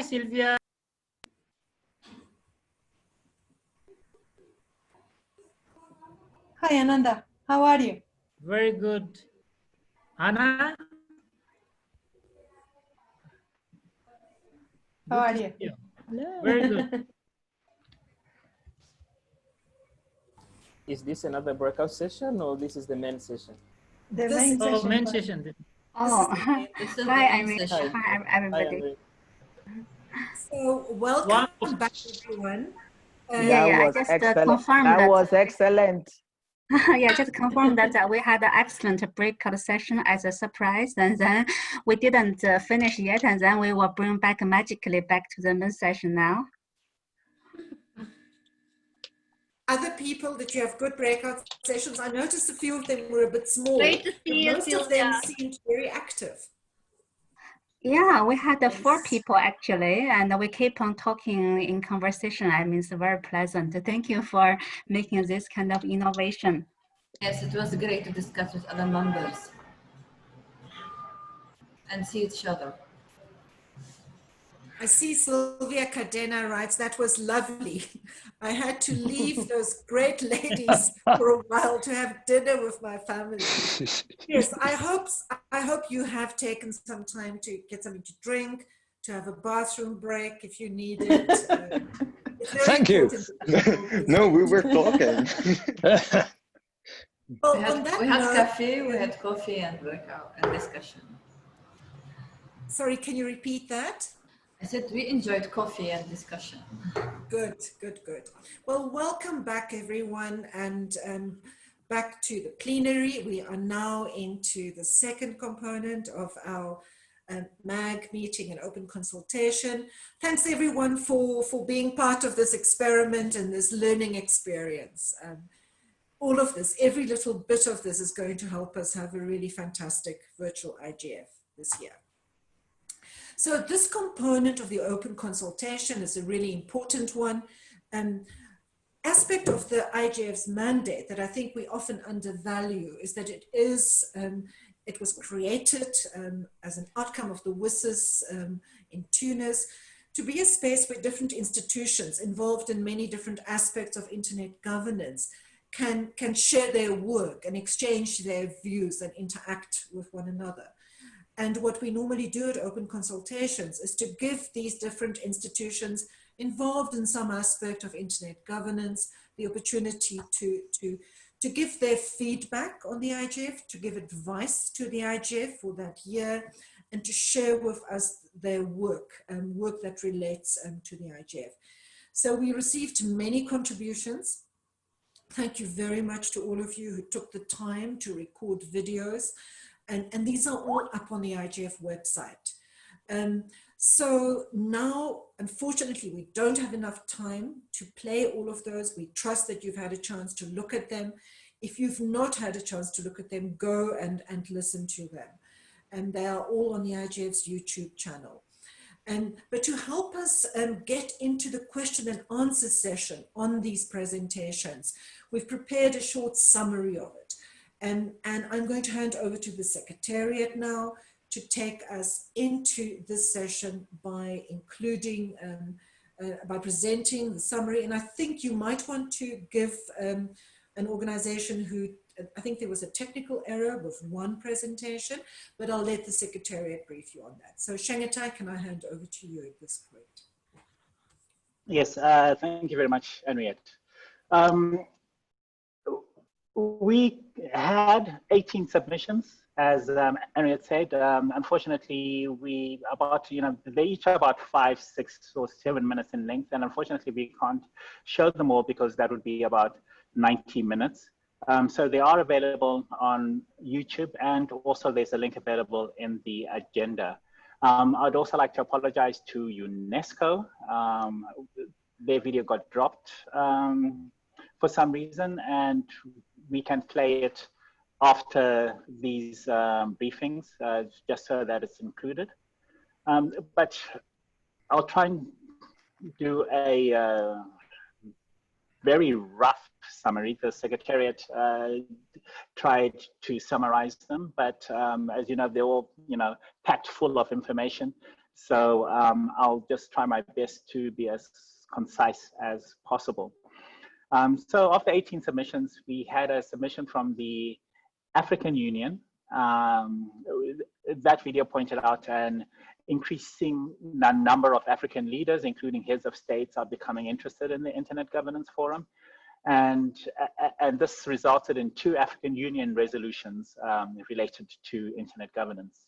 Sylvia. Hi, Ananda. How are you? Very good. Anna? How are you? Very good. Is this another breakout session or this is the main session? The main session. Main session. Oh, This is hi, the main Irene. session. Hi, everybody. So welcome back, everyone. That was just excellent. confirm That that. was excellent. Yeah, just confirm that we had an excellent breakout session as a surprise, and then we didn't finish yet, and then we will bring back magically back to the main session now. Other people that you have good breakout sessions, I noticed a few of them were a bit small, Great to see but you, most of them Sylvia. seemed very active. Yeah, we had 4 people actually, and we keep on talking in conversation. I mean, it's very pleasant. Thank you for making this kind of innovation. Yes, it was great to discuss with other members and see each other. I see Sylvia Cadena writes, that was lovely. I had to leave those great ladies for a while to have dinner with my family. Yes, I hope you have taken some time to get something to drink, to have a bathroom break if you need it. Thank you. No, we were talking. Well, we had cafe, we had coffee and workout and discussion. Sorry, can you repeat that? I said we enjoyed coffee and discussion. Good, good, good. Well, welcome back, everyone, and back to the plenary. We are now into the second component of our MAG meeting and open consultation. Thanks, everyone, for being part of this experiment and this learning experience. All of this, every little bit of this is going to help us have a really fantastic virtual IGF this year. So this component of the open consultation is a really important one. Aspect of the IGF's mandate that I think we often undervalue is that it was created as an outcome of the WSIS in Tunis to be a space where different institutions involved in many different aspects of internet governance can share their work and exchange their views and interact with one another. And what we normally do at open consultations is to give these different institutions involved in some aspect of internet governance the opportunity to give their feedback on the IGF, to give advice to the IGF for that year, and to share with us their work, work that relates to the IGF. So we received many contributions. Thank you very much to all of you who took the time to record videos. And these are all up on the IGF website. So now, unfortunately, we don't have enough time to play all of those. We trust that you've had a chance to look at them. If you've not had a chance to look at them, go and listen to them. And they are all on the IGF's YouTube channel. But to help us get into the question and answer session on these presentations, we've prepared a short summary of it. And I'm going to hand over to the Secretariat now to take us into this session by including, by presenting the summary. And I think you might want to give an organization who, I think there was a technical error with one presentation, but I'll let the Secretariat brief you on that. So Shangatai, can I hand over to you at this point? Yes, thank you very much, Henriette. We had 18 submissions, as Henriette said. Unfortunately, they each are about 5, 6, or 7 minutes in length, and unfortunately, we can't show them all because that would be about 90 minutes. So they are available on YouTube, and also there's a link available in the agenda. I'd also like to apologize to UNESCO. Their video got dropped for some reason, and we can play it after these briefings, just so that it's included. But I'll try and do a very rough summary. The Secretariat tried to summarize them, but as you know, they're all packed full of information. So I'll just try my best to be as concise as possible. So of the 18 submissions, we had a submission from the African Union. That video pointed out an increasing number of African leaders, including heads of states, are becoming interested in the Internet Governance Forum. And this resulted in 2 African Union resolutions related to Internet governance,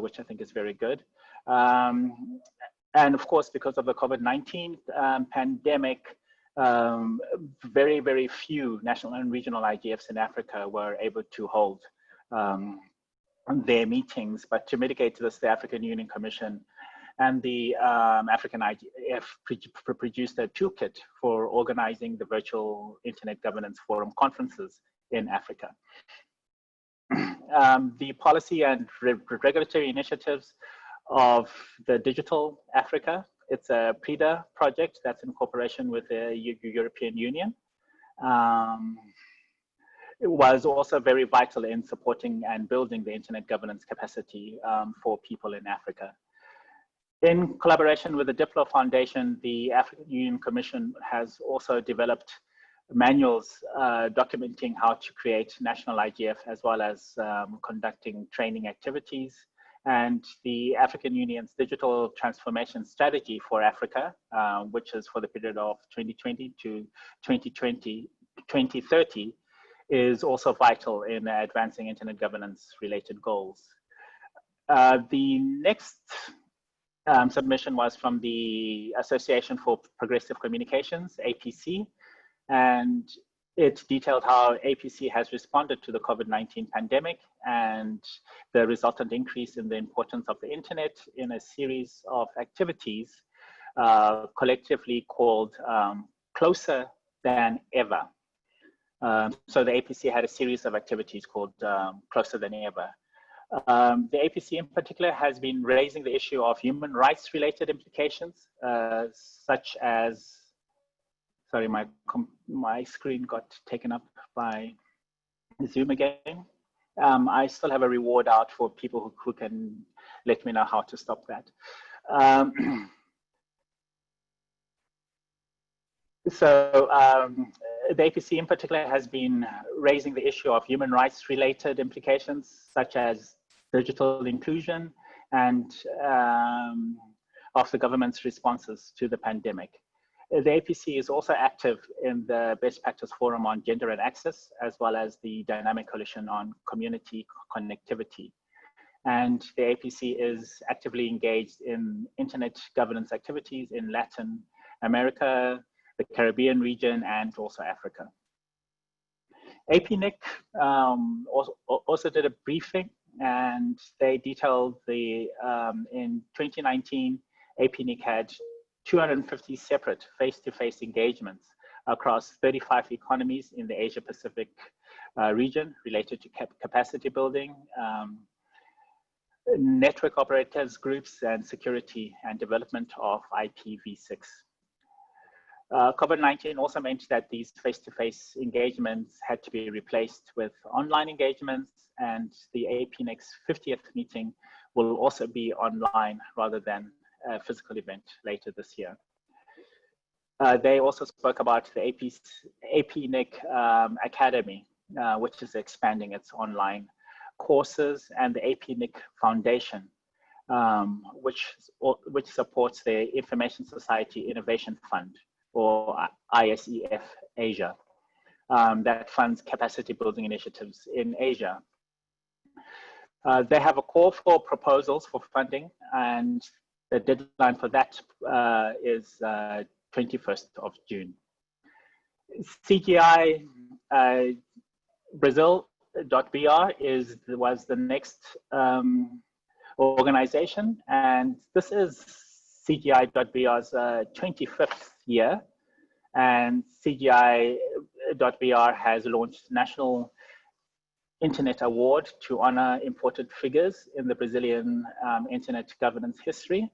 which I think is very good. And of course, because of the COVID-19 pandemic, very, very few national and regional IGFs in Africa were able to hold their meetings. But to mitigate this, the African Union Commission and the African IGF produced a toolkit for organizing the virtual Internet Governance Forum conferences in Africa. The policy and regulatory initiatives of the Digital Africa, it's a PRIDA project that's in cooperation with the European Union. It was also very vital in supporting and building the internet governance capacity for people in Africa. In collaboration with the Diplo Foundation, the African Union Commission has also developed manuals documenting how to create national IGF, as well as conducting training activities. And the African Union's digital transformation strategy for Africa, which is for the period of 2020 to 2030, is also vital in advancing internet governance related goals. The next submission was from the Association for Progressive Communications, APC, and it detailed how APC has responded to the COVID-19 pandemic and the resultant increase in the importance of the internet in a series of activities collectively called Closer Than Ever. So the APC had a series of activities called Closer Than Ever. The APC in particular has been raising the issue of human rights related implications, such as, sorry, my screen got taken up by Zoom again. I still have a reward out for people who can let me know how to stop that. So the APC in particular has been raising the issue of human rights related implications, such as digital inclusion and of the government's responses to the pandemic. The APC is also active in the Best Practice Forum on Gender and Access, as well as the Dynamic Coalition on Community Connectivity. And the APC is actively engaged in internet governance activities in Latin America, the Caribbean region, and also Africa. APNIC also did a briefing, and they detailed the, in 2019, APNIC had 250 separate face-to-face engagements across 35 economies in the Asia Pacific region related to capacity building, network operators groups, and security and development of IPv6. COVID-19 also meant that these face-to-face engagements had to be replaced with online engagements, and the APNIC's 50th meeting will also be online rather than a physical event later this year. They also spoke about the APNIC Academy, which is expanding its online courses, and the APNIC Foundation, which supports the Information Society Innovation Fund, or ISEF Asia, that funds capacity building initiatives in Asia. They have a call for proposals for funding, and the deadline for that is 21st of June. CGI Brazil.br was the next organization, and this is CGI.br's 25th year, and CGI.br has launched National Internet Award to honor important figures in the Brazilian internet governance history.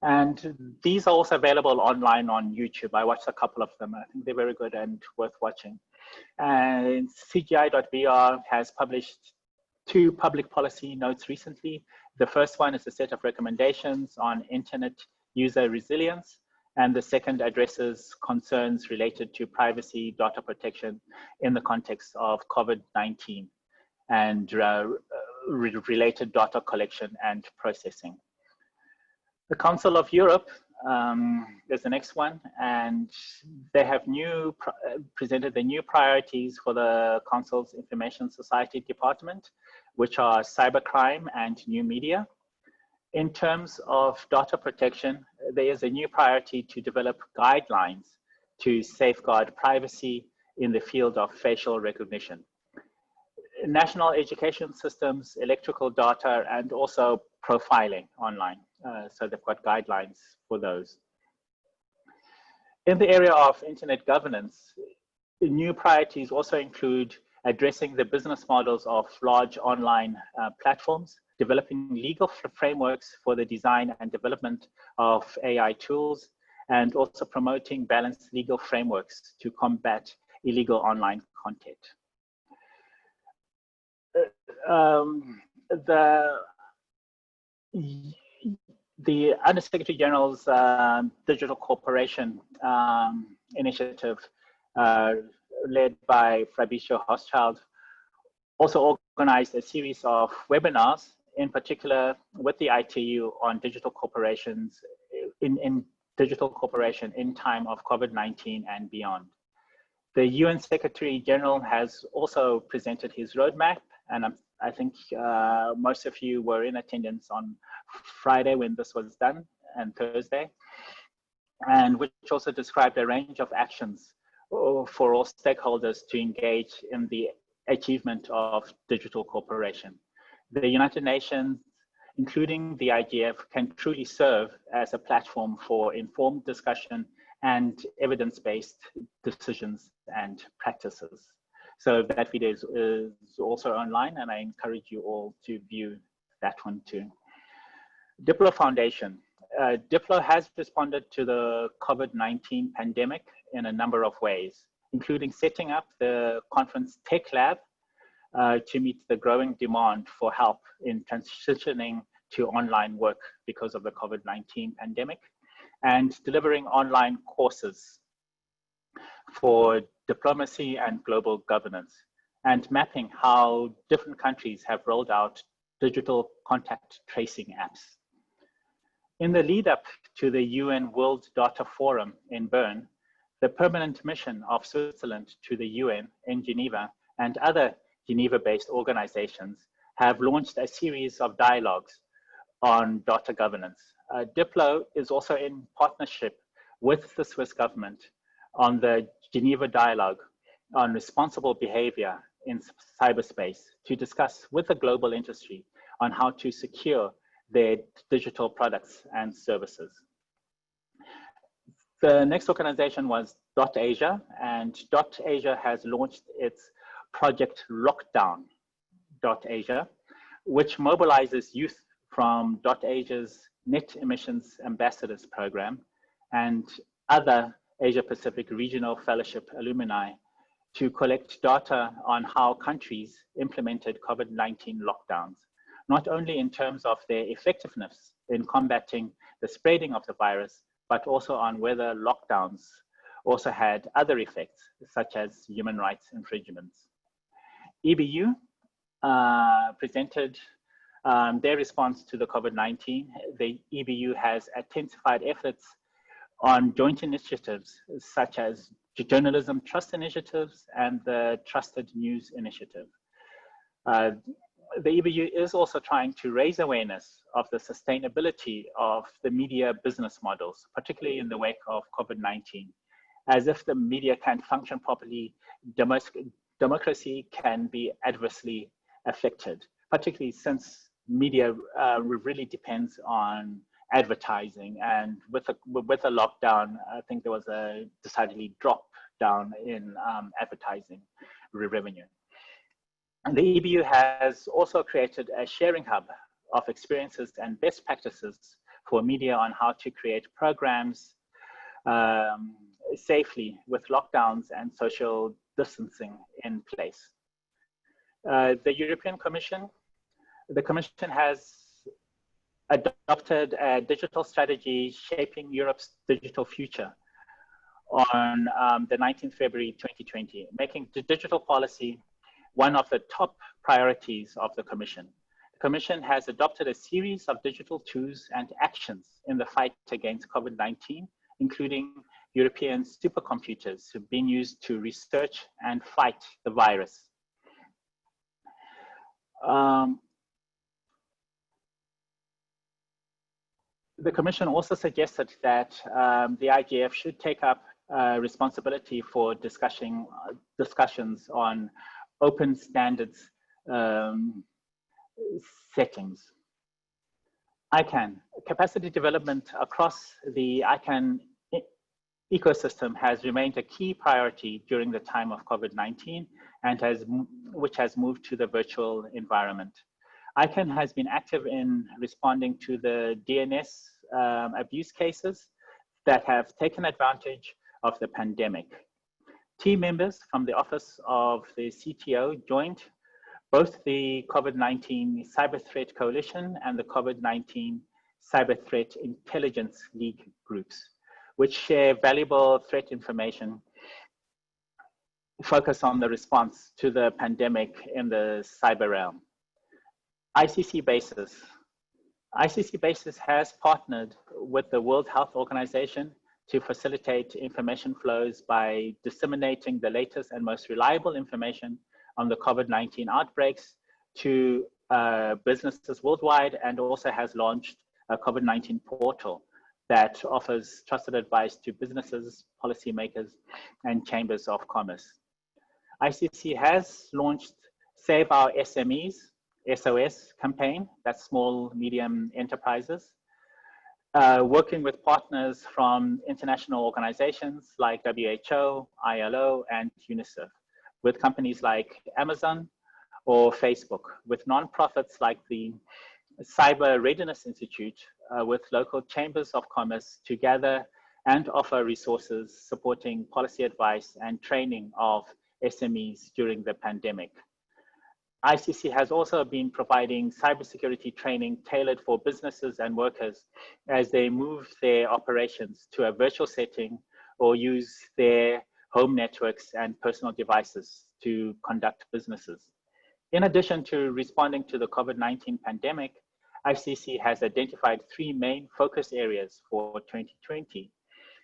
And these are also available online on YouTube. I watched a couple of them. I think they're very good and worth watching. And CGI.br has published 2 public policy notes recently The first one is a set of recommendations on internet user resilience, and the second addresses concerns related to privacy, data protection in the context of COVID-19 and related data collection and processing. The Council of Europe is the next one, and they have presented the new priorities for the Council's Information Society Department, which are cybercrime and new media. In terms of data protection, there is a new priority to develop guidelines to safeguard privacy in the field of facial recognition. National education systems, electrical data, and also profiling online. So they've got guidelines for those. In the area of internet governance, new priorities also include addressing the business models of large online platforms, developing legal frameworks for the design and development of AI tools, and also promoting balanced legal frameworks to combat illegal online content. The Undersecretary General's Digital Cooperation initiative, led by Fabricio Hochschild, also organized a series of webinars, in particular with the ITU on digital corporations in digital cooperation in time of COVID-19 and beyond. The UN Secretary General has also presented his roadmap, and I think most of you were in attendance on Friday when this was done, and Thursday, and which also described a range of actions for all stakeholders to engage in the achievement of digital cooperation. The United Nations, including the IGF, can truly serve as a platform for informed discussion and evidence-based decisions and practices. So that video is also online, and I encourage you all to view that one too. Diplo Foundation. Diplo has responded to the COVID-19 pandemic in a number of ways, including setting up the conference Tech Lab to meet the growing demand for help in transitioning to online work because of the COVID-19 pandemic, and delivering online courses for diplomacy and global governance, and mapping how different countries have rolled out digital contact tracing apps. In the lead up to the UN World Data Forum in Bern, the permanent mission of Switzerland to the UN in Geneva and other Geneva-based organizations have launched a series of dialogues on data governance. Diplo is also in partnership with the Swiss government on the Geneva Dialogue on responsible behavior in cyberspace to discuss with the global industry on how to secure their digital products and services. The next organization was .Asia, and .Asia has launched its Project Lockdown .Asia, which mobilizes youth from .Asia's Net Emissions Ambassadors Program and other Asia-Pacific Regional Fellowship alumni to collect data on how countries implemented COVID-19 lockdowns, not only in terms of their effectiveness in combating the spreading of the virus, but also on whether lockdowns also had other effects, such as human rights infringements. EBU presented their response to the COVID-19. The EBU has intensified efforts on joint initiatives such as Journalism Trust Initiatives and the Trusted News Initiative. The EBU is also trying to raise awareness of the sustainability of the media business models, particularly in the wake of COVID-19. As if the media can't function properly, democracy can be adversely affected, particularly since media really depends on advertising, and with a lockdown, I think there was a decidedly drop down in advertising revenue. And the EBU has also created a sharing hub of experiences and best practices for media on how to create programs safely with lockdowns and social distancing in place. The European Commission, the Commission has adopted a digital strategy shaping Europe's digital future on the 19th February 2020, making the digital policy one of the top priorities of the Commission. The Commission has adopted a series of digital tools and actions in the fight against COVID-19, including European supercomputers who've been used to research and fight the virus. The Commission also suggested that the IGF should take up responsibility for discussions on open standards settings. ICANN, capacity development across the ICANN ecosystem has remained a key priority during the time of COVID-19 and which has moved to the virtual environment. ICANN has been active in responding to the DNS abuse cases that have taken advantage of the pandemic. Team members from the Office of the CTO joined both the COVID-19 Cyber Threat Coalition and the COVID-19 Cyber Threat Intelligence League groups, which share valuable threat information, focus on the response to the pandemic in the cyber realm. ICC Basis. ICC Basis has partnered with the World Health Organization to facilitate information flows by disseminating the latest and most reliable information on the COVID-19 outbreaks to businesses worldwide, and also has launched a COVID-19 portal that offers trusted advice to businesses, policymakers, and chambers of commerce. ICC has launched Save Our SMEs, SOS campaign, that's small, medium enterprises, working with partners from international organizations like WHO, ILO, and UNICEF, with companies like Amazon or Facebook, with nonprofits like the Cyber Readiness Institute, with local chambers of commerce to gather and offer resources supporting policy advice and training of SMEs during the pandemic. ICC has also been providing cybersecurity training tailored for businesses and workers as they move their operations to a virtual setting or use their home networks and personal devices to conduct businesses. In addition to responding to the COVID-19 pandemic, ICC has identified 3 main focus areas for 2020,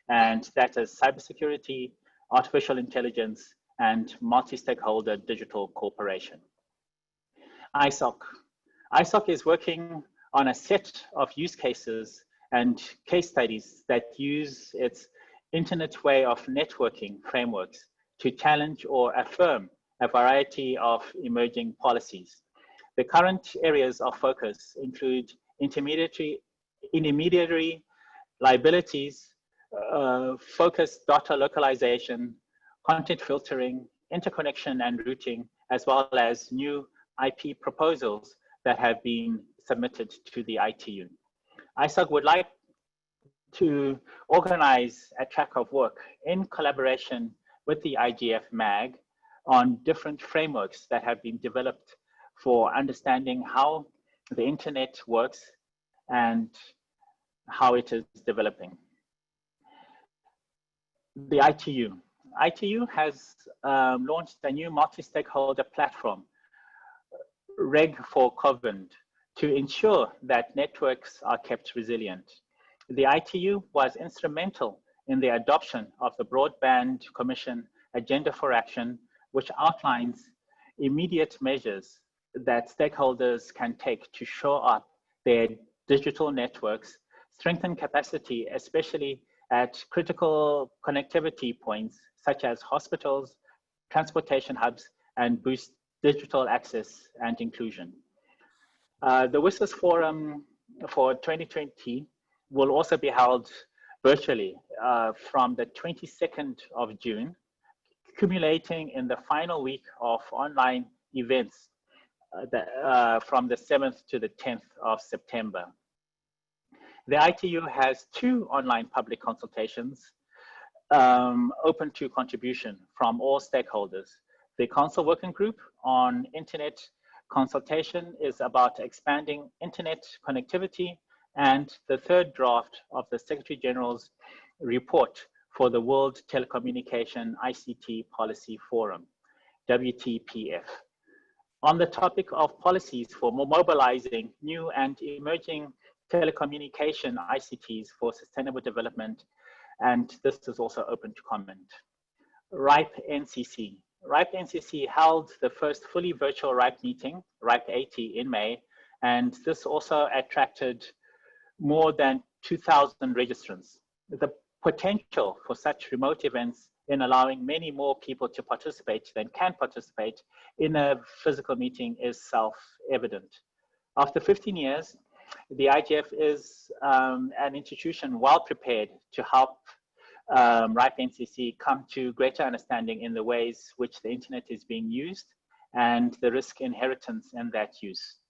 and that is cybersecurity, artificial intelligence, and multi-stakeholder digital cooperation. ISOC. ISOC is working on a set of use cases and case studies that use its internet way of networking frameworks to challenge or affirm a variety of emerging policies. The current areas of focus include intermediary liabilities, focused data localization, content filtering, interconnection and routing, as well as new IP proposals that have been submitted to the ITU. ISOC would like to organize a track of work in collaboration with the IGF MAG on different frameworks that have been developed for understanding how the internet works and how it is developing. The ITU. ITU has launched a new multi-stakeholder platform, Reg for COVID, to ensure that networks are kept resilient. The ITU was instrumental in the adoption of the Broadband Commission Agenda for Action, which outlines immediate measures that stakeholders can take to shore up their digital networks, strengthen capacity, especially at critical connectivity points such as hospitals, transportation hubs, and boost digital access and inclusion. The WSIS Forum for 2020 will also be held virtually from the 22nd of June, accumulating in the final week of online events from the 7th to the 10th of September. The ITU has 2 online public consultations open to contribution from all stakeholders. The Council Working Group on Internet Consultation is about expanding internet connectivity and the third draft of the Secretary General's report for the World Telecommunication ICT Policy Forum, WTPF, on the topic of policies for mobilizing new and emerging telecommunication ICTs for sustainable development, and this is also open to comment. RIPE NCC. RIPE NCC held the first fully virtual RIPE meeting, RIPE 80, in May, and this also attracted more than 2,000 registrants. The potential for such remote events in allowing many more people to participate than can participate in a physical meeting is self-evident. After 15 years, the IGF is an institution well prepared to help RIPE NCC come to greater understanding in the ways which the internet is being used and the risk inheritance in that use.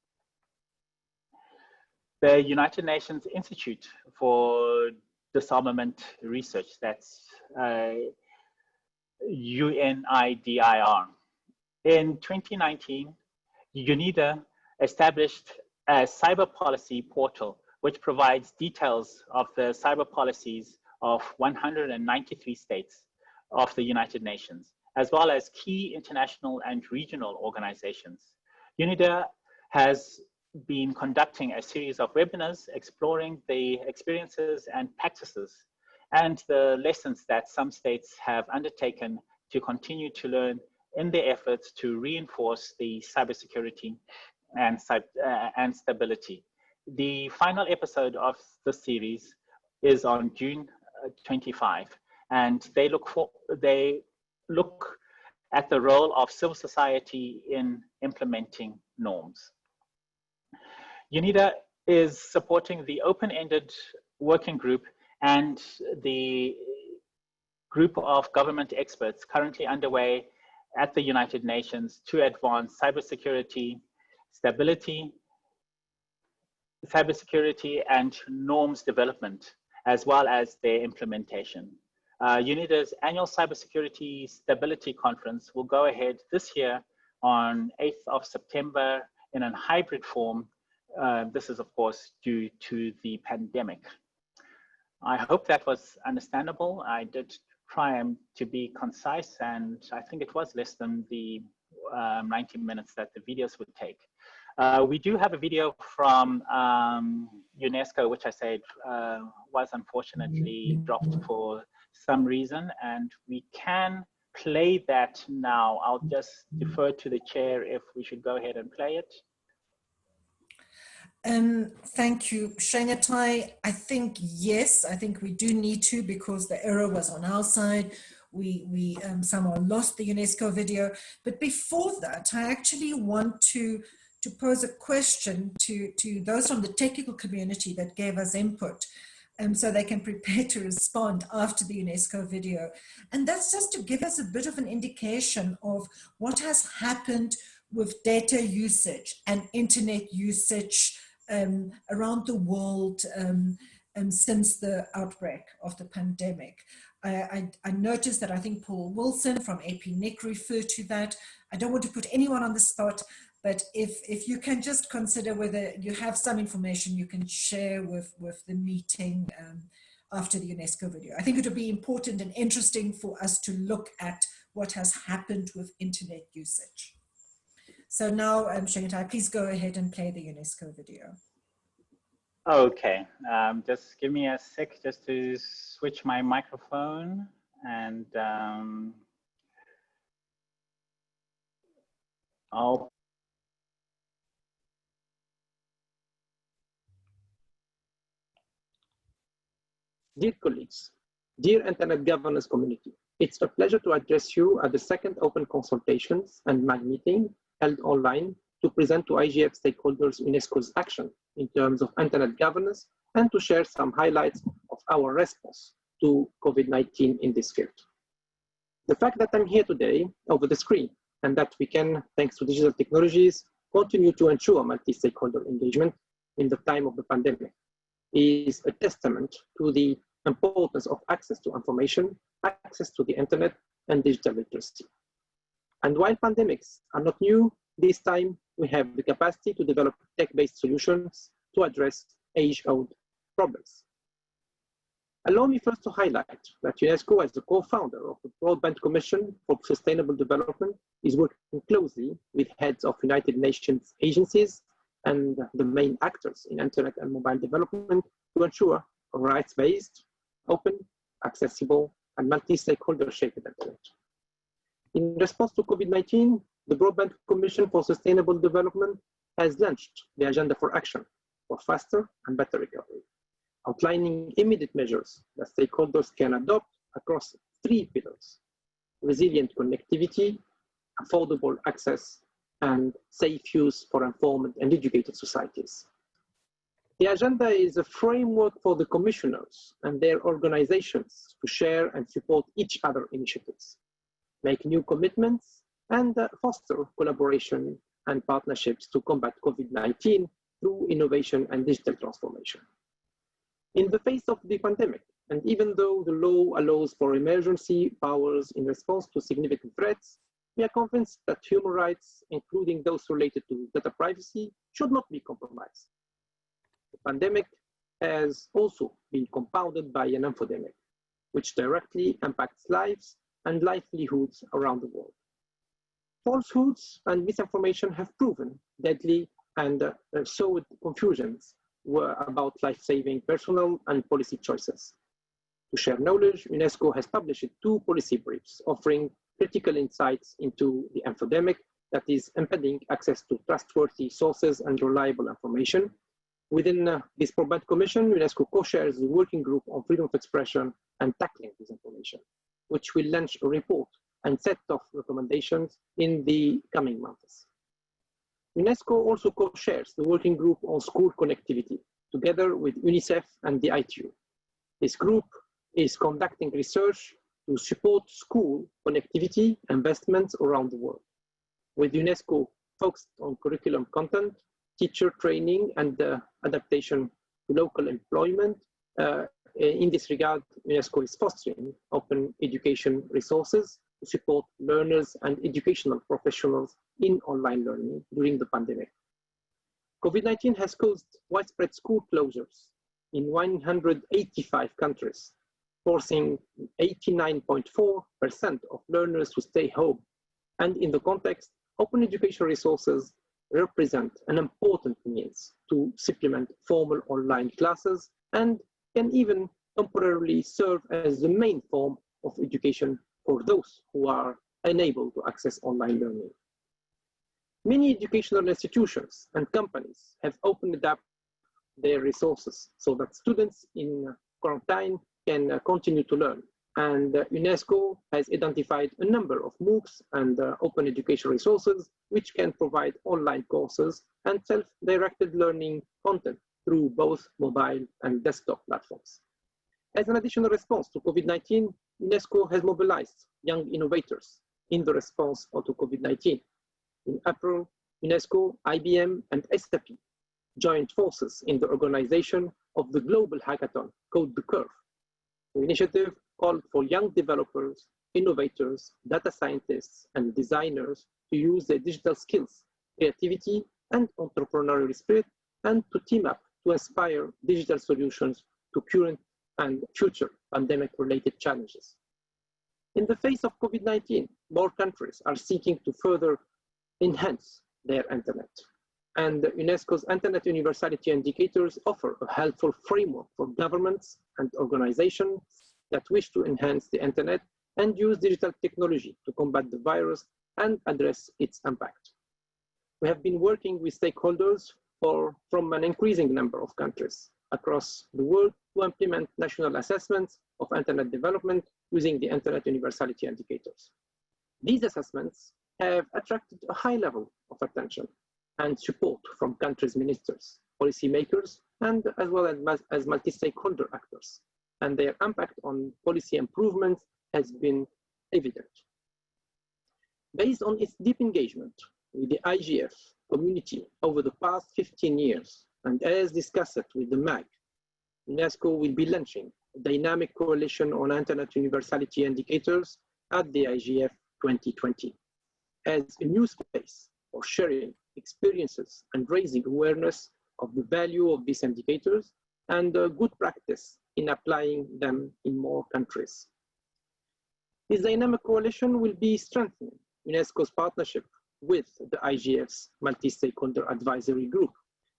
The United Nations Institute for Disarmament Research, that's UNIDIR. In 2019, UNIDA established a cyber policy portal which provides details of the cyber policies of 193 states of the United Nations, as well as key international and regional organizations. UNIDA has been conducting a series of webinars exploring the experiences and practices and the lessons that some states have undertaken to continue to learn in their efforts to reinforce the cybersecurity and stability. The final episode of the series is on June 25, and they look at the role of civil society in implementing norms. UNIDA is supporting the open-ended working group and the group of government experts currently underway at the United Nations to advance cybersecurity, stability, cybersecurity and norms development, as well as their implementation. UNIDA's annual Cybersecurity Stability Conference will go ahead this year on 8th of September in a hybrid form. This is, of course, due to the pandemic. I hope that was understandable. I did try to be concise, and I think it was less than the 90 minutes that the videos would take. We do have a video from UNESCO, which I said was unfortunately dropped for some reason, and we can play that now. I'll just defer to the chair if we should go ahead and play it. Thank you, Shangatai. I think, yes, I think we do need to, because the error was on our side. We somehow lost the UNESCO video. But before that, I actually want to pose a question to those from the technical community that gave us input, so they can prepare to respond after the UNESCO video. And that's just to give us a bit of an indication of what has happened with data usage and internet usage around the world since the outbreak of the pandemic. I noticed that I think Paul Wilson from APNIC referred to that. I don't want to put anyone on the spot, but if you can just consider whether you have some information you can share with the meeting after the UNESCO video. I think it would be important and interesting for us to look at what has happened with internet usage. So now, Shangatai, please go ahead and play the UNESCO video. Okay, just give me a sec just to switch my microphone and I'll. Dear colleagues, dear Internet governance community, it's a pleasure to address you at the second open consultations and MAG meeting held online to present to IGF stakeholders UNESCO's action in terms of Internet governance and to share some highlights of our response to COVID-19 in this field. The fact that I'm here today over the screen and that we can, thanks to digital technologies, continue to ensure multi-stakeholder engagement in the time of the pandemic is a testament to the importance of access to information, access to the internet, and digital literacy. And while pandemics are not new, this time we have the capacity to develop tech-based solutions to address age-old problems. Allow me first to highlight that UNESCO, as the co-founder of the Broadband Commission for Sustainable Development, is working closely with heads of United Nations agencies and the main actors in internet and mobile development to ensure a rights-based, open, accessible, and multi-stakeholder shaped internet. In response to COVID-19, the Broadband Commission for Sustainable Development has launched the Agenda for Action for Faster and Better Recovery, outlining immediate measures that stakeholders can adopt across 3 pillars: resilient connectivity, affordable access, and safe use for informed and educated societies. The agenda is a framework for the commissioners and their organizations to share and support each other initiatives, make new commitments, and foster collaboration and partnerships to combat COVID-19 through innovation and digital transformation. In the face of the pandemic, and even though the law allows for emergency powers in response to significant threats, we are convinced that human rights, including those related to data privacy, should not be compromised. The pandemic has also been compounded by an infodemic, which directly impacts lives and livelihoods around the world. Falsehoods and misinformation have proven deadly and sowed confusions about life-saving personal and policy choices. To share knowledge, UNESCO has published 2 policy briefs offering critical insights into the infodemic that is impeding access to trustworthy sources and reliable information. Within this Broadband Commission, UNESCO co-shares the Working Group on Freedom of Expression and Tackling Disinformation, which will launch a report and set of recommendations in the coming months. UNESCO also co-shares the Working Group on School Connectivity, together with UNICEF and the ITU. This group is conducting research to support school connectivity investments around the world, with UNESCO focused on curriculum content, teacher training, and adaptation to local employment. In this regard, UNESCO is fostering open education resources to support learners and educational professionals in online learning during the pandemic. COVID-19 has caused widespread school closures in 185 countries, forcing 89.4% of learners to stay home. And in the context, open education resources represent an important means to supplement formal online classes and can even temporarily serve as the main form of education for those who are unable to access online learning. Many educational institutions and companies have opened up their resources so that students in quarantine can continue to learn. And UNESCO has identified a number of MOOCs and open education resources which can provide online courses and self-directed learning content through both mobile and desktop platforms. As an additional response to COVID-19, UNESCO has mobilized young innovators in the response to COVID-19. In April, UNESCO, IBM, and SAP joined forces in the organization of the global hackathon Code the Curve. The initiative called for young developers, innovators, data scientists, and designers to use their digital skills, creativity, and entrepreneurial spirit, and to team up to inspire digital solutions to current and future pandemic-related challenges. In the face of COVID-19, more countries are seeking to further enhance their internet. And UNESCO's Internet Universality Indicators offer a helpful framework for governments and organizations that wish to enhance the internet and use digital technology to combat the virus and address its impact. We have been working with stakeholders from an increasing number of countries across the world to implement national assessments of internet development using the Internet Universality Indicators. These assessments have attracted a high level of attention and support from countries' ministers, policymakers, and as well as multi-stakeholder actors. And their impact on policy improvements has been evident. Based on its deep engagement with the IGF community over the past 15 years, and as discussed with the MAG, UNESCO will be launching a dynamic coalition on Internet Universality Indicators at the IGF 2020 as a new space for sharing experiences and raising awareness of the value of these indicators and good practice in applying them in more countries. This dynamic coalition will be strengthening UNESCO's partnership with the IGF's multi-stakeholder advisory group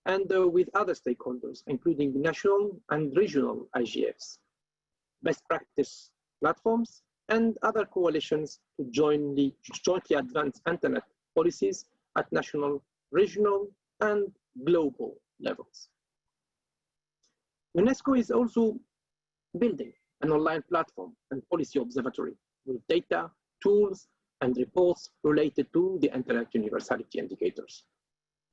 and with other stakeholders, including national and regional IGFs, best practice platforms, and other coalitions to jointly advance internet policies at national, regional, and global levels. UNESCO is also building an online platform and policy observatory with data, tools, and reports related to the Internet Universality Indicators.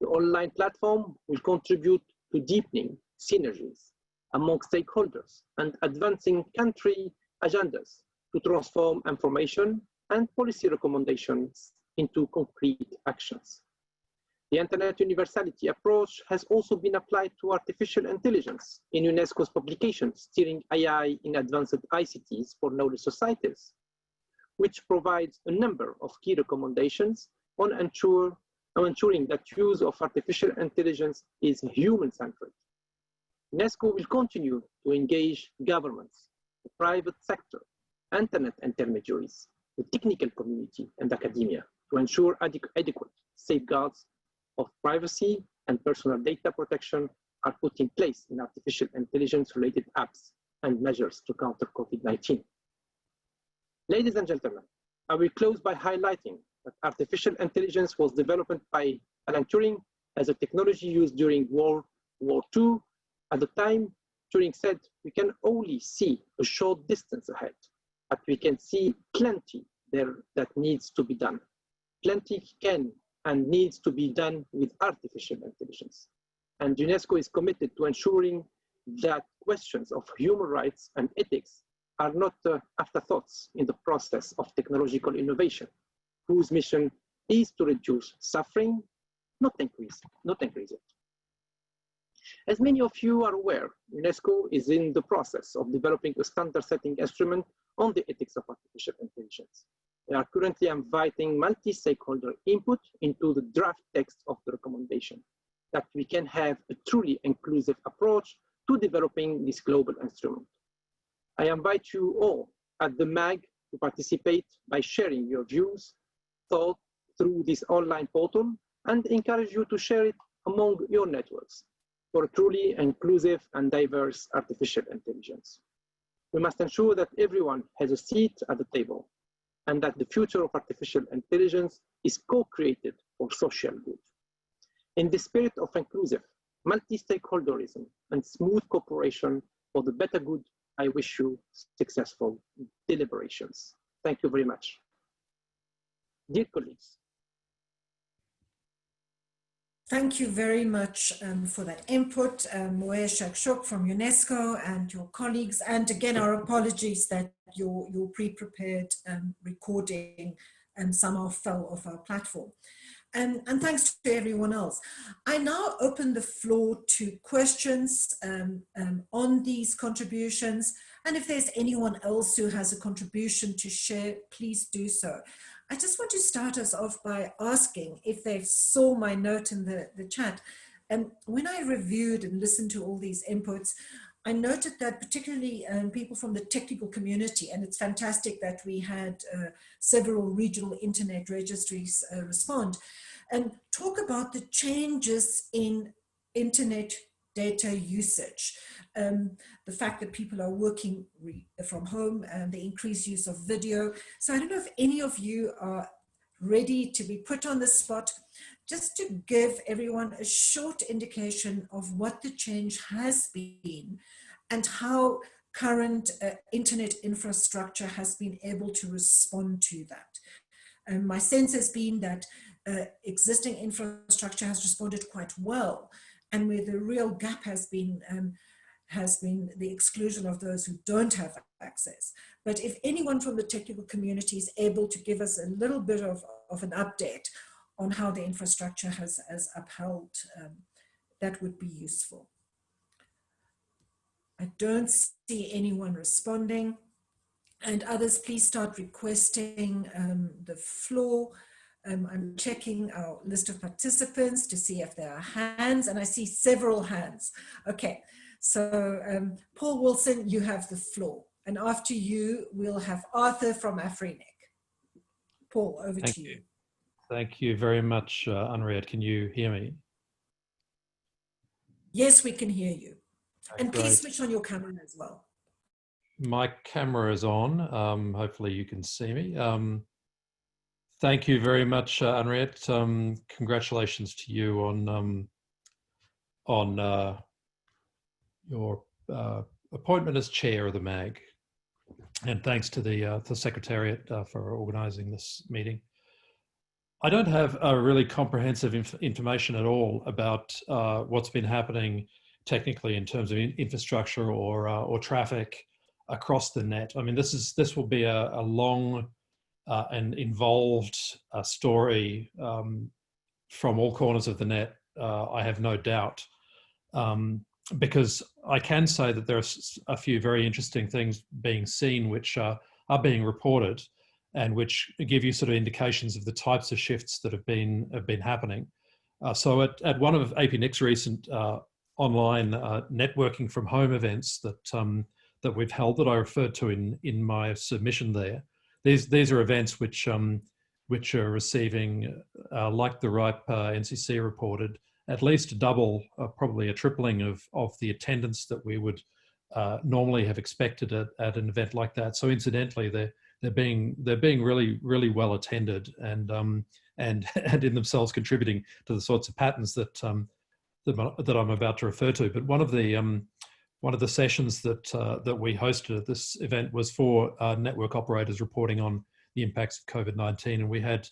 The online platform will contribute to deepening synergies among stakeholders and advancing country agendas to transform information and policy recommendations into concrete actions. The Internet Universality approach has also been applied to artificial intelligence in UNESCO's publication, Steering AI in Advanced ICTs for Knowledge Societies, which provides a number of key recommendations on ensuring that use of artificial intelligence is human-centric. UNESCO will continue to engage governments, the private sector, internet intermediaries, the technical community, and academia to ensure adequate safeguards of privacy and personal data protection are put in place in artificial intelligence-related apps and measures to counter COVID-19. Ladies and gentlemen, I will close by highlighting that artificial intelligence was developed by Alan Turing as a technology used during World War II. At the time, Turing said, "We can only see a short distance ahead, but we can see plenty there that needs to be done. Plenty can and needs to be done with artificial intelligence." And UNESCO is committed to ensuring that questions of human rights and ethics are not afterthoughts in the process of technological innovation, whose mission is to reduce suffering, not increase it. As many of you are aware, UNESCO is in the process of developing a standard-setting instrument on the ethics of artificial intelligence. We are currently inviting multi-stakeholder input into the draft text of the recommendation, that we can have a truly inclusive approach to developing this global instrument. I invite you all at the MAG to participate by sharing your views, thoughts through this online portal, and encourage you to share it among your networks for a truly inclusive and diverse artificial intelligence. We must ensure that everyone has a seat at the table and that the future of artificial intelligence is co-created for social good. In the spirit of inclusive, multi-stakeholderism, and smooth cooperation for the better good, I wish you successful deliberations. Thank you very much. Dear colleagues. Thank you very much for that input, Moe Shakshok from UNESCO and your colleagues. And again, our apologies that your pre-prepared recording somehow fell off our platform. And thanks to everyone else. I now open the floor to questions on these contributions. And if there's anyone else who has a contribution to share, please do so. I just want to start us off by asking if they saw my note in the chat. And when I reviewed and listened to all these inputs, I noted that particularly people from the technical community, and it's fantastic that we had several regional internet registries respond, and talk about the changes in internet data usage. The fact that people are working from home and the increased use of video. So I don't know if any of you are ready to be put on the spot, just to give everyone a short indication of what the change has been and how current internet infrastructure has been able to respond to that. My sense has been that existing infrastructure has responded quite well, and where the real gap has been the exclusion of those who don't have access. But if anyone from the technical community is able to give us a little bit of an update on how the infrastructure has upheld, that would be useful. I don't see anyone responding, and others, please start requesting the floor. I'm checking our list of participants to see if there are hands, and I see several hands. Okay, So Paul Wilson, you have the floor. And after you, we'll have Arthur from Afrinic. Paul, over to you. Thank you very much, Henriette. Can you hear me? Yes, we can hear you. And Great. please switch on your camera as well. My camera is on. Hopefully you can see me. Thank you very much, Henriette. Congratulations to you on your appointment as chair of the MAG. And thanks to the Secretariat for organising this meeting. I don't have really comprehensive information at all about what's been happening technically in terms of infrastructure or traffic across the net. I mean, this will be a long and involved story from all corners of the net, I have no doubt. Because I can say that there are a few very interesting things being seen which are being reported and which give you sort of indications of the types of shifts that have been happening. So at one of APNIC's recent online networking from home events that we've held, that I referred to in my submission there, these are events which are receiving, like the RIPE NCC reported, at least double, probably a tripling of the attendance that we would normally have expected at an event like that. So incidentally, they're being really well attended and in themselves contributing to the sorts of patterns that I'm about to refer to. But one of the sessions that we hosted at this event was for network operators reporting on the impacts of COVID-19, and we had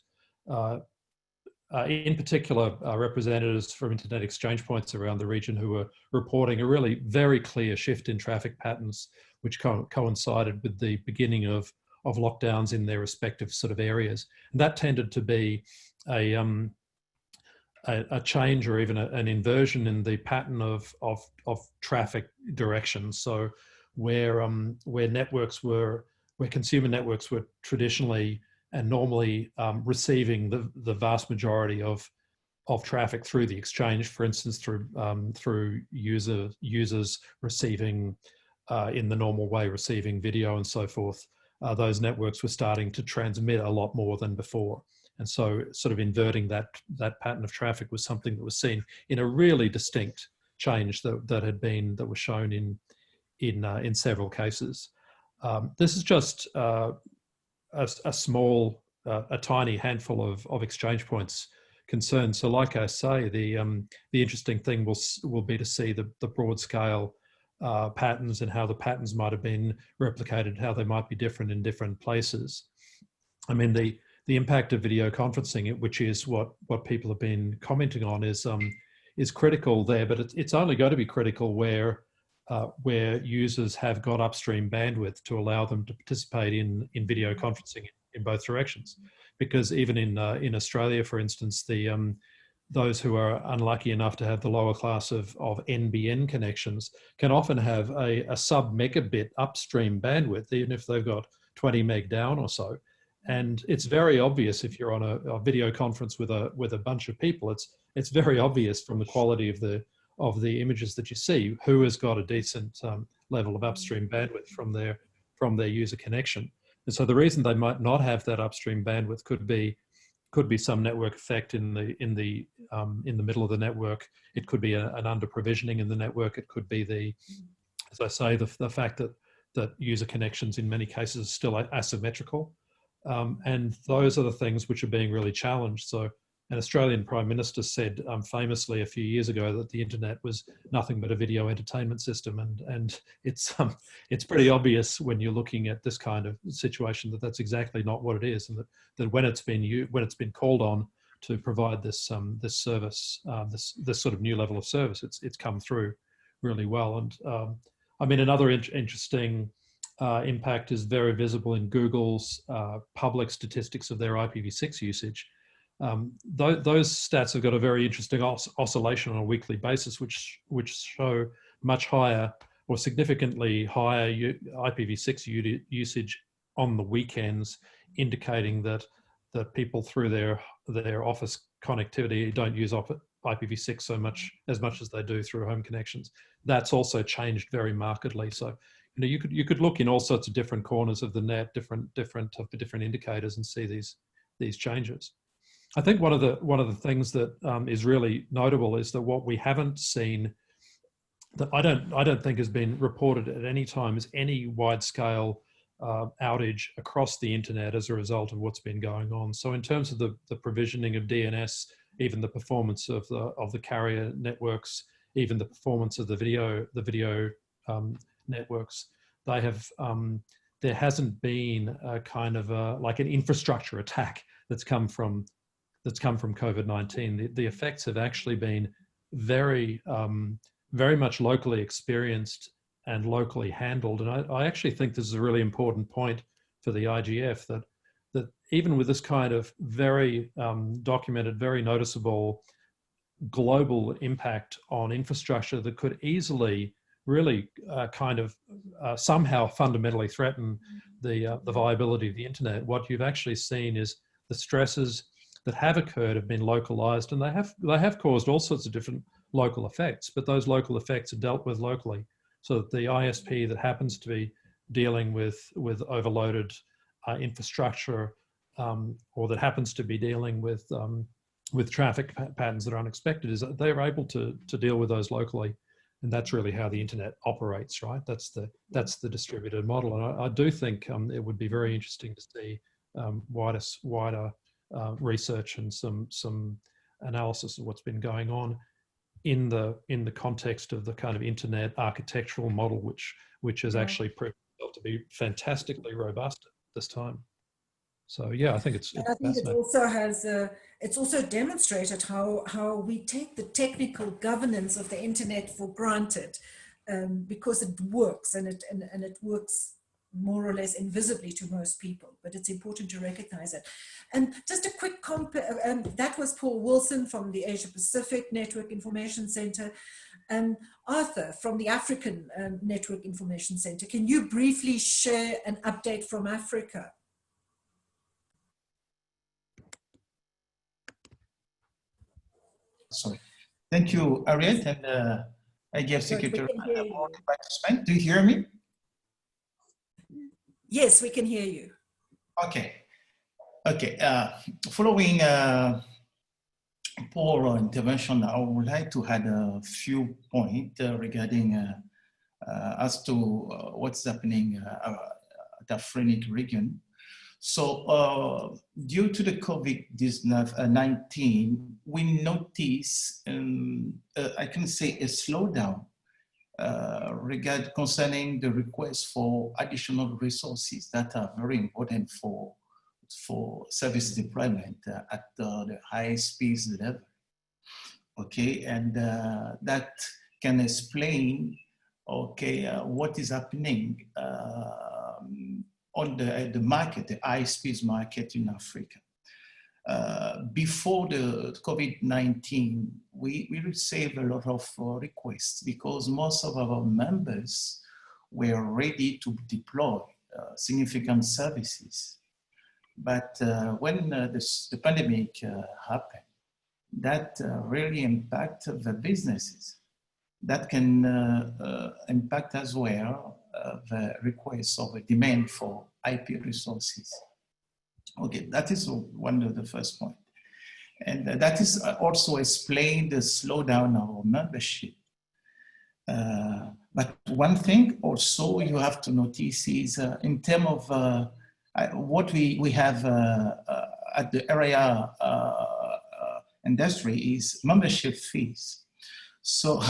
in particular representatives from internet exchange points around the region who were reporting a really very clear shift in traffic patterns, which coincided with the beginning of lockdowns in their respective sort of areas. And that tended to be a change or even an inversion in the pattern of traffic direction. So where consumer networks were traditionally and normally receiving the vast majority of traffic through the exchange, for instance, through users receiving in the normal way, receiving video and so forth, those networks were starting to transmit a lot more than before. And so sort of inverting that pattern of traffic was something that was seen in a really distinct change that was shown in several cases. This is just a small, a tiny handful of exchange points concerned. So like I say, the interesting thing will be to see the broad scale patterns and how the patterns might have been replicated, how they might be different in different places. I mean, the impact of video conferencing, which is what people have been commenting on, is critical there, but it's only going to be critical where users have got upstream bandwidth to allow them to participate in video conferencing in both directions. Because even in Australia, for instance, those who are unlucky enough to have the lower class of NBN connections can often have a sub-megabit upstream bandwidth, even if they've got 20 meg down or so. And it's very obvious if you're on a video conference with a bunch of people, it's very obvious from the quality of the images that you see who has got a decent level of upstream bandwidth from their user connection. And so the reason they might not have that upstream bandwidth could be some network effect in the middle of the network. It could be an under provisioning in the network. It could be as I say, the fact that user connections in many cases are still asymmetrical. And those are the things which are being really challenged. So an Australian Prime Minister said famously a few years ago that the internet was nothing but a video entertainment system, and it's pretty obvious when you're looking at this kind of situation that that's exactly not what it is, and that when it's been called on to provide this this service, this sort of new level of service, it's come through really well. And I mean, another interesting impact is very visible in Google's public statistics of their IPv6 usage. Those stats have got a very interesting oscillation on a weekly basis, which show much higher or significantly higher IPv6 usage on the weekends, indicating that people through their office connectivity don't use IPv6 as much as they do through home connections. That's also changed very markedly. So you could look in all sorts of different corners of the net, different indicators, and see these changes. I think one of the things that is really notable is that what we haven't seen, that I don't think has been reported at any time, is any wide scale outage across the internet as a result of what's been going on. So in terms of the provisioning of DNS, even the performance of the carrier networks, even the performance of the video networks, they have there hasn't been a kind of like an infrastructure attack that's come from COVID-19. The effects have actually been very much locally experienced and locally handled. And I actually think this is a really important point for the IGF, that even with this kind of very documented, very noticeable global impact on infrastructure that could easily really somehow fundamentally threaten the viability of the internet, what you've actually seen is the stresses that have occurred have been localized, and they have caused all sorts of different local effects, but those local effects are dealt with locally. So that the ISP that happens to be dealing with overloaded infrastructure, or that happens to be dealing with traffic patterns that are unexpected, is that they're able to deal with those locally, and that's really how the internet operates, right? That's the distributed model, and I do think it would be very interesting to see wider research and some analysis of what's been going on in the context of the kind of internet architectural model, which has actually proved itself to be fantastically robust at this time. So yeah, I think it's and I think it also has it's also demonstrated how we take the technical governance of the internet for granted, because it works, and it works more or less invisibly to most people, but it's important to recognize it. And just a quick that was Paul Wilson from the Asia Pacific Network Information Center, and Arthur from the African Network Information Center. Can you briefly share an update from Africa? Sorry. Thank you, Harriet, and IGF Secretary. Do you hear me? Yes, we can hear you. Okay. Okay. Following Paul's intervention, I would like to add a few points regarding as to what's happening at the African region. So due to the COVID-19, we notice, I can say, a slowdown concerning the request for additional resources that are very important for service deployment at the high speeds level. Okay, and that can explain, okay, what is happening on the market, the high speeds market in Africa. Before the COVID-19, we received a lot of requests because most of our members were ready to deploy significant services. But when the pandemic happened, that really impacted the businesses. That can impact as well the request of a demand for IP resources. Okay, that is one of the first point. And that is also explained the slowdown of our membership. But one thing also you have to notice is in terms of what we have at the area industry is membership fees. So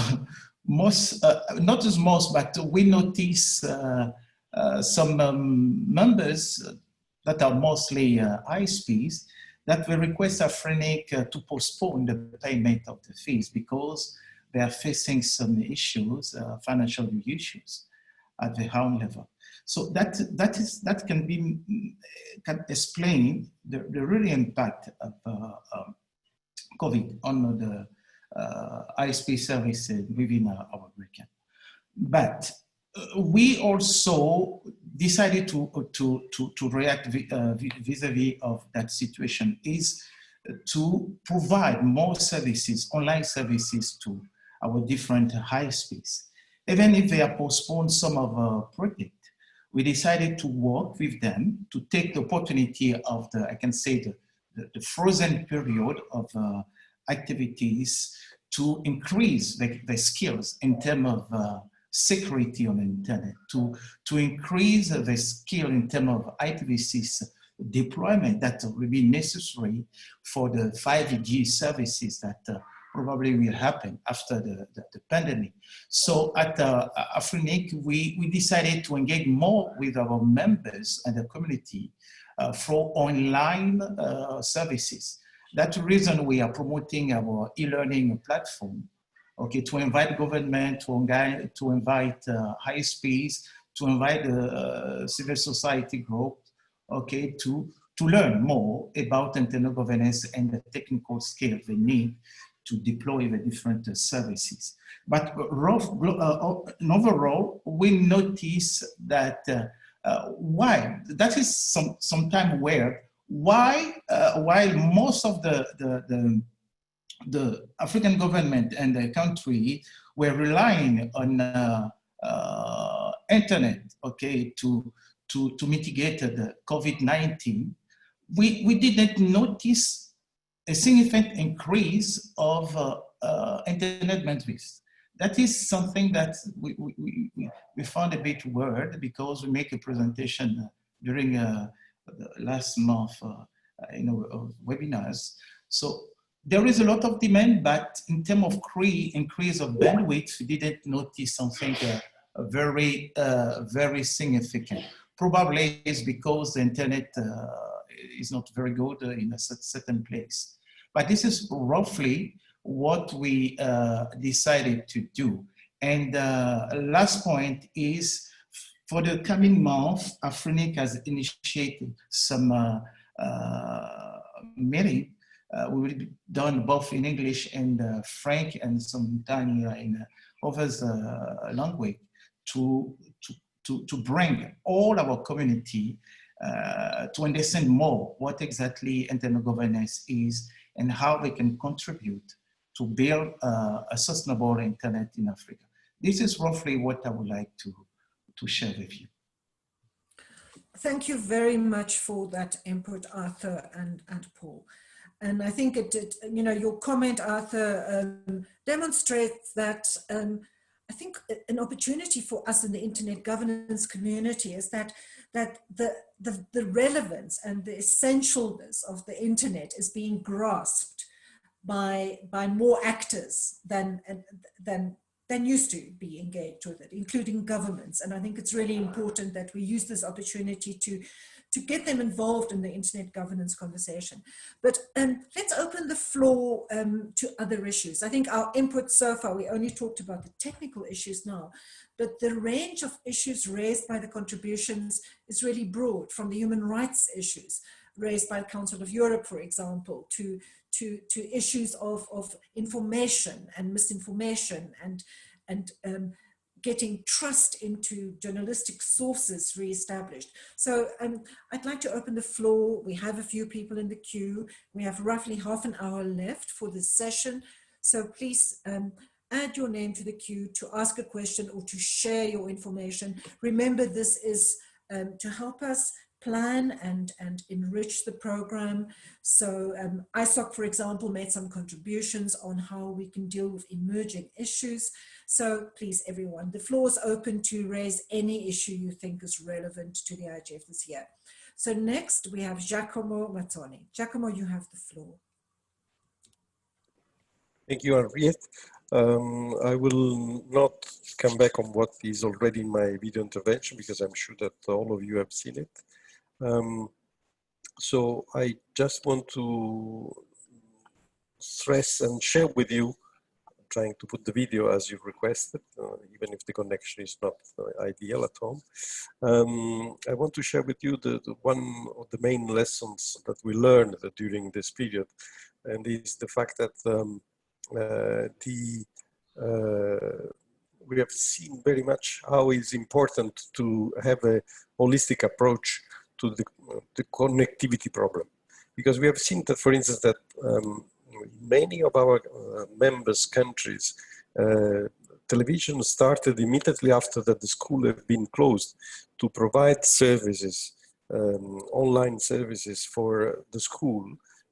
most, not as most, but we notice some members that are mostly ISPs that will request Afrinic to postpone the payment of the fees because they are facing some issues, financial issues at the home level. So that can explain the real impact of COVID on the ISP services within our region. But we also decided to react vis-a-vis of that situation is to provide more services, online services to our different ISPs. Even if they have postponed some of our projects, we decided to work with them to take the opportunity of the, I can say, the frozen period of activities to increase the skills in terms of security on the internet, to increase the skill in terms of IPv6 deployment that will be necessary for the 5G services that probably will happen after the pandemic. So at Afrinic, we decided to engage more with our members and the community for online services. That's the reason we are promoting our e-learning platform, okay, to invite government, to invite ISPs, to invite the civil society group, okay, to learn more about internal governance and the technical skills they need to deploy the different services. But overall, we notice that why, that is sometime weird, why while most of the African government and the country were relying on internet, okay, to mitigate the COVID-19, we didn't notice a significant increase of internet bandwidth. That is something that we found a bit weird, because we make a presentation during the last month, of webinars. So there is a lot of demand, but in terms of increase of bandwidth, we didn't notice something very significant. Probably it's because the internet is not very good in a certain place. But this is roughly what we decided to do. And last point is, for the coming month, Afrinic has initiated some meeting. We will be done both in English and French, and some tiny in others language, to bring all our community to understand more what exactly internal governance is and how they can contribute to build a sustainable internet in Africa. This is roughly what I would like to share with you. Thank you very much for that input, Arthur and Paul. And I think your comment, Arthur, demonstrates that I think an opportunity for us in the internet governance community is that the relevance and the essentialness of the internet is being grasped by more actors than used to be engaged with it, including governments. And I think it's really important that we use this opportunity to get them involved in the internet governance conversation. But let's open the floor to other issues. I think our input so far, we only talked about the technical issues now, but the range of issues raised by the contributions is really broad, from the human rights issues raised by the Council of Europe, for example, to issues of information and misinformation and getting trust into journalistic sources reestablished. So I'd like to open the floor. We have a few people in the queue. We have roughly half an hour left for this session. So please add your name to the queue to ask a question or to share your information. Remember, this is to help us plan and enrich the program. So ISOC, for example, made some contributions on how we can deal with emerging issues. So please, everyone, the floor is open to raise any issue you think is relevant to the IGF this year. So next we have Giacomo Mazzoni. Giacomo, you have the floor. Thank you, Henriette. I will not come back on what is already in my video intervention, because I'm sure that all of you have seen it. So I just want to stress and share with you, trying to put the video as you've requested, even if the connection is not ideal at home. I want to share with you the one of the main lessons that we learned during this period, and is the fact that we have seen very much how it's important to have a holistic approach to the connectivity problem. because we have seen that, for instance, that many of our members' countries, television started immediately after that the school have been closed to provide services, online services for the school,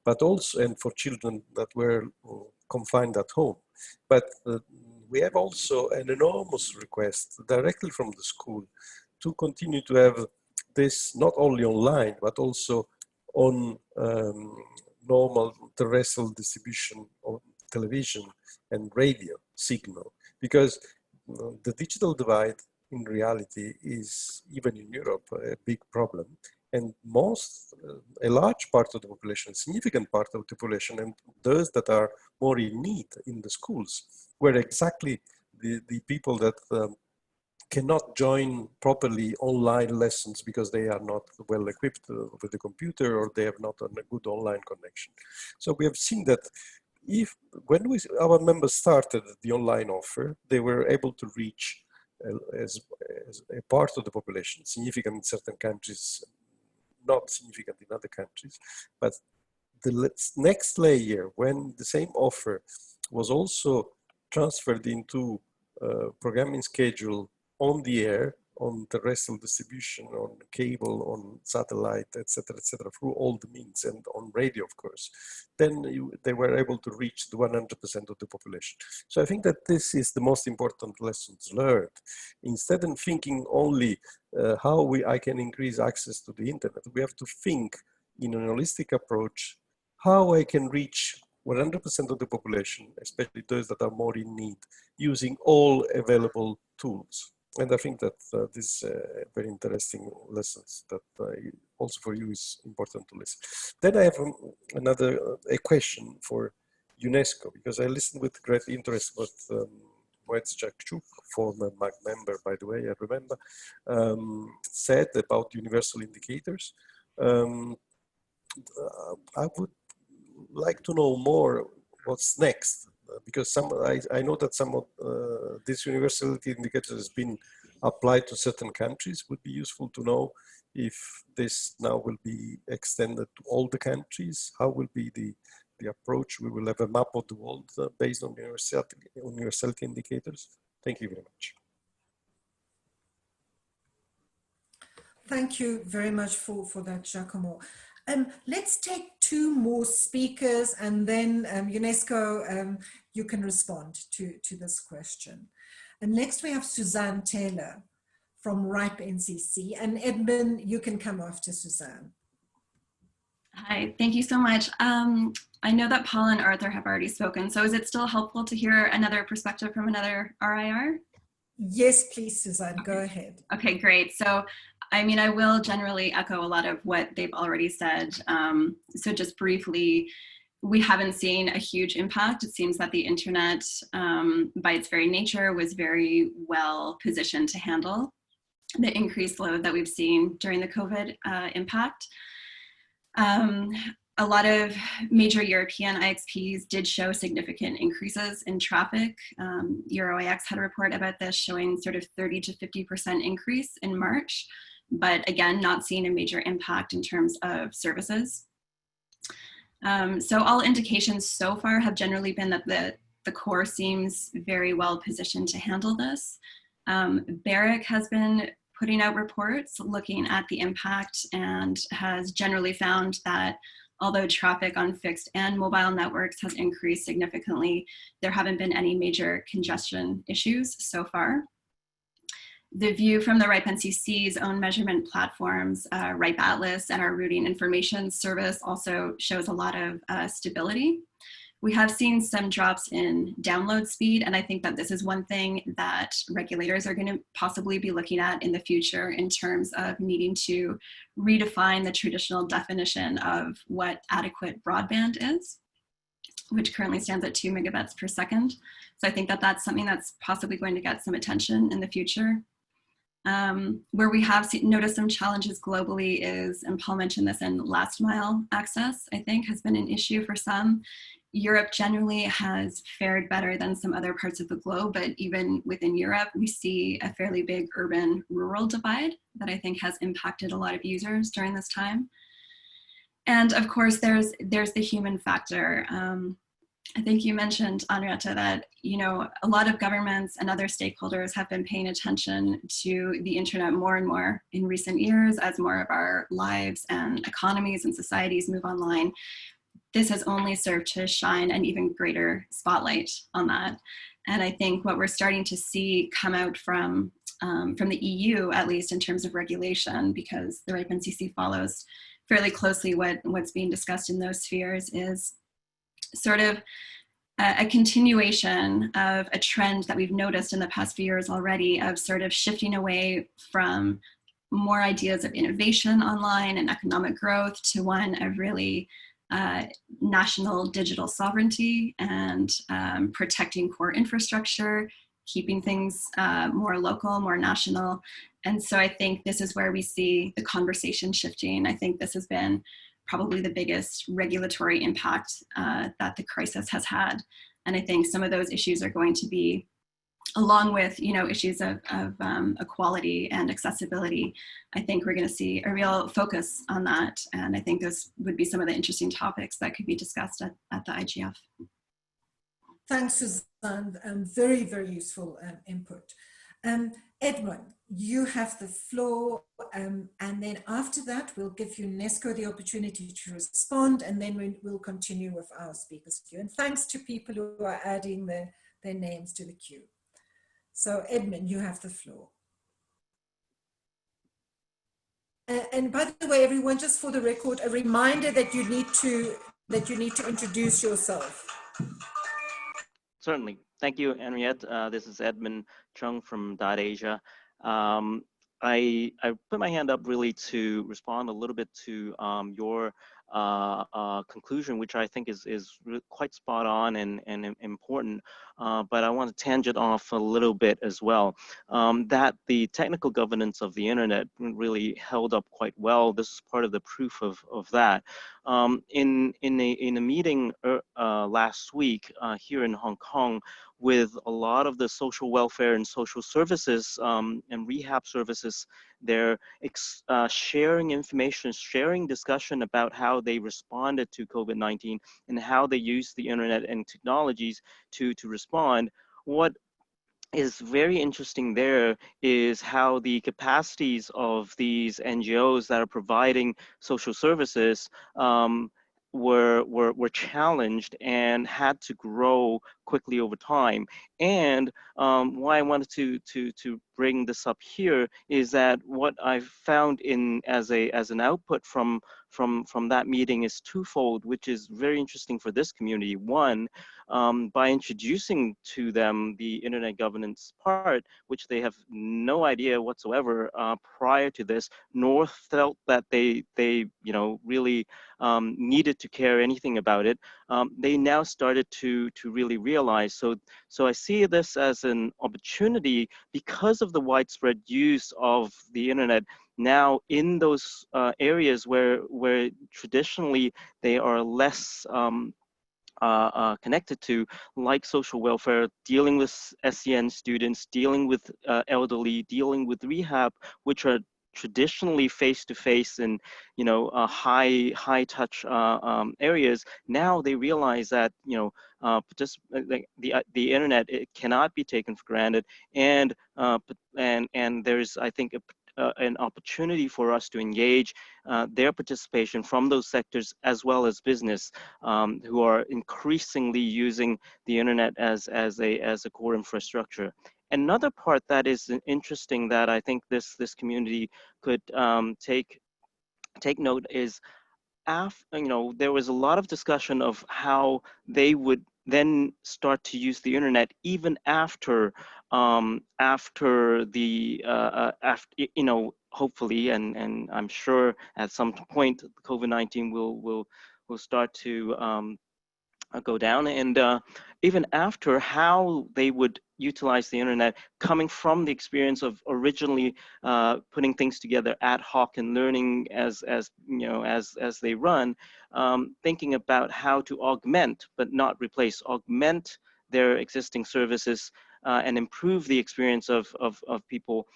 but also and for children that were confined at home. But we have also an enormous request directly from the school to continue to have this not only online, but also on normal terrestrial distribution of television and radio signal, because the digital divide in reality is, even in Europe, a big problem. And a large part of the population, a significant part of the population, and those that are more in need in the schools, were exactly the people that cannot join properly online lessons because they are not well equipped with the computer, or they have not a good online connection. So we have seen that when our members started the online offer, they were able to reach as a part of the population, significant in certain countries, not significant in other countries. But the next layer, when the same offer was also transferred into programming schedule on the air, on terrestrial distribution, on cable, on satellite, etc., through all the means, and on radio, of course, then they were able to reach the 100% of the population. So I think that this is the most important lessons learned. Instead of thinking only how I can increase access to the internet, we have to think in an holistic approach how I can reach 100% of the population, especially those that are more in need, using all available tools. And I think that this is very interesting lessons that also for you is important to listen. Then I have a question for UNESCO, because I listened with great interest what Wojciech Chuk, former MAG member, by the way, I remember, said about universal indicators. I would like to know more what's next, because I know that some of these universality indicators has been applied to certain countries. Would be useful to know if this now will be extended to all the countries. How will be the approach? We will have a map of the world based on universality indicators. Thank you very much. Thank you very much for that, Giacomo. Let's take two more speakers, and then UNESCO, you can respond to this question. And next we have Suzanne Taylor from RIPE NCC, and Edmund, you can come after Suzanne. Hi, thank you so much. I know that Paul and Arthur have already spoken, so is it still helpful to hear another perspective from another RIR? Yes, please, Suzanne, go ahead. Okay, great. So, I mean, I will generally echo a lot of what they've already said. So just briefly, we haven't seen a huge impact. It seems that the internet, by its very nature, was very well positioned to handle the increased load that we've seen during the COVID impact. A lot of major European IXPs did show significant increases in traffic. EuroIX had a report about this showing sort of 30 to 50% increase in March, but again, not seeing a major impact in terms of services. So all indications so far have generally been that the core seems very well positioned to handle this. BEREC has been putting out reports looking at the impact and has generally found that although traffic on fixed and mobile networks has increased significantly, there haven't been any major congestion issues so far. The view from the RIPE NCC's own measurement platforms, RIPE Atlas and our routing information service also shows a lot of stability. We have seen some drops in download speed, and I think that this is one thing that regulators are going to possibly be looking at in the future in terms of needing to redefine the traditional definition of what adequate broadband is, which currently stands at 2 megabits per second. So I think that that's something that's possibly going to get some attention in the future. Where we have noticed some challenges globally is, and Paul mentioned this, in last mile access, I think has been an issue for some. Europe generally has fared better than some other parts of the globe, but even within Europe, we see a fairly big urban-rural divide that I think has impacted a lot of users during this time. And of course, there's the human factor. I think you mentioned, Henrietta, that a lot of governments and other stakeholders have been paying attention to the internet more and more in recent years as more of our lives and economies and societies move online. This has only served to shine an even greater spotlight on that. And I think what we're starting to see come out from the EU, at least in terms of regulation, because the RIPE NCC follows fairly closely what's being discussed in those spheres, is sort of a continuation of a trend that we've noticed in the past few years already of sort of shifting away from more ideas of innovation online and economic growth to one of really national digital sovereignty and protecting core infrastructure, keeping things more local, more national. And so I think this is where we see the conversation shifting. I think this has been probably the biggest regulatory impact that the crisis has had. And I think some of those issues are going to be, along with issues of equality and accessibility, I think we're going to see a real focus on that. And I think those would be some of the interesting topics that could be discussed at the IGF. Thanks, Suzanne. Very, very useful input. Edwin, you have the floor, and then after that, we'll give UNESCO the opportunity to respond, and then we'll continue with our speakers queue. And thanks to people who are adding their names to the queue. So Edmund, you have the floor. And by the way, everyone, just for the record, a reminder that you need to introduce yourself. Certainly. Thank you, Henriette. This is Edmund Chung from .Asia. I put my hand up really to respond a little bit to your conclusion, which I think is quite spot on and important, but I want to tangent off a little bit as well, that the technical governance of the internet really held up quite well. This is part of the proof of that. In a meeting last week here in Hong Kong, with a lot of the social welfare and social services and rehab services, they're sharing information, sharing discussion about how they responded to COVID-19 and how they use the internet and technologies to respond. What is very interesting there is how the capacities of these NGOs that are providing social services were challenged and had to grow quickly over time. And why I wanted to bring this up here is that what I found as an output from that meeting is twofold, which is very interesting for this community. One, by introducing to them the internet governance part, which they have no idea whatsoever prior to this, nor felt that they really needed to care anything about it, they now started to really realize. So I see this as an opportunity because of the widespread use of the internet now in those areas where traditionally they are less connected to, like social welfare, dealing with SEN students, dealing with elderly, dealing with rehab, which are traditionally face-to-face and high touch areas. Now they realize that the internet, it cannot be taken for granted, and there's, I think, an opportunity for us to engage their participation from those sectors as well as business, who are increasingly using the internet as a core infrastructure. Another part that is interesting that I think this community could take note is, there was a lot of discussion of how they would then start to use the internet even after hopefully, and I'm sure at some point COVID-19 will start to go down, and even after, how they would utilize the internet, coming from the experience of originally putting things together ad hoc and learning as they run, thinking about how to augment but not replace, augment their existing services and improve the experience of people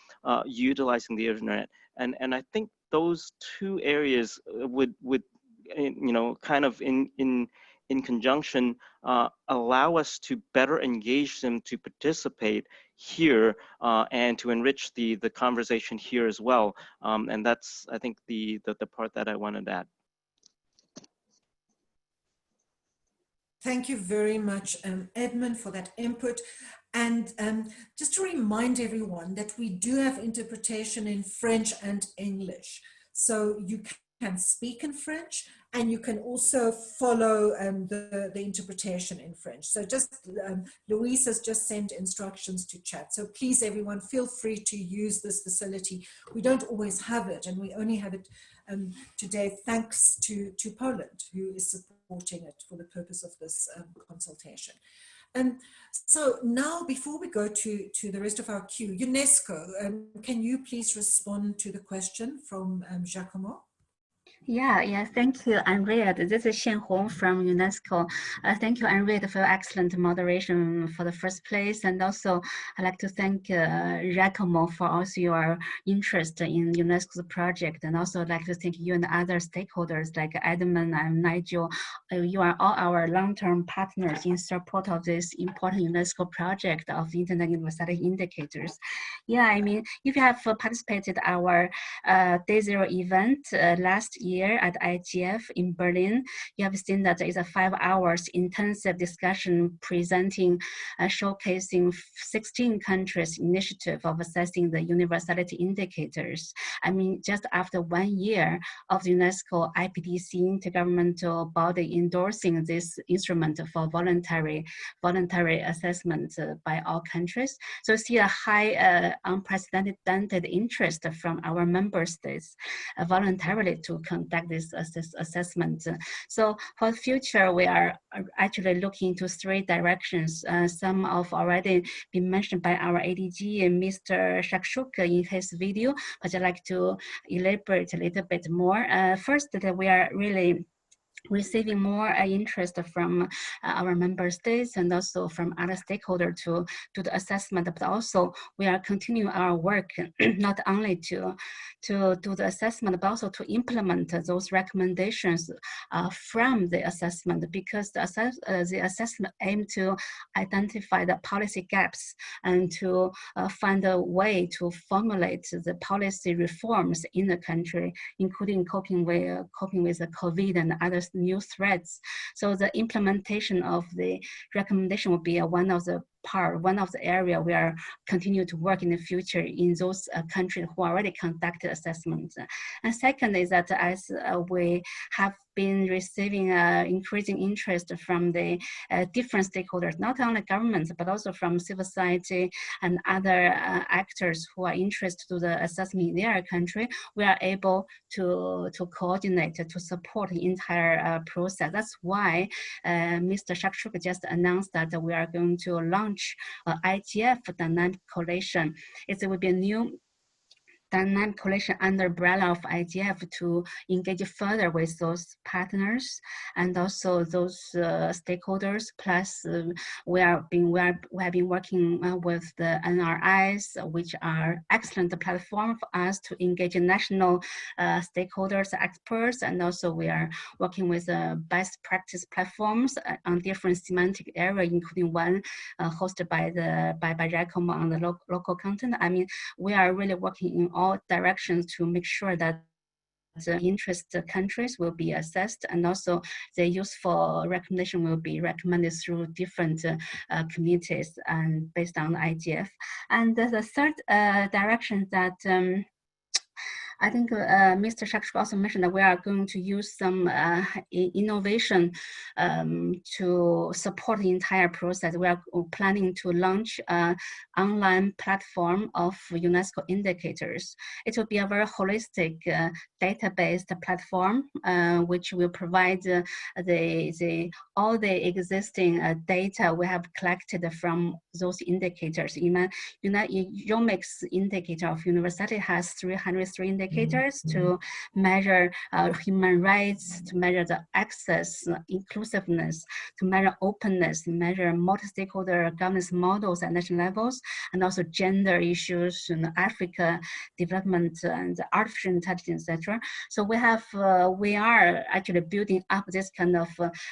utilizing the internet. And I think those two areas would kind of in conjunction, allow us to better engage them to participate here and to enrich the conversation here as well. And that's, I think, the part that I wanted to add. Thank you very much, Edmund, for that input. And just to remind everyone that we do have interpretation in French and English. So you can speak in French and you can also follow the interpretation in French. So just, Louise has just sent instructions to chat. So please, everyone, feel free to use this facility. We don't always have it, and we only have it today thanks to Poland, who is supporting it for the purpose of this consultation. So now, before we go to the rest of our queue, UNESCO, can you please respond to the question from Giacomo? Yeah, thank you, Andrea. This is Xian Hong from UNESCO. Thank you, Andrea, for your excellent moderation for the first place. And also, I'd like to thank Giacomo for also your interest in UNESCO's project. And also, I'd like to thank you and other stakeholders like Edmund and Nigel. You are all our long-term partners in support of this important UNESCO project of the Internet Universality Indicators. Yeah, I mean, if you have participated our Day Zero event last year at IGF in Berlin, you have seen that there is a 5 hours intensive discussion presenting, showcasing 16 countries' initiative of assessing the universality indicators. I mean, just after 1 year of the UNESCO IPDC intergovernmental body endorsing this instrument for voluntary assessment by all countries. So see a high unprecedented interest from our member states voluntarily to conduct this assessment. So for the future, we are actually looking to 3 directions. Some have already been mentioned by our ADG and Mr. Shakshuk in his video, but I'd like to elaborate a little bit more. First, that we are really receiving more interest from our member states and also from other stakeholders to do the assessment, but also we are continuing our work not only to do the assessment, but also to implement those recommendations from the assessment, because the assessment aim to identify the policy gaps and to find a way to formulate the policy reforms in the country, including coping with the COVID and other new threats. So the implementation of the recommendation will be one of the area we are continue to work in the future in those countries who already conducted assessments. And second is that as we have been receiving increasing interest from the different stakeholders, not only governments, but also from civil society and other actors who are interested to the assessment in their country, we are able to coordinate, to support the entire process. That's why Mr. Shakshuk just announced that we are going to launch IGF dynamic collation. It will be a new dynamic collation under umbrella of IGF to engage further with those partners and also those stakeholders. Plus, we have been working with the NRIs, which are excellent platform for us to engage national stakeholders, experts, and also we are working with best practice platforms on different semantic areas, including one hosted by Giacomo on the local content. I mean, we are really working in all directions to make sure that the interested countries will be assessed and also the useful recommendation will be recommended through different communities and based on the IGF. And the third direction that I think Mr. Shakshuk also mentioned that we are going to use some innovation to support the entire process. We are planning to launch an online platform of UNESCO indicators. It will be a very holistic data-based platform which will provide all the existing data we have collected from those indicators. Even UNIMEX indicator of universality has 303 indicators. indicators to measure human rights, to measure the access, inclusiveness, to measure openness, measure multi-stakeholder governance models at national levels, and also gender issues in Africa, development and artificial intelligence, etc. So we are actually building up this kind of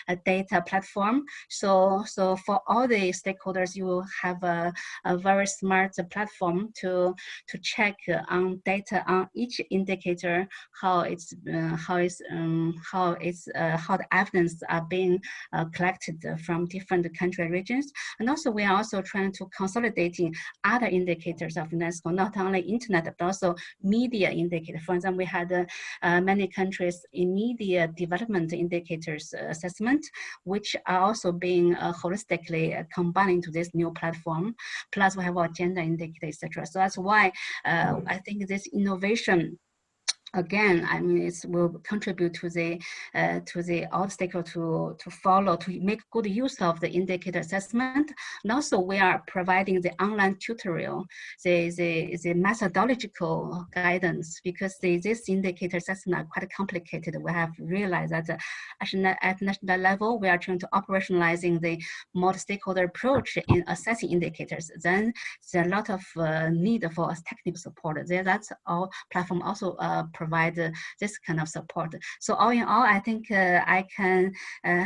a data platform. So for all the stakeholders, you will have a very smart platform to check on data on each indicator, how the evidence are being collected from different country regions. And also we are also trying to consolidating other indicators of UNESCO, not only internet, but also media indicators. For example, we had many countries in media development indicators assessment, which are also being holistically combined into this new platform. Plus we have our gender indicator, etc. So that's why I think this innovation, again, I mean, it will contribute to the all stakeholders to follow, to make good use of the indicator assessment. And also we are providing the online tutorial, the methodological guidance, because this indicator assessment are quite complicated. We have realized that at national level, we are trying to operationalizing the multi-stakeholder approach in assessing indicators. Then there's a lot of need for technical support. That's our platform also provide this kind of support. So all in all, I think I can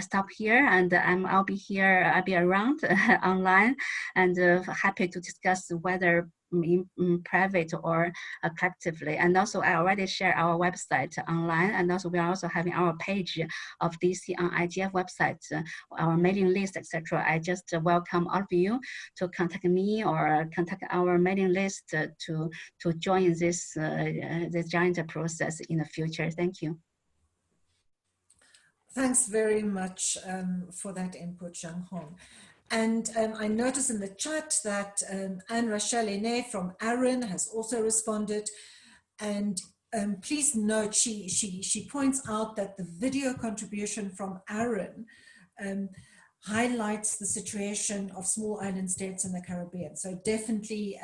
stop here, and I'll be here, I'll be around online, and happy to discuss whether in private or collectively. And also I already share our website online, and also we are also having our page of DC on IGF website, our mailing list, etc. I just welcome all of you to contact me or contact our mailing list to join this this giant process in the future. Thank you. Thanks very much for that input, Zhang Hong. And I noticed in the chat that Anne-Rachel Aîné from ARIN has also responded. And please note, she points out that the video contribution from ARIN highlights the situation of small island states in the Caribbean. So definitely,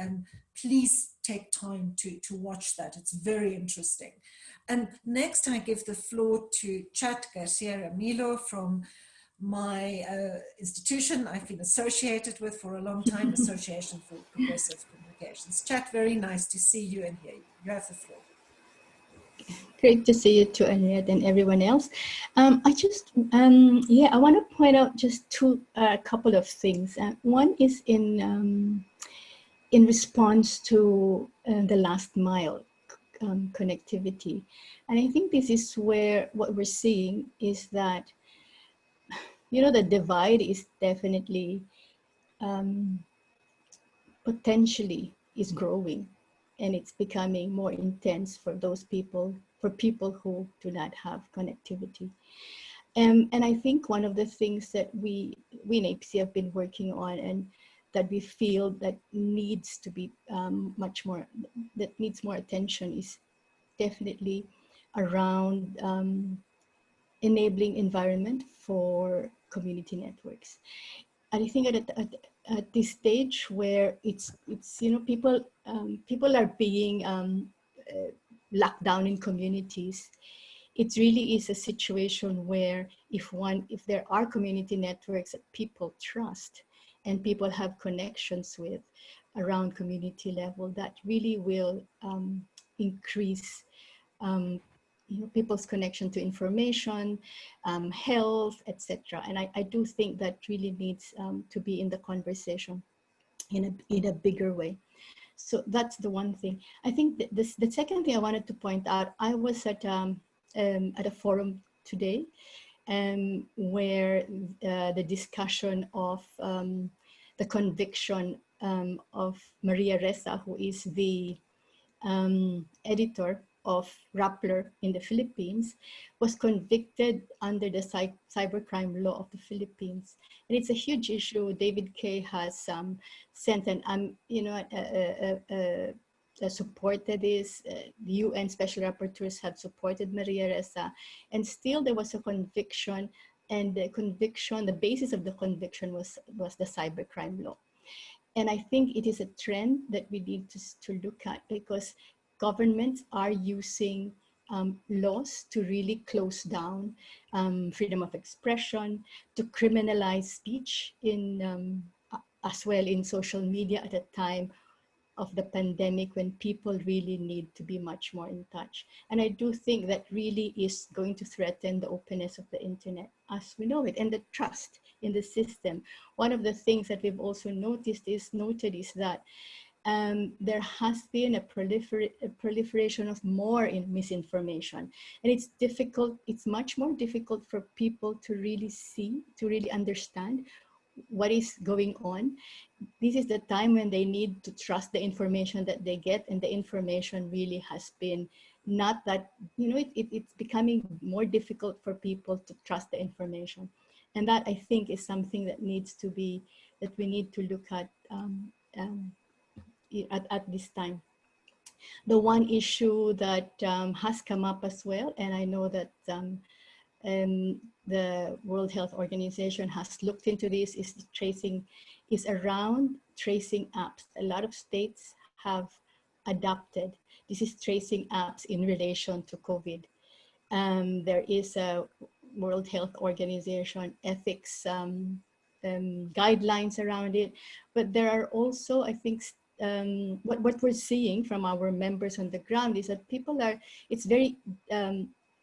please take time to watch that. It's very interesting. And next I give the floor to Chat Garcia Ramilo from my institution I've been associated with for a long time, Association for Progressive Communications. Chat, very nice to see you and hear you. You have the floor. Great to see you too, Henriette, and everyone else. I just, I want to point out just a couple of things. One is in response to the last mile connectivity. And I think this is where what we're seeing is that, you know, the divide is definitely potentially is growing, and it's becoming more intense for those people, for people who do not have connectivity. And I think one of the things that we in APC have been working on, and that we feel that needs to be much more, that needs more attention, is definitely around enabling environment for community networks. And I think at this stage where it's you know, people are being locked down in communities, it really is a situation where if there are community networks that people trust and people have connections with around community level, that really will increase you know, people's connection to information, health, etc. And I do think that really needs to be in the conversation in a bigger way. So that's the one thing. I think the second thing I wanted to point out, I was at a forum today where the discussion of the conviction of Maria Ressa, who is the editor of Rappler in the Philippines, was convicted under the cybercrime law of the Philippines. And it's a huge issue. David Kay has sent an, you know, supported this. The UN Special Rapporteurs have supported Maria Ressa, and still there was a conviction, and the basis of the conviction was the cybercrime law. And I think it is a trend that we need to look at, because governments are using laws to really close down freedom of expression, to criminalize speech in as well in social media at a time of the pandemic when people really need to be much more in touch. And I do think that really is going to threaten the openness of the internet as we know it and the trust in the system. One of the things that we've also noted is that there has been a proliferation of more misinformation. And it's difficult, it's much more difficult for people to really see, to really understand what is going on. This is the time when they need to trust the information that they get, and the information really has been not that, it's becoming more difficult for people to trust the information. And that I think is something that needs to be, that we need to look at this time. The one issue that has come up as well, and I know that the World Health Organization has looked into this, is around tracing apps. A lot of states have adopted these tracing apps in relation to COVID. There is a World Health Organization ethics guidelines around it, but there are also, I think, what we're seeing from our members on the ground is that people are, it's very,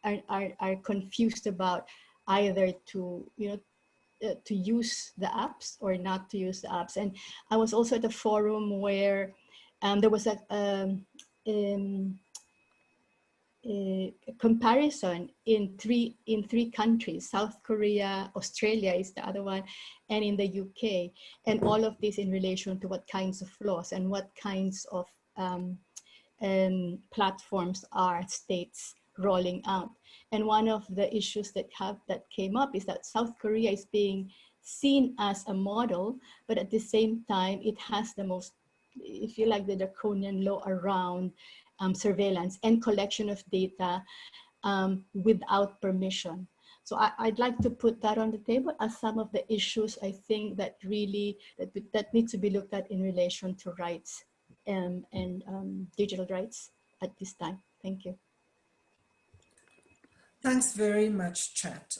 are confused about either to, to use the apps or not to use the apps. And I was also at a forum where there was a comparison in three countries: South Korea, Australia is the other one, and in the UK, and all of this in relation to what kinds of laws and what kinds of platforms are states rolling out. And one of the issues that came up is that South Korea is being seen as a model, but at the same time it has the most, if you like, the draconian law around surveillance and collection of data without permission. So I'd like to put that on the table as some of the issues I think that really, that needs to be looked at in relation to rights and digital rights at this time. Thank you. Thanks very much, Chat.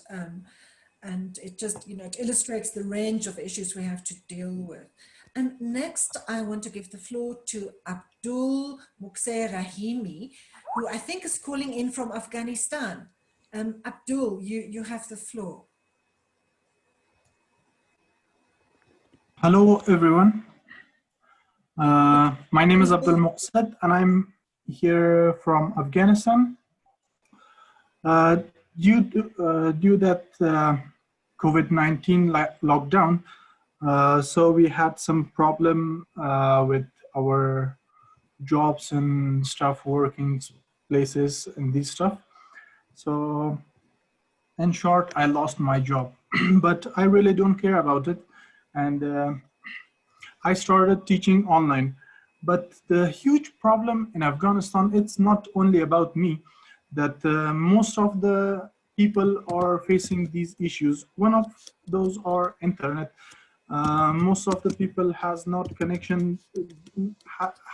And it just, it illustrates the range of issues we have to deal with. And next, I want to give the floor to Abdul Muqse Rahimi, who I think is calling in from Afghanistan. Abdul, you have the floor. Hello, everyone. My name is Abdul Muqse, and I'm here from Afghanistan. Due that COVID-19 lockdown, so we had some problem with our jobs and stuff, working places and this stuff. So in short, I lost my job, but I really don't care about it. And I started teaching online. But the huge problem in Afghanistan, it's not only about me, that most of the people are facing these issues. One of those are internet. Most of the people has not connection,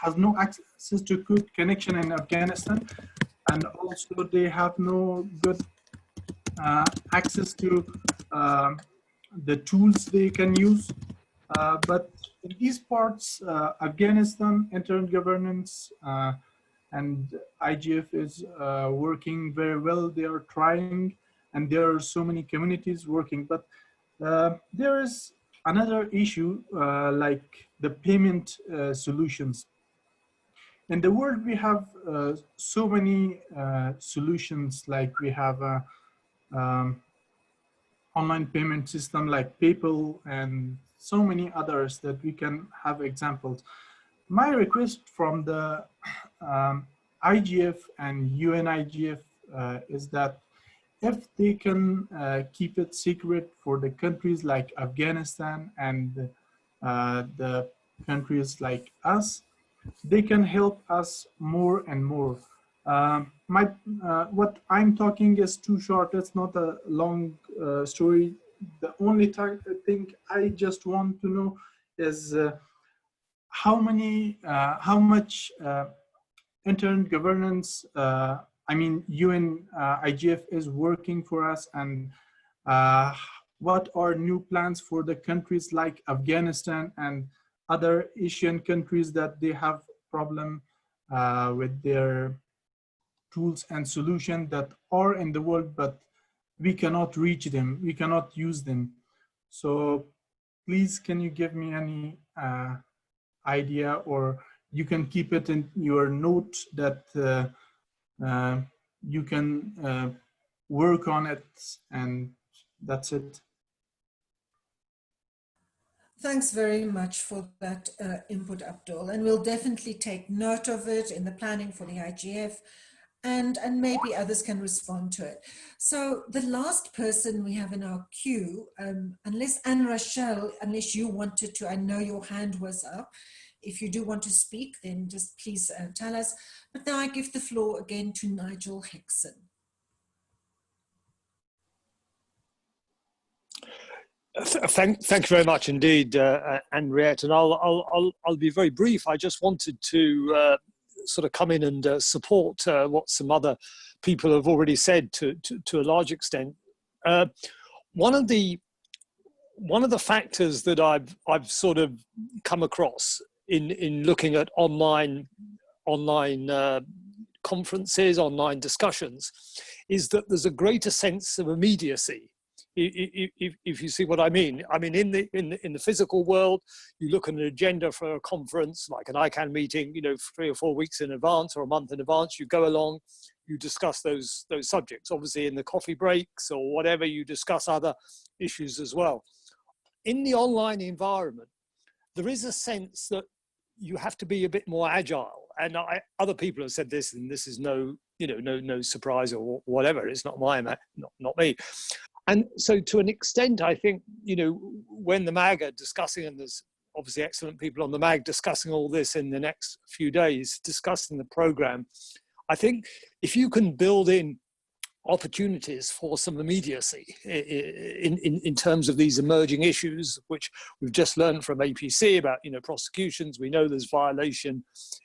has no access to good connection in Afghanistan, and also they have no good access to the tools they can use. But in these parts, Afghanistan, internet governance and IGF is working very well. They are trying, and there are so many communities working. But there is another issue like the payment solutions. In the world, we have so many solutions, like we have a online payment system like PayPal and so many others that we can have examples. My request from the IGF and UNIGF is that if they can keep it secret for the countries like Afghanistan and the countries like us, they can help us more and more. What I'm talking is too short. It's not a long story. The only thing I just want to know is how much internet governance, I mean, UN IGF is working for us, and what are new plans for the countries like Afghanistan and other Asian countries that they have problem with their tools and solutions that are in the world, but we cannot reach them, we cannot use them. So please, can you give me any idea, or you can keep it in your note that you can work on it, and that's it. Thanks very much for that input, Abdul. And we'll definitely take note of it in the planning for the IGF, and maybe others can respond to it. So the last person we have in our queue, unless Anne Rachel, unless you wanted to, I know your hand was up. If you do want to speak, then just please tell us. But now I give the floor again to Nigel Hickson. Thank you very much indeed, Henriette. And I'll be very brief. I just wanted to sort of come in and support what some other people have already said to a large extent. One of the factors that I've sort of come across in looking at online conferences, online discussions, is that there's a greater sense of immediacy. If you see what I mean. I mean, in the physical world, you look at an agenda for a conference, like an ICANN meeting, you know, 3 or 4 weeks in advance or a month in advance, you go along, you discuss those subjects. Obviously in the coffee breaks or whatever, you discuss other issues as well. In the online environment, there is a sense that you have to be a bit more agile. And other people have said this, and this is no surprise or whatever. It's not not me. And so to an extent, I think, you know, when the MAG are discussing, and there's obviously excellent people on the MAG discussing all this in the next few days, discussing the program, I think if you can build in opportunities for some immediacy in terms of these emerging issues, which we've just learned from APC about, you know, prosecutions. We know there's violation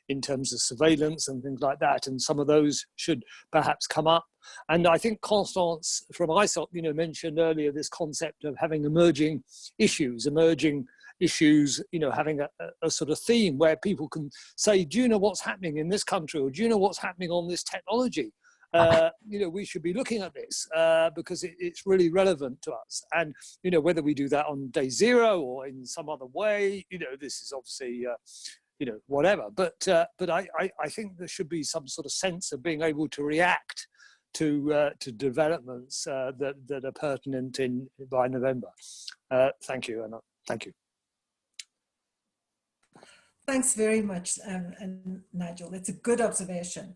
in terms of surveillance and things like that, and some of those should perhaps come up. And I think Constance from ISOC, you know, mentioned earlier this concept of having emerging issues, you know, having a sort of theme where people can say, do you know what's happening in this country, or do you know what's happening on this technology? You know, we should be looking at this because it's really relevant to us. And, you know, whether we do that on day 0 or in some other way, you know, this is obviously, you know, whatever. But I think there should be some sort of sense of being able to react to developments that are pertinent by November. Thank you, Anna. Thank you. Thanks very much, Nigel. It's a good observation,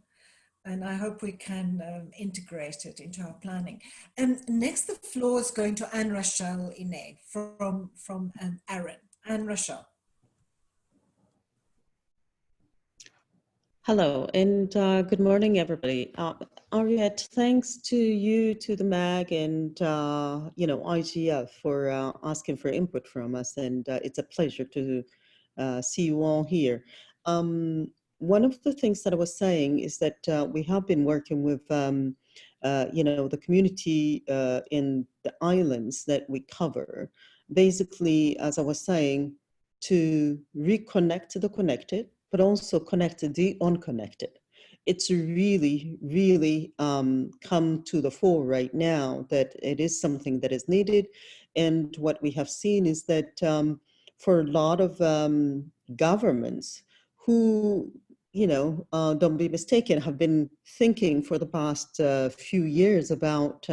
and I hope we can integrate it into our planning. Next, the floor is going to Anne Rachel Ine from Aaron. Anne Rachel. Hello, and good morning, everybody. Henriette, thanks to you, to the MAG, and you know, IGF for asking for input from us, and it's a pleasure to see you all here. One of the things that I was saying is that we have been working with, you know, the community in the islands that we cover, basically, as I was saying, to reconnect the connected, but also connect the unconnected. It's really, really come to the fore right now that it is something that is needed. And what we have seen is that for a lot of governments who, you know, don't be mistaken, have been thinking for the past few years about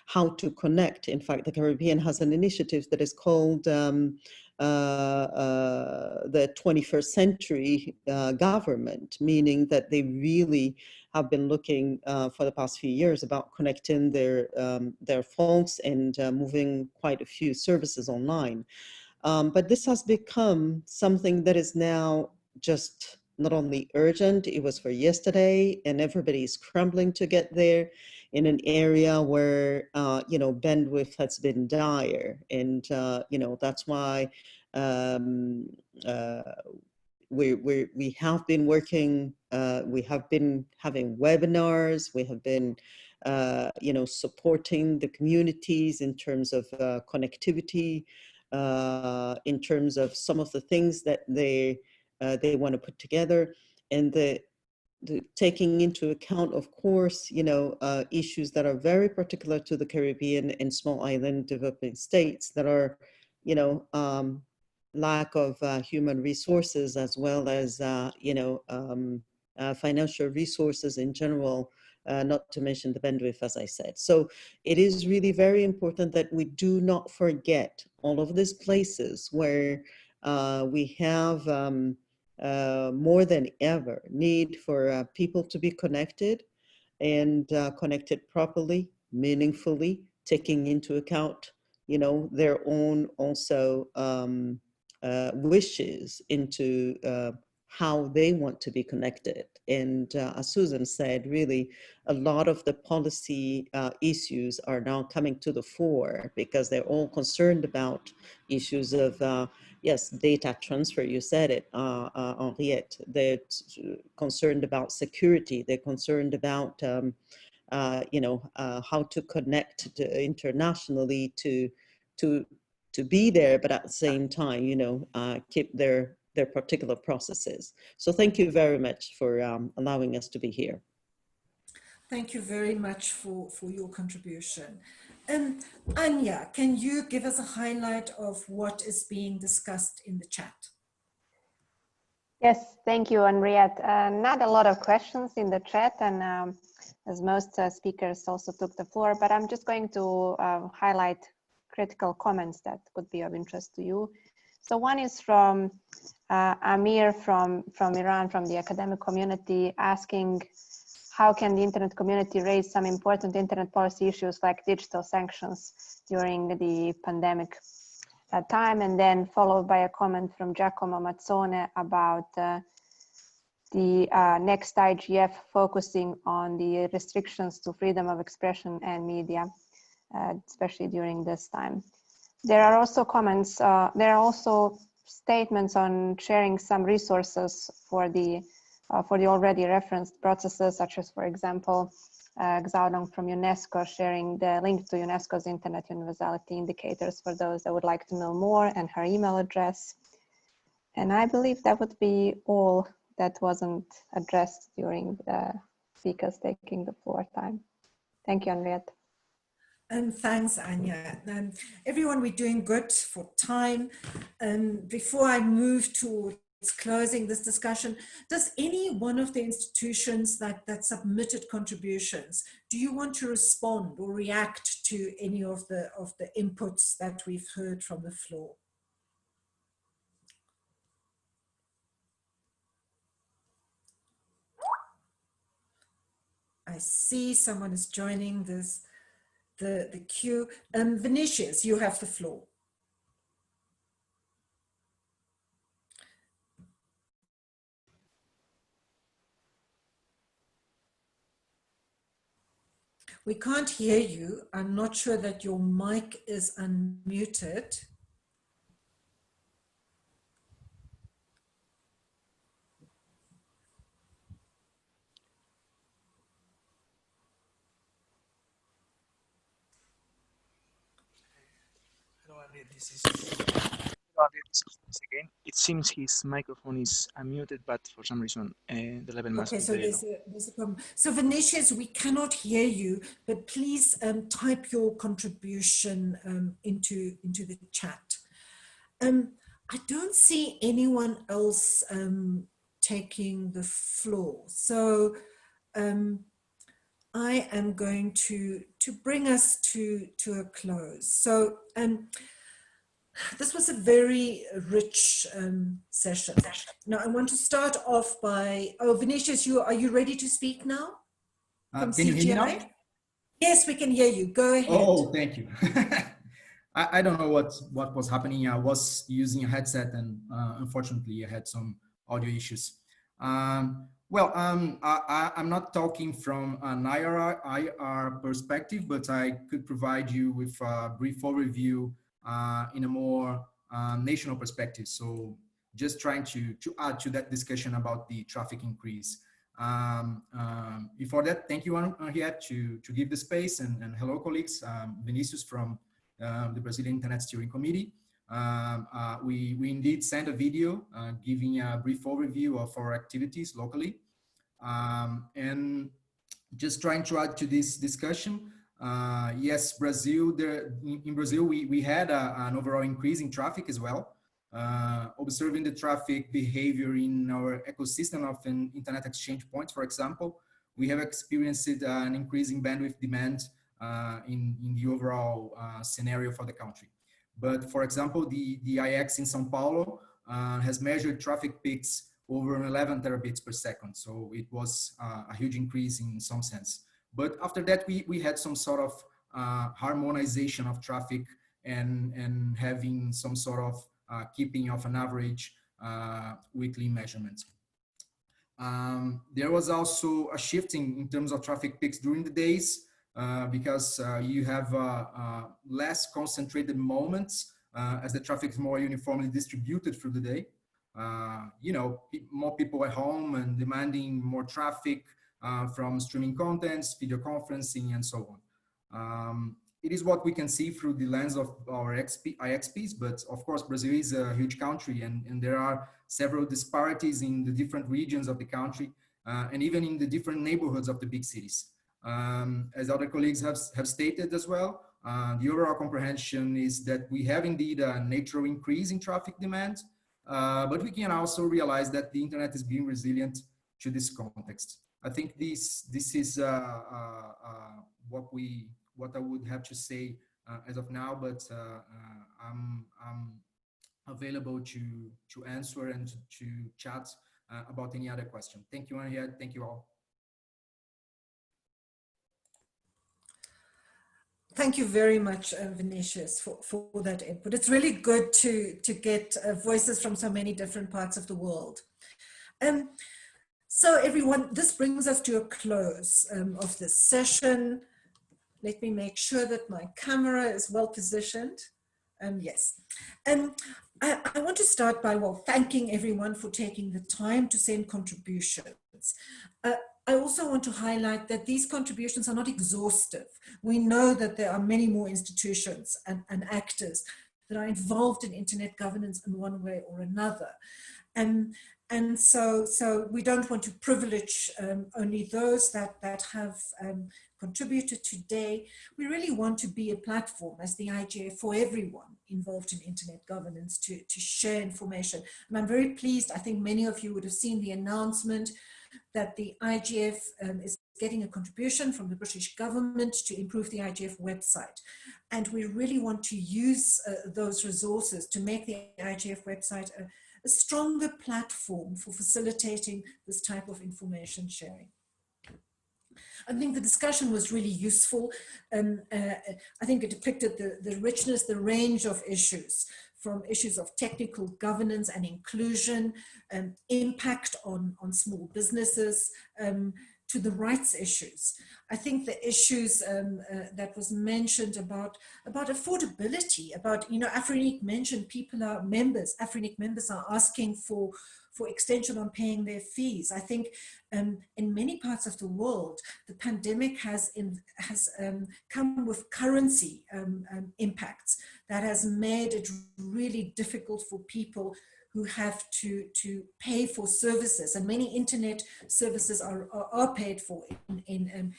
how to connect. In fact, the Caribbean has an initiative that is called the 21st century government, meaning that they really have been looking for the past few years about connecting their folks and moving quite a few services online. But this has become something that is now just not only urgent, it was for yesterday, and everybody's scrambling to get there in an area where, you know, bandwidth has been dire. And, you know, that's why we have been working, we have been having webinars, we have been, supporting the communities in terms of connectivity, in terms of some of the things that they want to put together, and taking into account, of course, issues that are very particular to the Caribbean and small island developing states that are, lack of human resources as well as, financial resources in general, not to mention the bandwidth, as I said. So it is really very important that we do not forget all of these places where we have more than ever need for people to be connected and connected properly, meaningfully, taking into account, their own also wishes into how they want to be connected. And as Susan said, really, a lot of the policy issues are now coming to the fore because they're all concerned about issues of, yes, data transfer, you said it, Henriette. They're concerned about security. They're concerned about, how to connect internationally to be there, but at the same time, keep their particular processes. So thank you very much for allowing us to be here. Thank you very much for your contribution. Anya, can you give us a highlight of what is being discussed in the chat? Yes, thank you, Henriette. Not a lot of questions in the chat, and as most speakers also took the floor, but I'm just going to highlight critical comments that could be of interest to you. So one is from Amir from Iran, from the academic community, asking how can the internet community raise some important internet policy issues like digital sanctions during the pandemic time, and then followed by a comment from Giacomo Mazzone about the next IGF focusing on the restrictions to freedom of expression and media, especially during this time. There are also comments, there are also statements on sharing some resources for the already referenced processes, such as, for example, Xiaodong from UNESCO sharing the link to UNESCO's Internet Universality Indicators for those that would like to know more, and her email address. And I believe that would be all that wasn't addressed during the speakers taking the floor time. Thank you, Henriette. And thanks, Anya. Everyone, we're doing good for time. Before I move towards closing this discussion, does any one of the institutions that submitted contributions, do you want to respond or react to any of the inputs that we've heard from the floor? I see someone is joining this, the queue. Vinicius, you have the floor. We can't hear you. I'm not sure that your mic is unmuted. This is again. It seems his microphone is unmuted, but for some reason the level must be very low. There's a problem. So Vinicius, we cannot hear you, but please type your contribution into the chat. I don't see anyone else taking the floor, so I am going to bring us to a close. So this was a very rich session. Now I want to start off by, Vinicius, are you ready to speak now? Can you hear me now? Yes, we can hear you. Go ahead. Oh, thank you. I don't know what was happening. I was using a headset and unfortunately I had some audio issues. I'm not talking from an IR perspective, but I could provide you with a brief overview in a more national perspective. So just trying to add to that discussion about the traffic increase. Before that, thank you, Henriette, to give the space, and hello, colleagues. Vinicius from the Brazilian Internet Steering Committee. We indeed sent a video giving a brief overview of our activities locally. And just trying to add to this discussion, yes, Brazil, in Brazil, we had an overall increase in traffic as well. Observing the traffic behavior in our ecosystem of an internet exchange points, for example, we have experienced an increase in bandwidth demand in the overall scenario for the country. But for example, the IX in São Paulo has measured traffic peaks over 11 terabits per second. So it was a huge increase in some sense. But after that, we had some sort of harmonization of traffic and having some sort of keeping of an average weekly measurement. There was also a shifting in terms of traffic peaks during the days because you have less concentrated moments as the traffic is more uniformly distributed through the day. You know, more people at home and demanding more traffic from streaming contents, video conferencing, and so on. It is what we can see through the lens of our IXPs, but of course, Brazil is a huge country, and there are several disparities in the different regions of the country, and even in the different neighborhoods of the big cities. As other colleagues have stated as well, the overall comprehension is that we have indeed a natural increase in traffic demand, but we can also realize that the internet is being resilient to this context. I think this is what I would have to say as of now, but I'm available to answer and to chat about any other question. Thank you, Henriette. Thank you all. Thank you very much, Vinicius, for that input. It's really good to get voices from so many different parts of the world. So everyone, this brings us to a close of this session. Let me make sure that my camera is well positioned. Yes. I want to start by, well, thanking everyone for taking the time to send contributions. I also want to highlight that these contributions are not exhaustive. We know that there are many more institutions and actors that are involved in internet governance in one way or another. And so we don't want to privilege only those that have contributed today. We really want to be a platform as the IGF for everyone involved in internet governance to share information. And I'm very pleased, I think many of you would have seen the announcement that the IGF is getting a contribution from the British government to improve the IGF website. And we really want to use those resources to make the IGF website a stronger platform for facilitating this type of information sharing. I think the discussion was really useful. I think it depicted the richness, the range of issues, from issues of technical governance and inclusion, impact on small businesses, to the rights issues. I think the issues that was mentioned about affordability, about, you know, Afrinic mentioned people are members, Afrinic members are asking for extension on paying their fees. I think in many parts of the world, the pandemic has come with currency impacts that has made it really difficult for people who have to pay for services, and many internet services are paid for in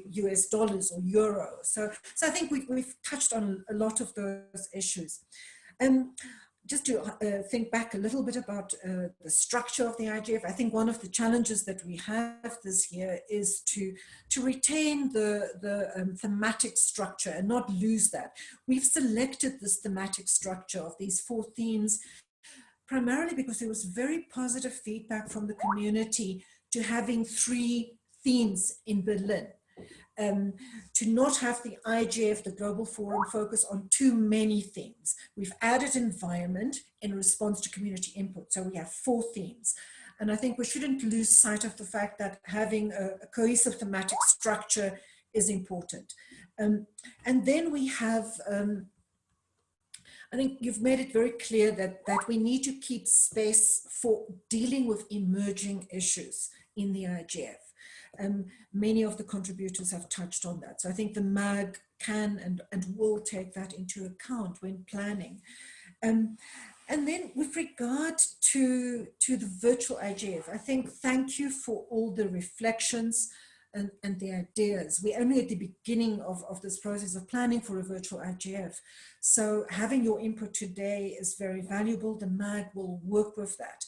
US dollars or euro. So I think we've touched on a lot of those issues. Just to think back a little bit about the structure of the IGF, I think one of the challenges that we have this year is to retain the thematic structure and not lose that. We've selected this thematic structure of these 4 themes primarily because there was very positive feedback from the community to having 3 themes in Berlin. To not have the IGF, the Global Forum, focus on too many themes. We've added environment in response to community input. So we have 4 themes. And I think we shouldn't lose sight of the fact that having a cohesive thematic structure is important. And then we have, I think you've made it very clear that we need to keep space for dealing with emerging issues in the IGF. Many of the contributors have touched on that. So I think the MAG can and will take that into account when planning. And then with regard to the virtual IGF, I think thank you for all the reflections and the ideas. We're only at the beginning of this process of planning for a virtual IGF. So having your input today is very valuable. The MAG will work with that.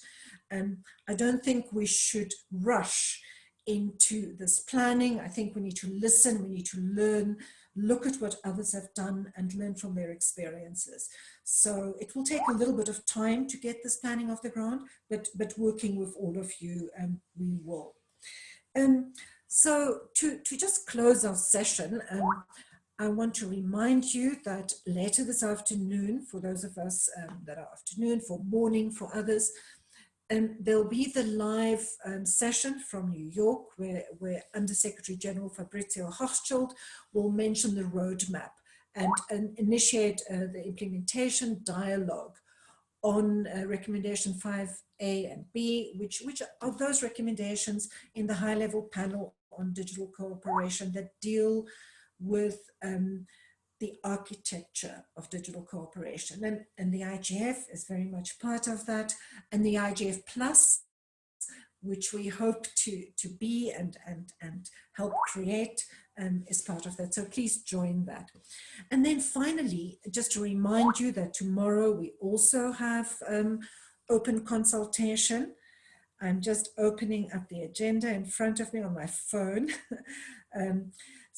I don't think we should rush into this planning. I think we need to listen, we need to learn, look at what others have done and learn from their experiences. So it will take a little bit of time to get this planning off the ground, but working with all of you, we will. So to just close our session, I want to remind you that later this afternoon, for those of us that are afternoon, for morning, for others, there'll be the live session from New York where Undersecretary General Fabrizio Hochschild will mention the roadmap and initiate the implementation dialogue on recommendation 5A and B, which are those recommendations in the high-level panel on digital cooperation that deal with the architecture of digital cooperation. And the IGF is very much part of that. And the IGF Plus, which we hope to be and help create, is part of that. So please join that. And then finally, just to remind you that tomorrow we also have open consultation. I'm just opening up the agenda in front of me on my phone.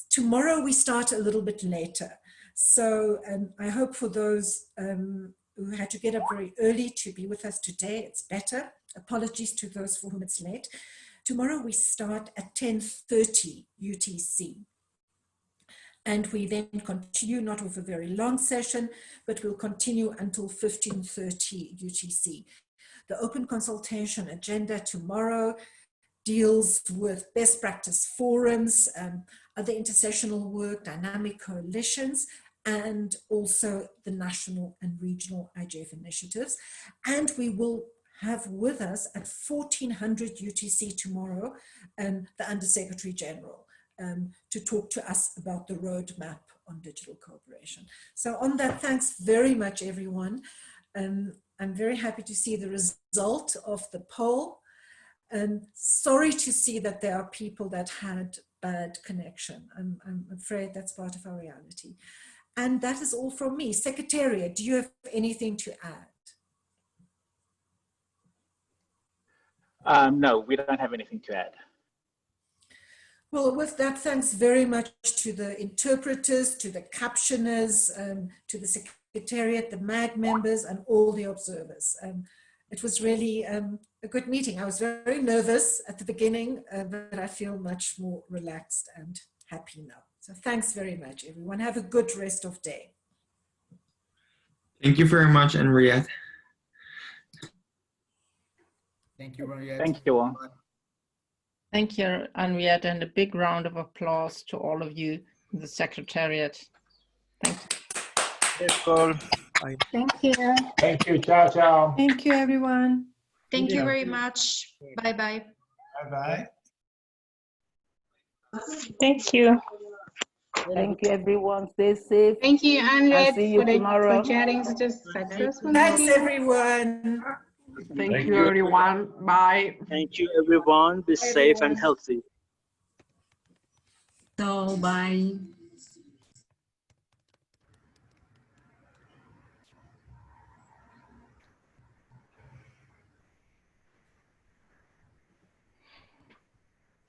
Tomorrow we start a little bit later. So I hope for those who had to get up very early to be with us today, it's better. Apologies to those for whom it's late. Tomorrow we start at 10:30 UTC. And we then continue, not with a very long session, but we'll continue until 15:30 UTC. The open consultation agenda tomorrow deals with best practice forums, other intersessional work, dynamic coalitions, and also the national and regional IGF initiatives. And we will have with us at 1400 UTC tomorrow, the Undersecretary General to talk to us about the roadmap on digital cooperation. So on that, thanks very much, everyone. I'm very happy to see the result of the poll. Sorry to see that there are people that had bad connection. I'm afraid that's part of our reality. And that is all from me. Secretariat, do you have anything to add? No, we don't have anything to add. Well, with that, thanks very much to the interpreters, to the captioners, to the Secretariat, the MAG members, and all the observers. It was really a good meeting. I was very nervous at the beginning, but I feel much more relaxed and happy now. So thanks very much, everyone. Have a good rest of day. Thank you very much, Henriette. Thank you, Henriette. Thank you all. Thank you, Henriette, and a big round of applause to all of you in the Secretariat. Thank you. Yes, Paul. Thank you. Thank you. Ciao, ciao. Thank you, everyone. Thank you very much. Bye-bye. Bye-bye. Thank you. Thank you, everyone. Stay safe. Thank you, I'll Henriette, see you tomorrow. for sharing such a successful Thanks, meeting. everyone. Thank you, everyone. Bye. Thank you, everyone. Be safe and healthy. So, bye.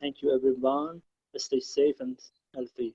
Thank you, everyone. Stay safe and healthy.